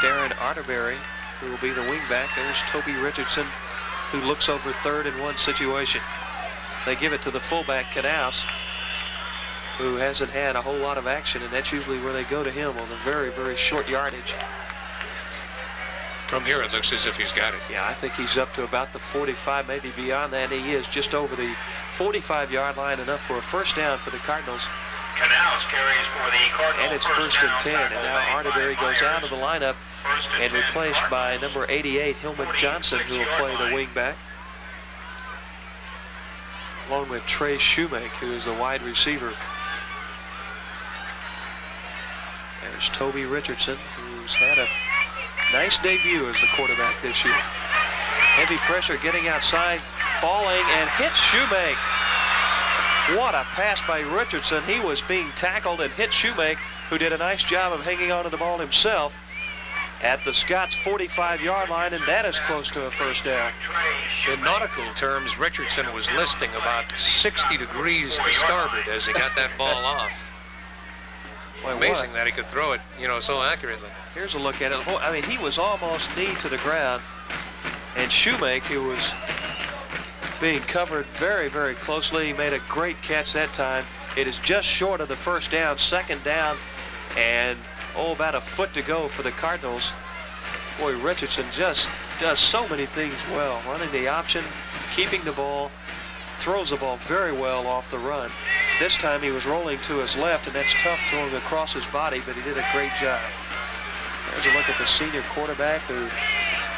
Darren Arterberry, who will be the wingback. There's Toby Richardson, who looks over third in one situation. They give it to the fullback, Knaus, who hasn't had a whole lot of action, and that's usually where they go to him, on the very, very short yardage. From here, it looks as if he's got it. Yeah, I think he's up to about the 45, maybe beyond that. He is just over the 45-yard line, enough for a first down for the Cardinals. Knaus carries for the Cardinals. And it's first and 10, and now Arterberry goes out of the lineup and replaced by number 88, Hillman Johnson, who will play the wingback, along with Trey Shoemake, who is the wide receiver. There's Toby Richardson, who's had a nice debut as the quarterback this year. Heavy pressure getting outside, falling, and hits Shoemake. What a pass by Richardson. He was being tackled and hit Shoemake, who did a nice job of hanging on to the ball himself at the Scots 45-yard line, and that is close to a first down. In nautical terms, Richardson was listing about 60 degrees to starboard as he got that ball off. Boy, amazing that he could throw it, so accurately. Here's a look at it. I mean, he was almost knee to the ground, and Shoemake, who was being covered very, very closely, he made a great catch that time. It is just short of the first down, second down, and about a foot to go for the Cardinals. Boy, Richardson just does so many things well, running the option, keeping the ball, throws the ball very well off the run. This time he was rolling to his left, and that's tough throwing across his body, but he did a great job. There's a look at the senior quarterback, who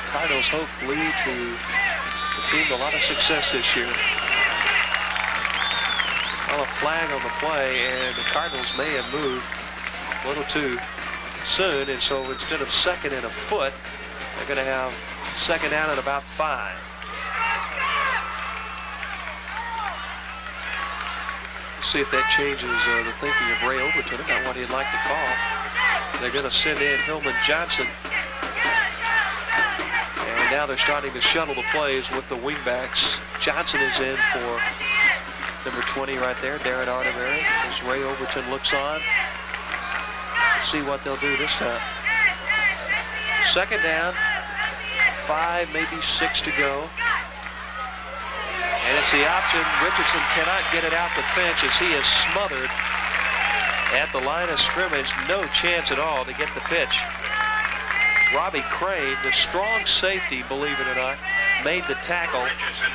Cardinals hope lead to the team a lot of success this year. Well, a flag on the play, and the Cardinals may have moved a little too soon, and so instead of second and a foot, they're going to have second down at about 5. See if that changes the thinking of Ray Overton about what he'd like to call. They're going to send in Hillman Johnson, and now they're starting to shuttle the plays with the wingbacks. Johnson is in for number 20 right there, Darren Arterberry, as Ray Overton looks on. See what they'll do this time. Second down, 5, maybe 6 to go. And it's the option. Richardson cannot get it out the fence as he is smothered at the line of scrimmage. No chance at all to get the pitch. Robbie Crane, the strong safety, believe it or not, made the tackle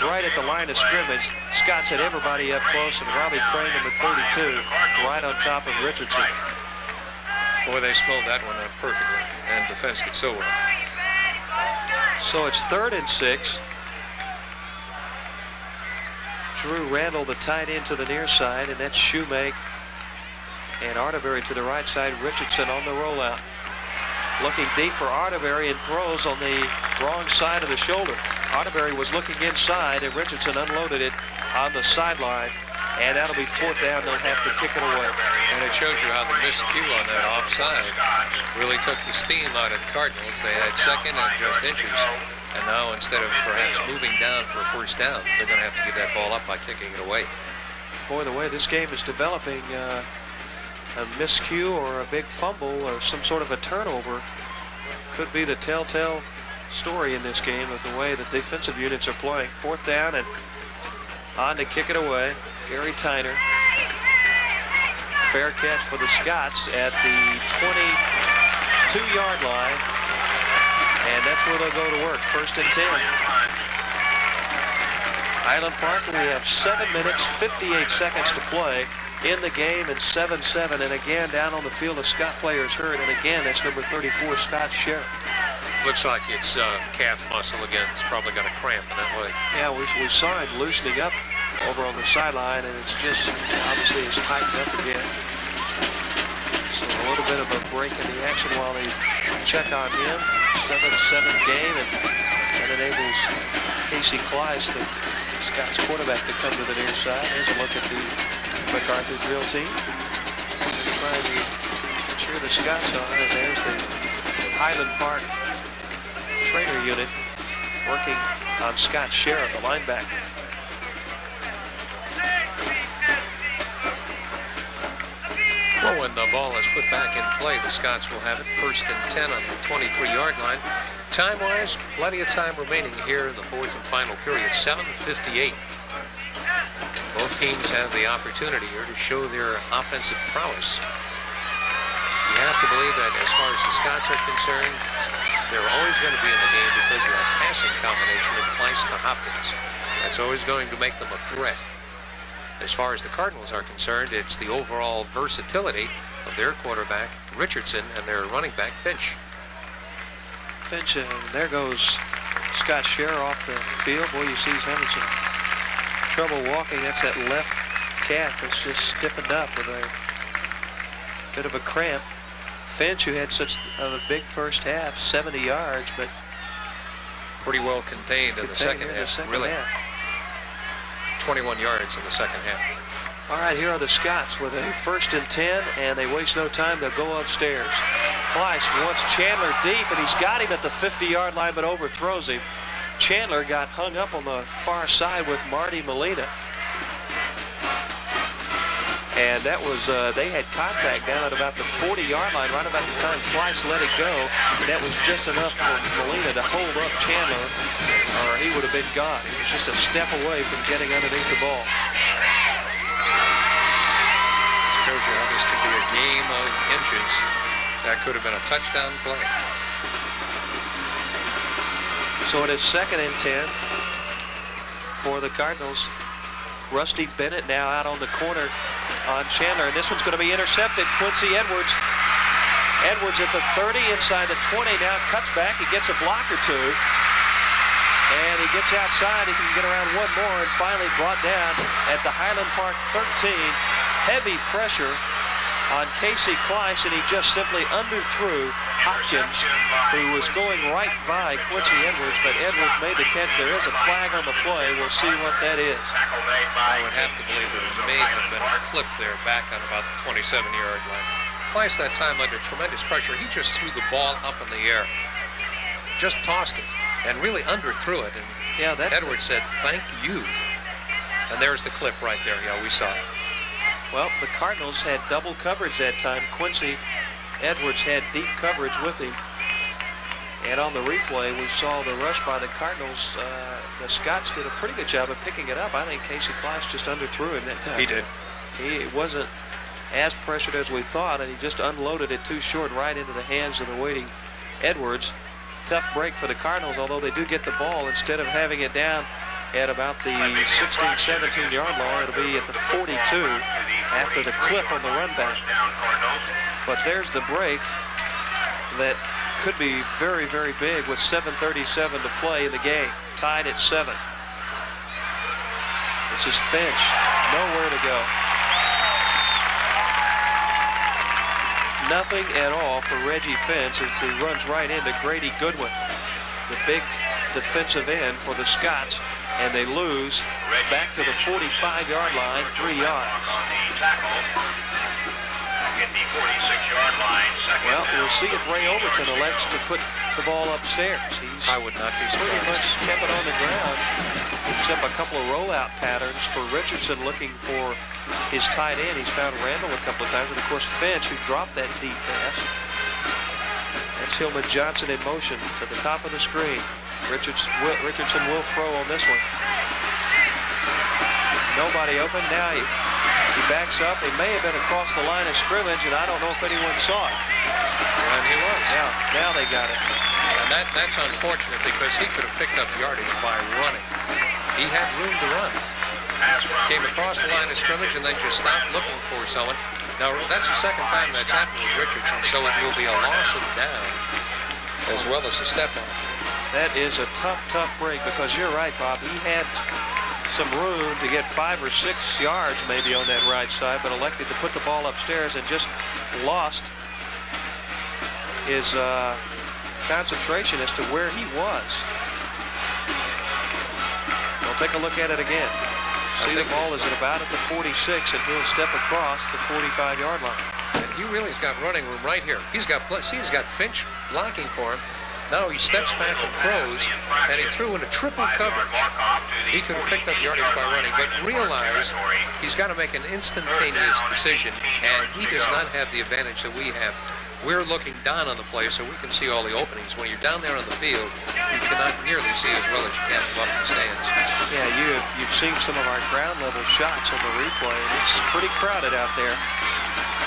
right at the line of scrimmage. Scott's had everybody up close, and Robbie Crane, number 32, right on top of Richardson. Boy, they smelled that one out perfectly and defensed it so well. So it's 3rd and 6. Drew Randall, the tight end, to the near side, and that's Shoemake. And Arterberry to the right side, Richardson on the rollout. Looking deep for Arterberry, and throws on the wrong side of the shoulder. Arterberry was looking inside, and Richardson unloaded it on the sideline. And that'll be 4th down. They'll have to kick it away. And it shows you how the miscue on that offside really took the steam out of the Cardinals. They had second and just inches. And now, instead of perhaps moving down for a first down, they're going to have to get that ball up by kicking it away. Boy, the way this game is developing, a miscue or a big fumble or some sort of a turnover could be the telltale story in this game of the way the defensive units are playing. 4th down, and on to kick it away, Gary Tyner. Fair catch for the Scots at the 22-yard line. And that's where they'll go to work, 1st and 10. Highland Park, we have 7 minutes, 58 seconds to play in the game, and 7-7. And again, down on the field, a Scott player's hurt. And again, that's number 34, Scott Sheriff. Looks like it's calf muscle again. It's probably got a cramp in that leg. Yeah, we saw him loosening up over on the sideline, and it's just, obviously, it's tightened up again. So a little bit of a break in the action while they check on him. 7-7 game, and that enables Casey Kleiss, the Scots quarterback, to come to the near side. Here's a look at the MacArthur drill team. trying to cheer the Scots on. And there's the Highland Park trainer unit working on Scott Sheriff, the linebacker. Well, when the ball is put back in play, the Scots will have it 1st and 10 on the 23-yard line. Time-wise, plenty of time remaining here in the 4th and final period, 7:58. Both teams have the opportunity here to show their offensive prowess. You have to believe that as far as the Scots are concerned, they're always going to be in the game because of that passing combination of Kleiss to Hopkins. That's always going to make them a threat. As far as the Cardinals are concerned, it's the overall versatility of their quarterback, Richardson, and their running back, Finch. Finch, and there goes Scott Scherer off the field. Boy, you see he's having some trouble walking. That's that left calf that's just stiffened up with a bit of a cramp. Finch, who had such a big first half, 70 yards, but pretty well contained in the second half, really. 21 yards in the second half. All right, here are the Scots with a 1st and 10, and they waste no time. They'll go upstairs. Kleiss wants Chandler deep, and he's got him at the 50-yard line, but overthrows him. Chandler got hung up on the far side with Marty Molina. And that was, they had contact down at about the 40-yard line, right about the time Kleiss let it go. And that was just enough for Molina to hold up Chandler, or he would have been gone. He was just a step away from getting underneath the ball. Shows you how this could be a game of inches. That could have been a touchdown play. So it is 2nd and 10 for the Cardinals. Rusty Bennett now out on the corner on Chandler, and this one's going to be intercepted. Quincy Edwards. Edwards at the 30, inside the 20, now cuts back. He gets a block or two, and he gets outside. He can get around one more, and finally brought down at the Highland Park 13. Heavy pressure on Casey Kleiss, and he just simply underthrew Hopkins, who was going right by Quincy Edwards, but Edwards made the catch. There is a flag on the play. We'll see what that is. I would have to believe there may have been a clip there back on about the 27-yard line. Kleiss that time under tremendous pressure. He just threw the ball up in the air. Just tossed it and really underthrew it. And yeah, Edwards said, "Thank you." And there's the clip right there. Yeah, we saw it. Well, the Cardinals had double coverage that time. Quincy Edwards had deep coverage with him. And on the replay, we saw the rush by the Cardinals. The Scots did a pretty good job of picking it up. I think Casey Kleiss just underthrew him that time. He did. He wasn't as pressured as we thought, and he just unloaded it too short right into the hands of the waiting Edwards. Tough break for the Cardinals, although they do get the ball. Instead of having it down at about the 16, 17-yard line, it'll be at the 42 after the clip on the run back. But there's the break that could be very, very big with 7:37 to play in the game. Tied at 7. This is Finch. Nowhere to go. Nothing at all for Reggie Finch as he runs right into Grady Goodwin, the big defensive end for the Scots, and they lose back to the 45-yard line, 3 yards. At the 46-yard line, well, we'll see if Ray Overton elects to put the ball upstairs. I would not be surprised. Pretty much kept it on the ground, except a couple of rollout patterns for Richardson looking for his tight end. He's found Randall a couple of times, and of course Finch, who dropped that deep pass. That's Hillman Johnson in motion to the top of the screen. Richardson will throw on this one. Nobody open. Now he backs up. He may have been across the line of scrimmage, and I don't know if anyone saw it. And he was. Yeah, now they got it. And that's unfortunate because he could have picked up yardage by running. He had room to run. Came across the line of scrimmage and then just stopped looking for someone. Now, that's the second time that's happened with Richardson, so it will be a loss of down as well as a step off. That is a tough, tough break because you're right, Bob. He had some room to get 5 or 6 yards maybe on that right side, but elected to put the ball upstairs and just lost his concentration as to where he was. We'll take a look at it again. See, the ball is at about at the 46, and he'll step across the 45-yard line. And You really has got running room right here. He's got Finch blocking for him. Now he steps back and throws, and he threw in a triple coverage. He could have picked up yardage by running, but realize he's got to make an instantaneous decision, and he does not have the advantage that we have. We're looking down on the play so we can see all the openings. When you're down there on the field, you cannot nearly see as well as you can from up in the stands. Yeah, you've seen some of our ground level shots on the replay, and it's pretty crowded out there.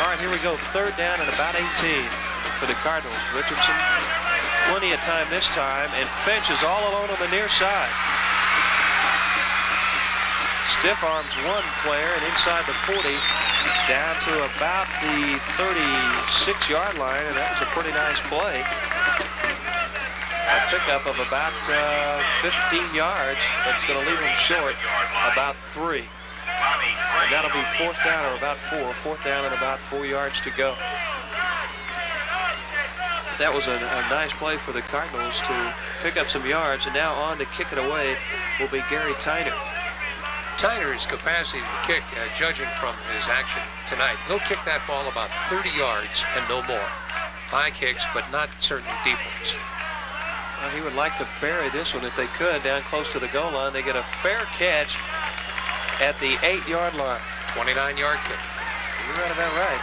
All right, here we go. 3rd down and about 18 for the Cardinals. Richardson, plenty of time this time, and Finch is all alone on the near side. Stiff arms one player, and inside the 40, down to about the 36-yard line, and that was a pretty nice play. A pickup of about 15 yards, but it's going to leave him short about 3. And that'll be 4th down or about 4. 4th down and about 4 yards to go. That was a nice play for the Cardinals to pick up some yards, and now on to kick it away will be Gary Tyner. Tyner's capacity to kick, judging from his action tonight, he'll kick that ball about 30 yards and no more. High kicks, but not certainly deep ones. Well, he would like to bury this one if they could down close to the goal line. They get a fair catch at the 8-yard line. 29-yard kick. You're right about right.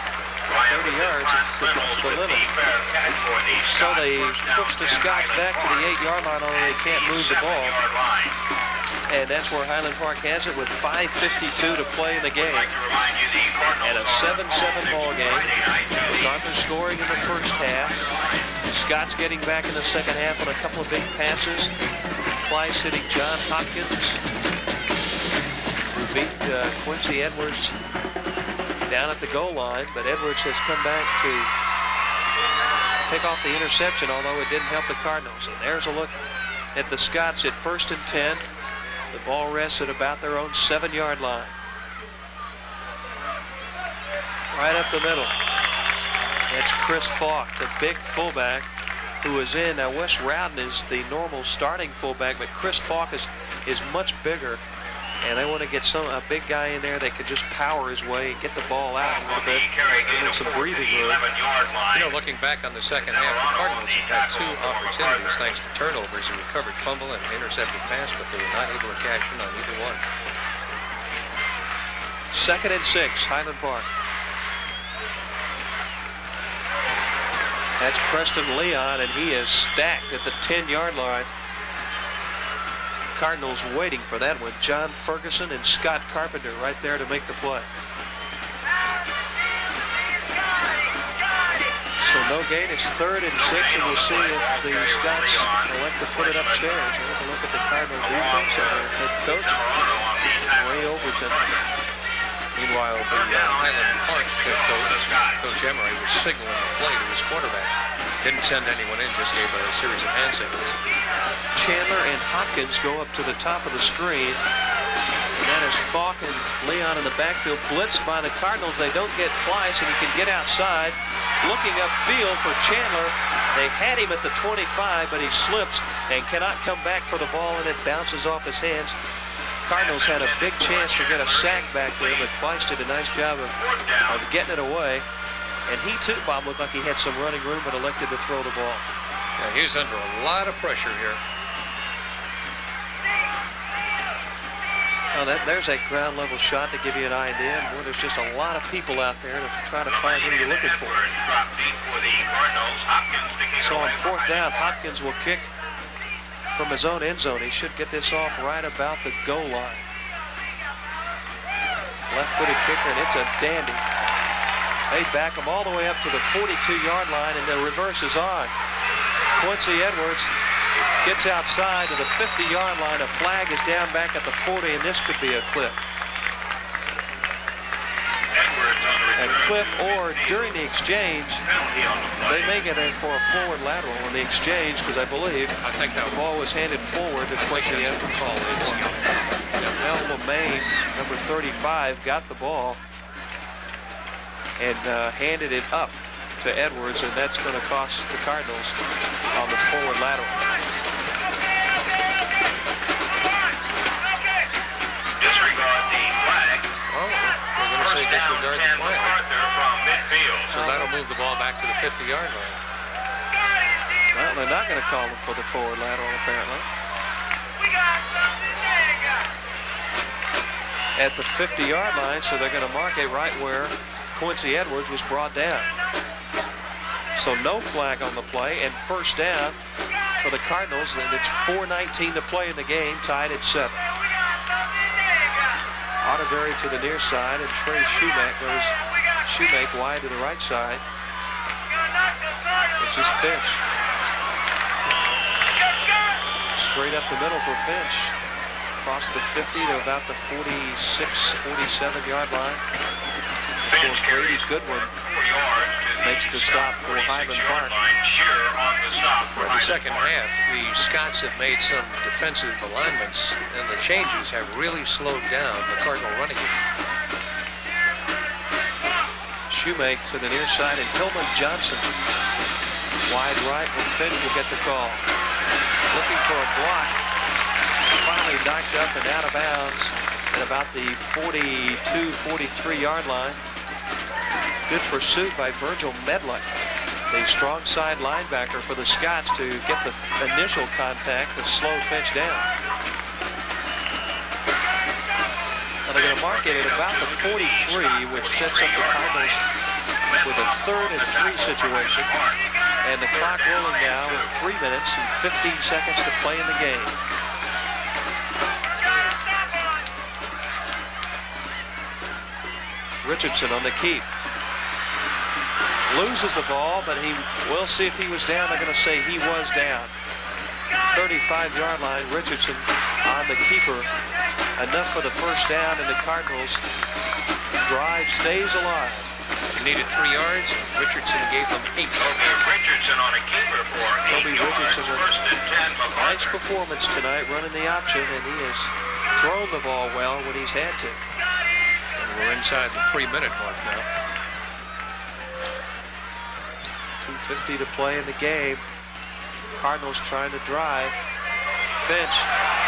30 yards, it's the limit. So they push the Scots back to the 8-yard line, although they can't move the ball. And that's where Highland Park has it with 5:52 to play in the game. And a 7-7 ball game. MacArthur scoring in the first half. The Scots getting back in the second half on a couple of big passes. Plyce hitting John Hopkins, who beat Quincy Edwards down at the goal line, but Edwards has come back to pick off the interception, although it didn't help the Cardinals. And there's a look at the Scots at 1st and 10. The ball rests at about their own 7-yard line. Right up the middle. That's Chris Falk, the big fullback who is in. Now Wes Rowden is the normal starting fullback, but Chris Falk is much bigger. And they want to get a big guy in there that could just power his way and get the ball out a little bit, give him some breathing room. You know, looking back on the second half, the Cardinals have had 2 opportunities thanks to turnovers, a recovered fumble and an intercepted pass, but they were not able to cash in on either one. 2nd and 6, Highland Park. That's Preston Leon, and he is stacked at the 10-yard line. Cardinals waiting for that one. John Ferguson and Scott Carpenter right there to make the play. So no gain. It's 3rd and 6, and we'll see if the Scots elect to put it upstairs. Here's a look at the Cardinal defense and their head coach, Ray Overton. Meanwhile, the Highland Park head coach, Coach Emery, was signaling the play to his quarterback. Didn't send anyone in, just gave a series of hand signals. Chandler and Hopkins go up to the top of the screen. And that is Falk and Leon in the backfield, blitzed by the Cardinals. They don't get Plyce, and he can get outside. Looking upfield for Chandler. They had him at the 25, but he slips and cannot come back for the ball, and it bounces off his hands. Cardinals had a big chance to get a sack back there, but Plyce did a nice job of getting it away. And he too, Bob, looked like he had some running room, but elected to throw the ball. Yeah, he's under a lot of pressure here. Well, there's that ground level shot to give you an idea. And boy, there's just a lot of people out there to try to find who you're looking for. So on 4th down, Hopkins will kick from his own end zone. He should get this off right about the goal line. Left-footed kicker, and it's a dandy. They back him all the way up to the 42-yard line, and the reverse is on. Quincy Edwards gets outside to the 50-yard line. A flag is down back at the 40, and this could be a clip. A clip, or during the exchange, they may get in for a forward lateral in the exchange, because I think that ball was handed forward to Quincy Edwards. Mel LeMaine, number 35, got the ball and handed it up to Edwards, and that's going to cost the Cardinals on the forward lateral. Disregard the flag. Oh, they're going to say disregard the flag. From midfield. So that'll that'll move the ball back to the 50-yard line. Well, they're not going to call him for the forward lateral, apparently. At the 50-yard line, so they're going to mark it right where Quincy Edwards was brought down. So no flag on the play, and first down for the Cardinals, and it's 4:19 to play in the game, tied at 7. Otterberry to the near side, and Trey Shoemake wide to the right side. This is Finch. Straight up the middle for Finch. Across the 50 to about the 46, 47-yard line. Before Brady Goodwin makes the stop for Highland Park. For the second half, the Scots have made some defensive alignments, and the changes have really slowed down the Cardinal running game. Shoemake to the near side, and Hillman Johnson wide right when Finch will get the call. Looking for a block. Finally knocked up and out of bounds at about the 42, 43-yard line. Good pursuit by Virgil Medlock, the strong side linebacker for the Scots, to get the initial contact to slow Finch down. Now they're going to mark it at about the 43, which sets up the Cardinals with a 3rd and 3 situation. And the clock rolling now with 3 minutes and 15 seconds to play in the game. Richardson on the keep. Loses the ball, but we'll see if he was down. They're going to say he was down. 35-yard line, Richardson on the keeper. Enough for the first down, and the Cardinals drive stays alive. Needed 3 yards. Richardson gave them 8. Richardson on a keeper for 8 yards. Richardson with a nice performance tonight, running the option, and he has thrown the ball well when he's had to. And we're inside the 3-minute mark now. 2:50 to play in the game. Cardinals trying to drive. Finch,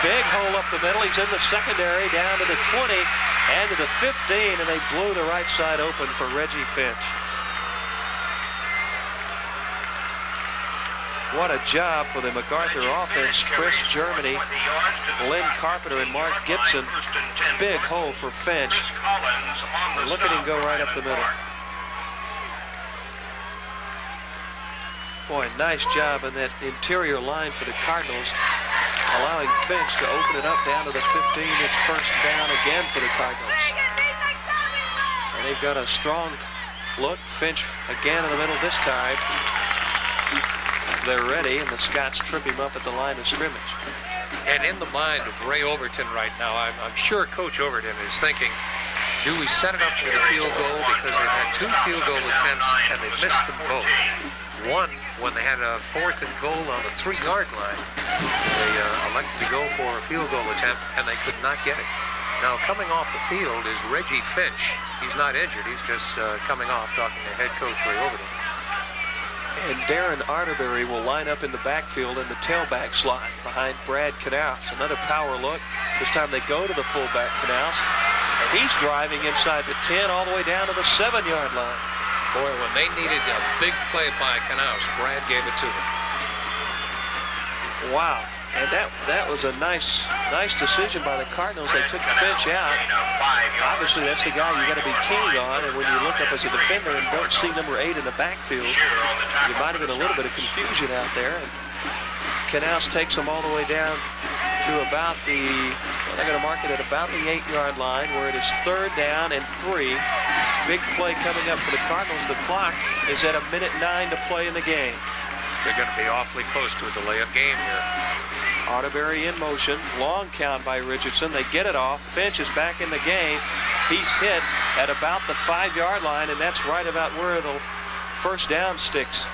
big hole up the middle. He's in the secondary, down to the 20 and to the 15, and they blew the right side open for Reggie Finch. What a job for the MacArthur offense. Chris Germany, Lynn Carpenter, and Mark Gibson. Big hole for Finch. And look at him go right up the middle. Boy, nice job in that interior line for the Cardinals, allowing Finch to open it up down to the 15. It's first down again for the Cardinals. And they've got a strong look. Finch again in the middle this time. They're ready, and the Scots trip him up at the line of scrimmage. And in the mind of Ray Overton right now, I'm sure Coach Overton is thinking, do we set it up for the field goal? Because they've had 2 field goal attempts, and they've missed them both. One, when they had a 4th and goal on the 3-yard line, they elected to go for a field goal attempt, and they could not get it. Now, coming off the field is Reggie Finch. He's not injured. He's just coming off, talking to head coach Ray Overton. And Darren Arterberry will line up in the backfield in the tailback slot behind Brad Knaus. Another power look. This time they go to the fullback, Knaus. And he's driving inside the 10 all the way down to the 7-yard line. Boy, when they needed a big play by Knaus, Brad gave it to them. Wow. And that was a nice decision by the Cardinals. They took Finch out. Obviously, that's the guy you got to be keen on. And when you look up as a defender and don't see number 8 in the backfield, you might have been a little bit of confusion out there. And Knaus takes them all the way down to about they're going to mark it at about the 8-yard line, where it is 3rd down and 3. Big play coming up for the Cardinals. The clock is at 1:09 to play in the game. They're going to be awfully close to a delay of game here. Arterberry in motion. Long count by Richardson. They get it off. Finch is back in the game. He's hit at about the 5-yard line, and that's right about where the first down sticks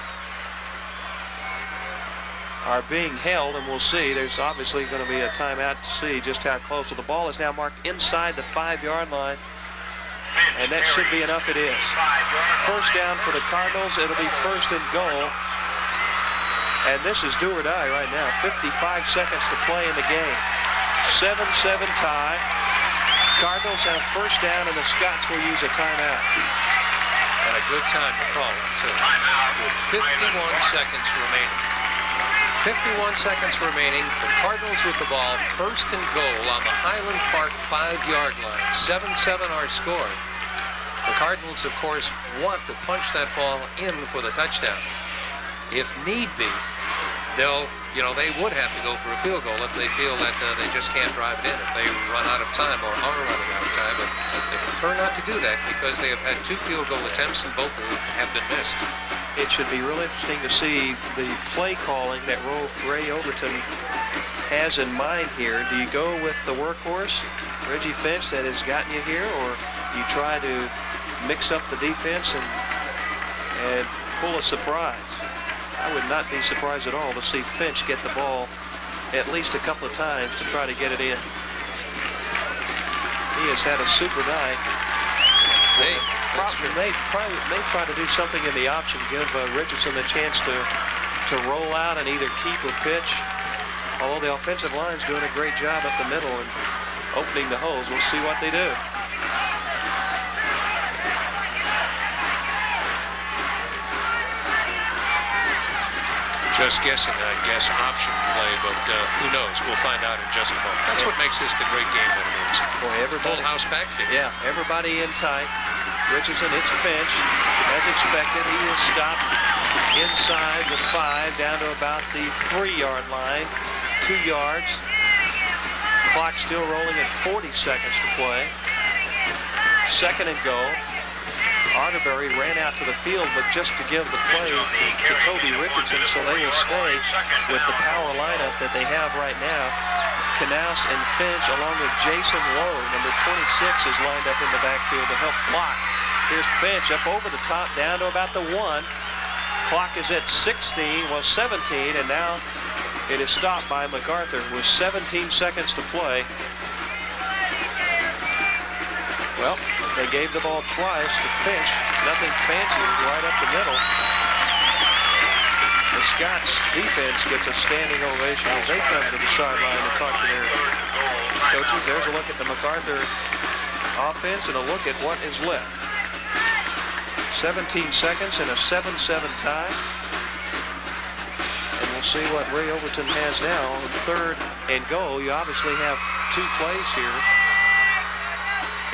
are being held, and we'll see. There's obviously going to be a timeout to see just how close. So the ball is now marked inside the 5-yard line, and that should be enough. It is. First down for the Cardinals. It'll be 1st and goal. And this is do or die right now. 55 seconds to play in the game. 7-7 tie. Cardinals have first down, and the Scots will use a timeout. And a good time to call it, too. With 51 seconds remaining. 51 seconds remaining. The Cardinals with the ball, first and goal on the Highland Park 5-yard line. 7-7 our score. The Cardinals, of course, want to punch that ball in for the touchdown. If need be, they would have to go for a field goal if they feel that they just can't drive it in, if they run out of time or are running out of time. But they prefer not to do that because they have had 2 field goal attempts and both of them have been missed. It should be real interesting to see the play calling that Ray Overton has in mind here. Do you go with the workhorse, Reggie Finch, that has gotten you here, or you try to mix up the defense and pull a surprise? I would not be surprised at all to see Finch get the ball at least a couple of times to try to get it in. He has had a super night. They may try to do something in the option, give Richardson the chance to roll out and either keep or pitch. Although the offensive line's doing a great job up the middle and opening the holes. We'll see what they do. Just guessing, I guess, option play, but who knows? We'll find out in just a moment. That's what makes this the great game that it is. Boy, everybody, full house backfield. Yeah, everybody in tight. Richardson, it's Finch. As expected, he is stopped inside the 5 down to about the 3-yard line. 2 yards. Clock still rolling at 40 seconds to play. Second and goal. Arterbury ran out to the field, but just to give the play to Toby Richardson, so they will stay with the power lineup that they have right now. Knaus and Finch, along with Jason Lowe, number 26, is lined up in the backfield to help block. Here's Finch up over the top, down to about the 1. Clock is at 17, and now it is stopped by MacArthur with 17 seconds to play. Well, they gave the ball twice to Finch. Nothing fancy, right up the middle. The Scots defense gets a standing ovation as they come to the sideline to talk to their coaches. There's a look at the MacArthur offense and a look at what is left. 17 seconds and a 7-7 tie. And we'll see what Ray Overton has now. On third and goal, you obviously have 2 plays here.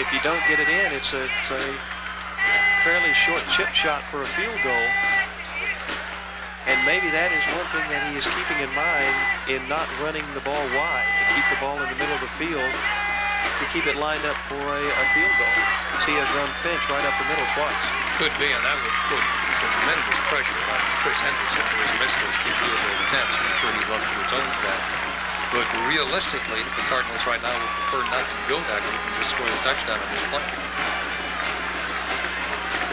If you don't get it in, it's a fairly short chip shot for a field goal. And maybe that is one thing that he is keeping in mind in not running the ball wide, to keep the ball in the middle of the field, to keep it lined up for a field goal. Because he has run Finch right up the middle twice. Could be, and that would put tremendous pressure on Chris Henderson, who has missed those 2 field goal attempts. I'm sure he'd run through his own for that. But realistically, the Cardinals right now would prefer not to go that route and just score the touchdown on this play.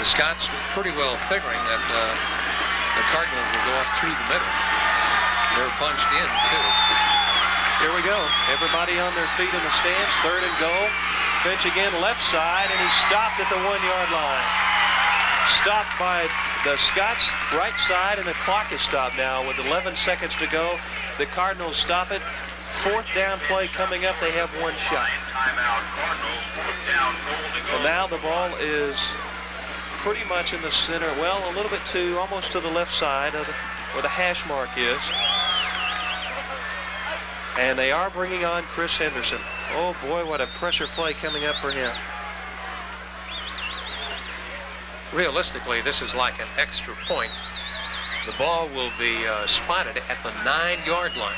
The Scots were pretty well figuring that the Cardinals will go up through the middle. They're punched in, too. Here we go. Everybody on their feet in the stands. Third and goal. Finch again left side, and he stopped at the 1-yard line. Stopped by the Scots right side, and the clock is stopped now with 11 seconds to go. The Cardinals stop it. 4th down play coming up. They have 1 shot. Well, now the ball is pretty much in the center. Well, a little bit almost to the left side of where the hash mark is. And they are bringing on Chris Henderson. Oh boy, what a pressure play coming up for him. Realistically, this is like an extra point. The ball will be spotted at the 9-yard line.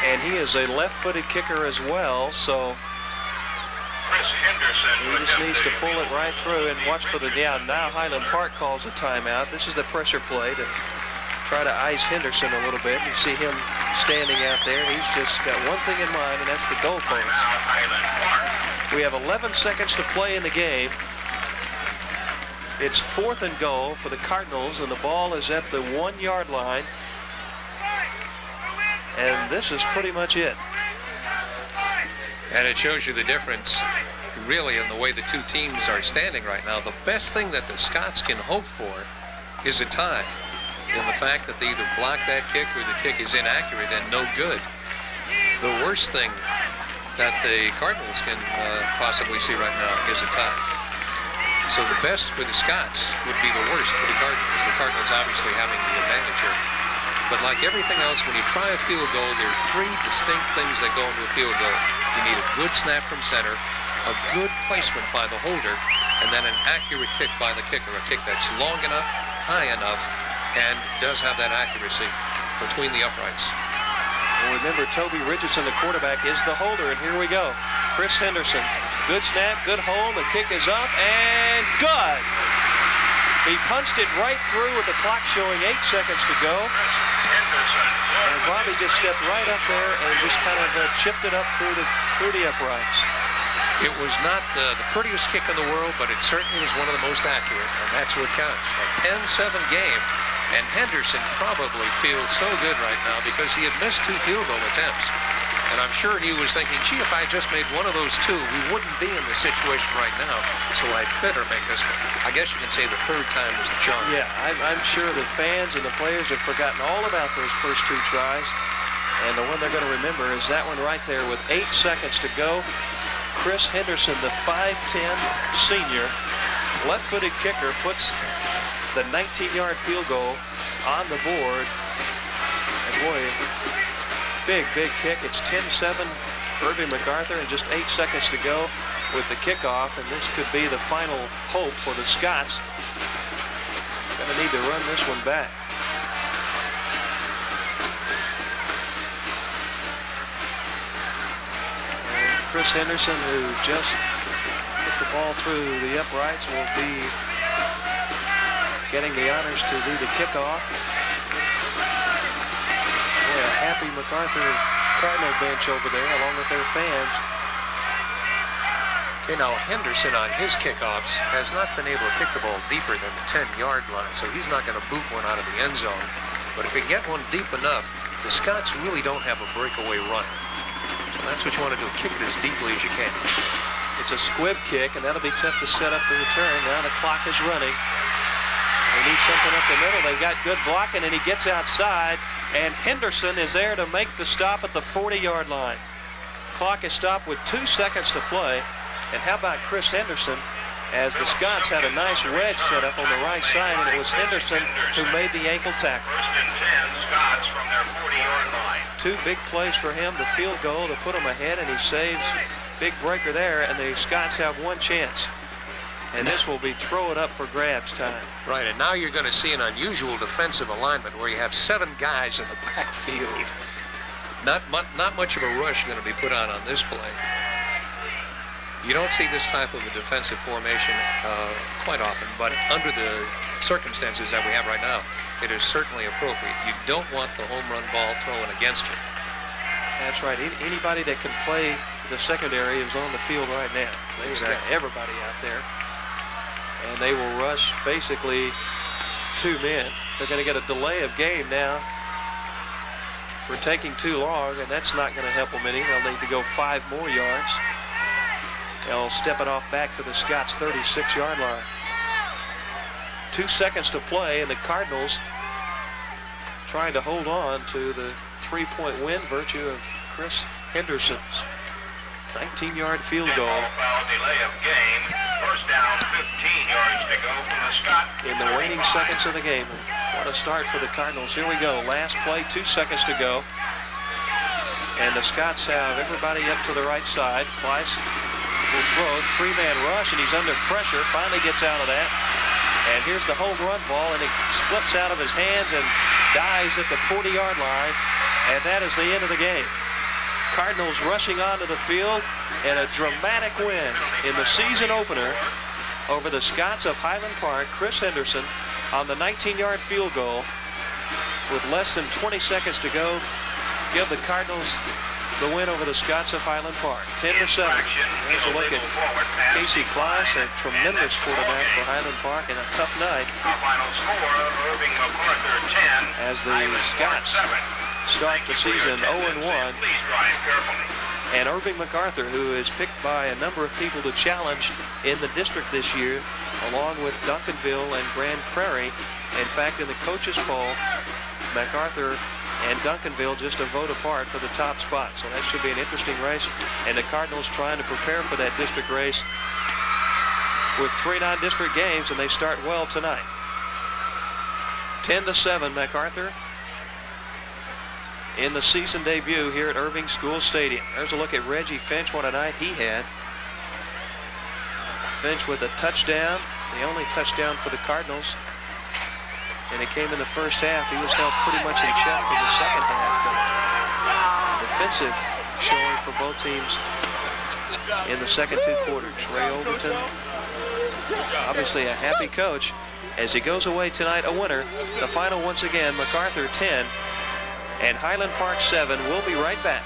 And he is a left-footed kicker as well, so he just needs to pull it right through and watch for the down. Now Highland Park calls a timeout. This is the pressure play to try to ice Henderson a little bit. You see him standing out there. He's just got one thing in mind, and that's the goalpost. We have 11 seconds to play in the game. It's 4th and goal for the Cardinals, and the ball is at the 1-yard line. And this is pretty much it. And it shows you the difference, really, in the way the 2 teams are standing right now. The best thing that the Scots can hope for is a tie, in the fact that they either block that kick or the kick is inaccurate and no good. The worst thing that the Cardinals can possibly see right now is a tie. So the best for the Scots would be the worst for the Cardinals. The Cardinals obviously having the advantage here. But like everything else, when you try a field goal, there are three distinct things that go into a field goal. You need a good snap from center, a good placement by the holder, and then an accurate kick by the kicker. A kick that's long enough, high enough, and does have that accuracy between the uprights. Well, remember, Toby Richardson, the quarterback, is the holder, and here we go. Chris Henderson, good snap, good hold, the kick is up, and good! He punched it right through with the clock showing 8 seconds to go. And Bobby just stepped right up there and just kind of chipped it up through the uprights. It was not the prettiest kick in the world, but it certainly was one of the most accurate, and that's what counts. A 10-7 game, and Henderson probably feels so good right now because he had missed 2 field goal attempts. And I'm sure he was thinking, gee, if I just made one of those 2, we wouldn't be in this situation right now, so I better make this one. I guess you can say the third time was the charm. Yeah, I'm sure the fans and the players have forgotten all about those first 2 tries. And the one they're going to remember is that one right there with 8 seconds to go. Chris Henderson, the 5'10 senior, left-footed kicker, puts the 19-yard field goal on the board. And boy, big kick. It's 10-7 Irving MacArthur and just 8 seconds to go with the kickoff, and this could be the final hope for the Scots. Going to need to run this one back. And Chris Henderson, who just put the ball through the uprights, will be getting the honors to do the kickoff. Boy, a happy MacArthur Cardinal bench over there, along with their fans. Okay, now Henderson on his kickoffs has not been able to kick the ball deeper than the 10-yard line, so he's not going to boot one out of the end zone. But if he can get one deep enough, the Scots really don't have a breakaway run. So that's what you want to do, kick it as deeply as you can. It's a squib kick, and that'll be tough to set up the return. Now the clock is running. They need something up the middle. They've got good blocking, and he gets outside, and Henderson is there to make the stop at the 40-yard line. Clock is stopped with 2 seconds to play. And how about Chris Henderson, as the Scots had a nice wedge set up on the right side, and it was Henderson who made the ankle tackle. 1st and 10, Scots from their 40-yard line. 2 big plays for him, the field goal to put him ahead, and he saves. Big breaker there, and the Scots have 1 chance. And this will be throw it up for grabs time. Right, and now you're going to see an unusual defensive alignment where you have 7 guys in the backfield. Not much of a rush going to be put on this play. You don't see this type of a defensive formation quite often, but under the circumstances that we have right now, it is certainly appropriate. You don't want the home run ball thrown against you. That's right. Anybody that can play the secondary is on the field right now. They've got everybody out there. And they will rush basically 2 men. They're going to get a delay of game now for taking too long, and that's not going to help them any. They'll need to go 5 more yards. They'll step it off back to the Scots' 36-yard line. 2 seconds to play, and the Cardinals trying to hold on to the 3-point win virtue of Chris Henderson's 19-yard field goal. Foul delay of game. 1st down, 15 yards to go from the Scott. In the waning seconds of the game. What a start for the Cardinals. Here we go. Last play, 2 seconds to go. And the Scots have everybody up to the right side. Kleiss will throw, 3-man rush, and he's under pressure. Finally gets out of that. And here's the home run ball, and it slips out of his hands and dies at the 40-yard line. And that is the end of the game. Cardinals rushing onto the field, and a dramatic win in the season opener over the Scots of Highland Park. Chris Henderson on the 19-yard field goal with less than 20 seconds to go give the Cardinals the win over the Scots of Highland Park. 10-7. There's a look at Casey Kleiss, a tremendous quarterback for Highland Park, and a tough night Final score, Irving MacArthur 10. as the Scots start the season 0-1. Please drive carefully. And Irving MacArthur, who is picked by a number of people to challenge in the district this year, along with Duncanville and Grand Prairie. In fact, in the coaches' poll, MacArthur and Duncanville just a vote apart for the top spot. So that should be an interesting race. And the Cardinals trying to prepare for that district race with 3 non-district games, and they start well tonight. 10-7 MacArthur in the season debut here at Irving School Stadium. There's a look at Reggie Finch. What a night he had. Finch with a touchdown, the only touchdown for the Cardinals. And it came in the first half. He was held pretty much in check in the second half. But defensive showing for both teams in the second 2 quarters. Ray Overton, obviously a happy coach as he goes away tonight a winner. The final once again, MacArthur 10 and Highland Park 7. We'll be right back.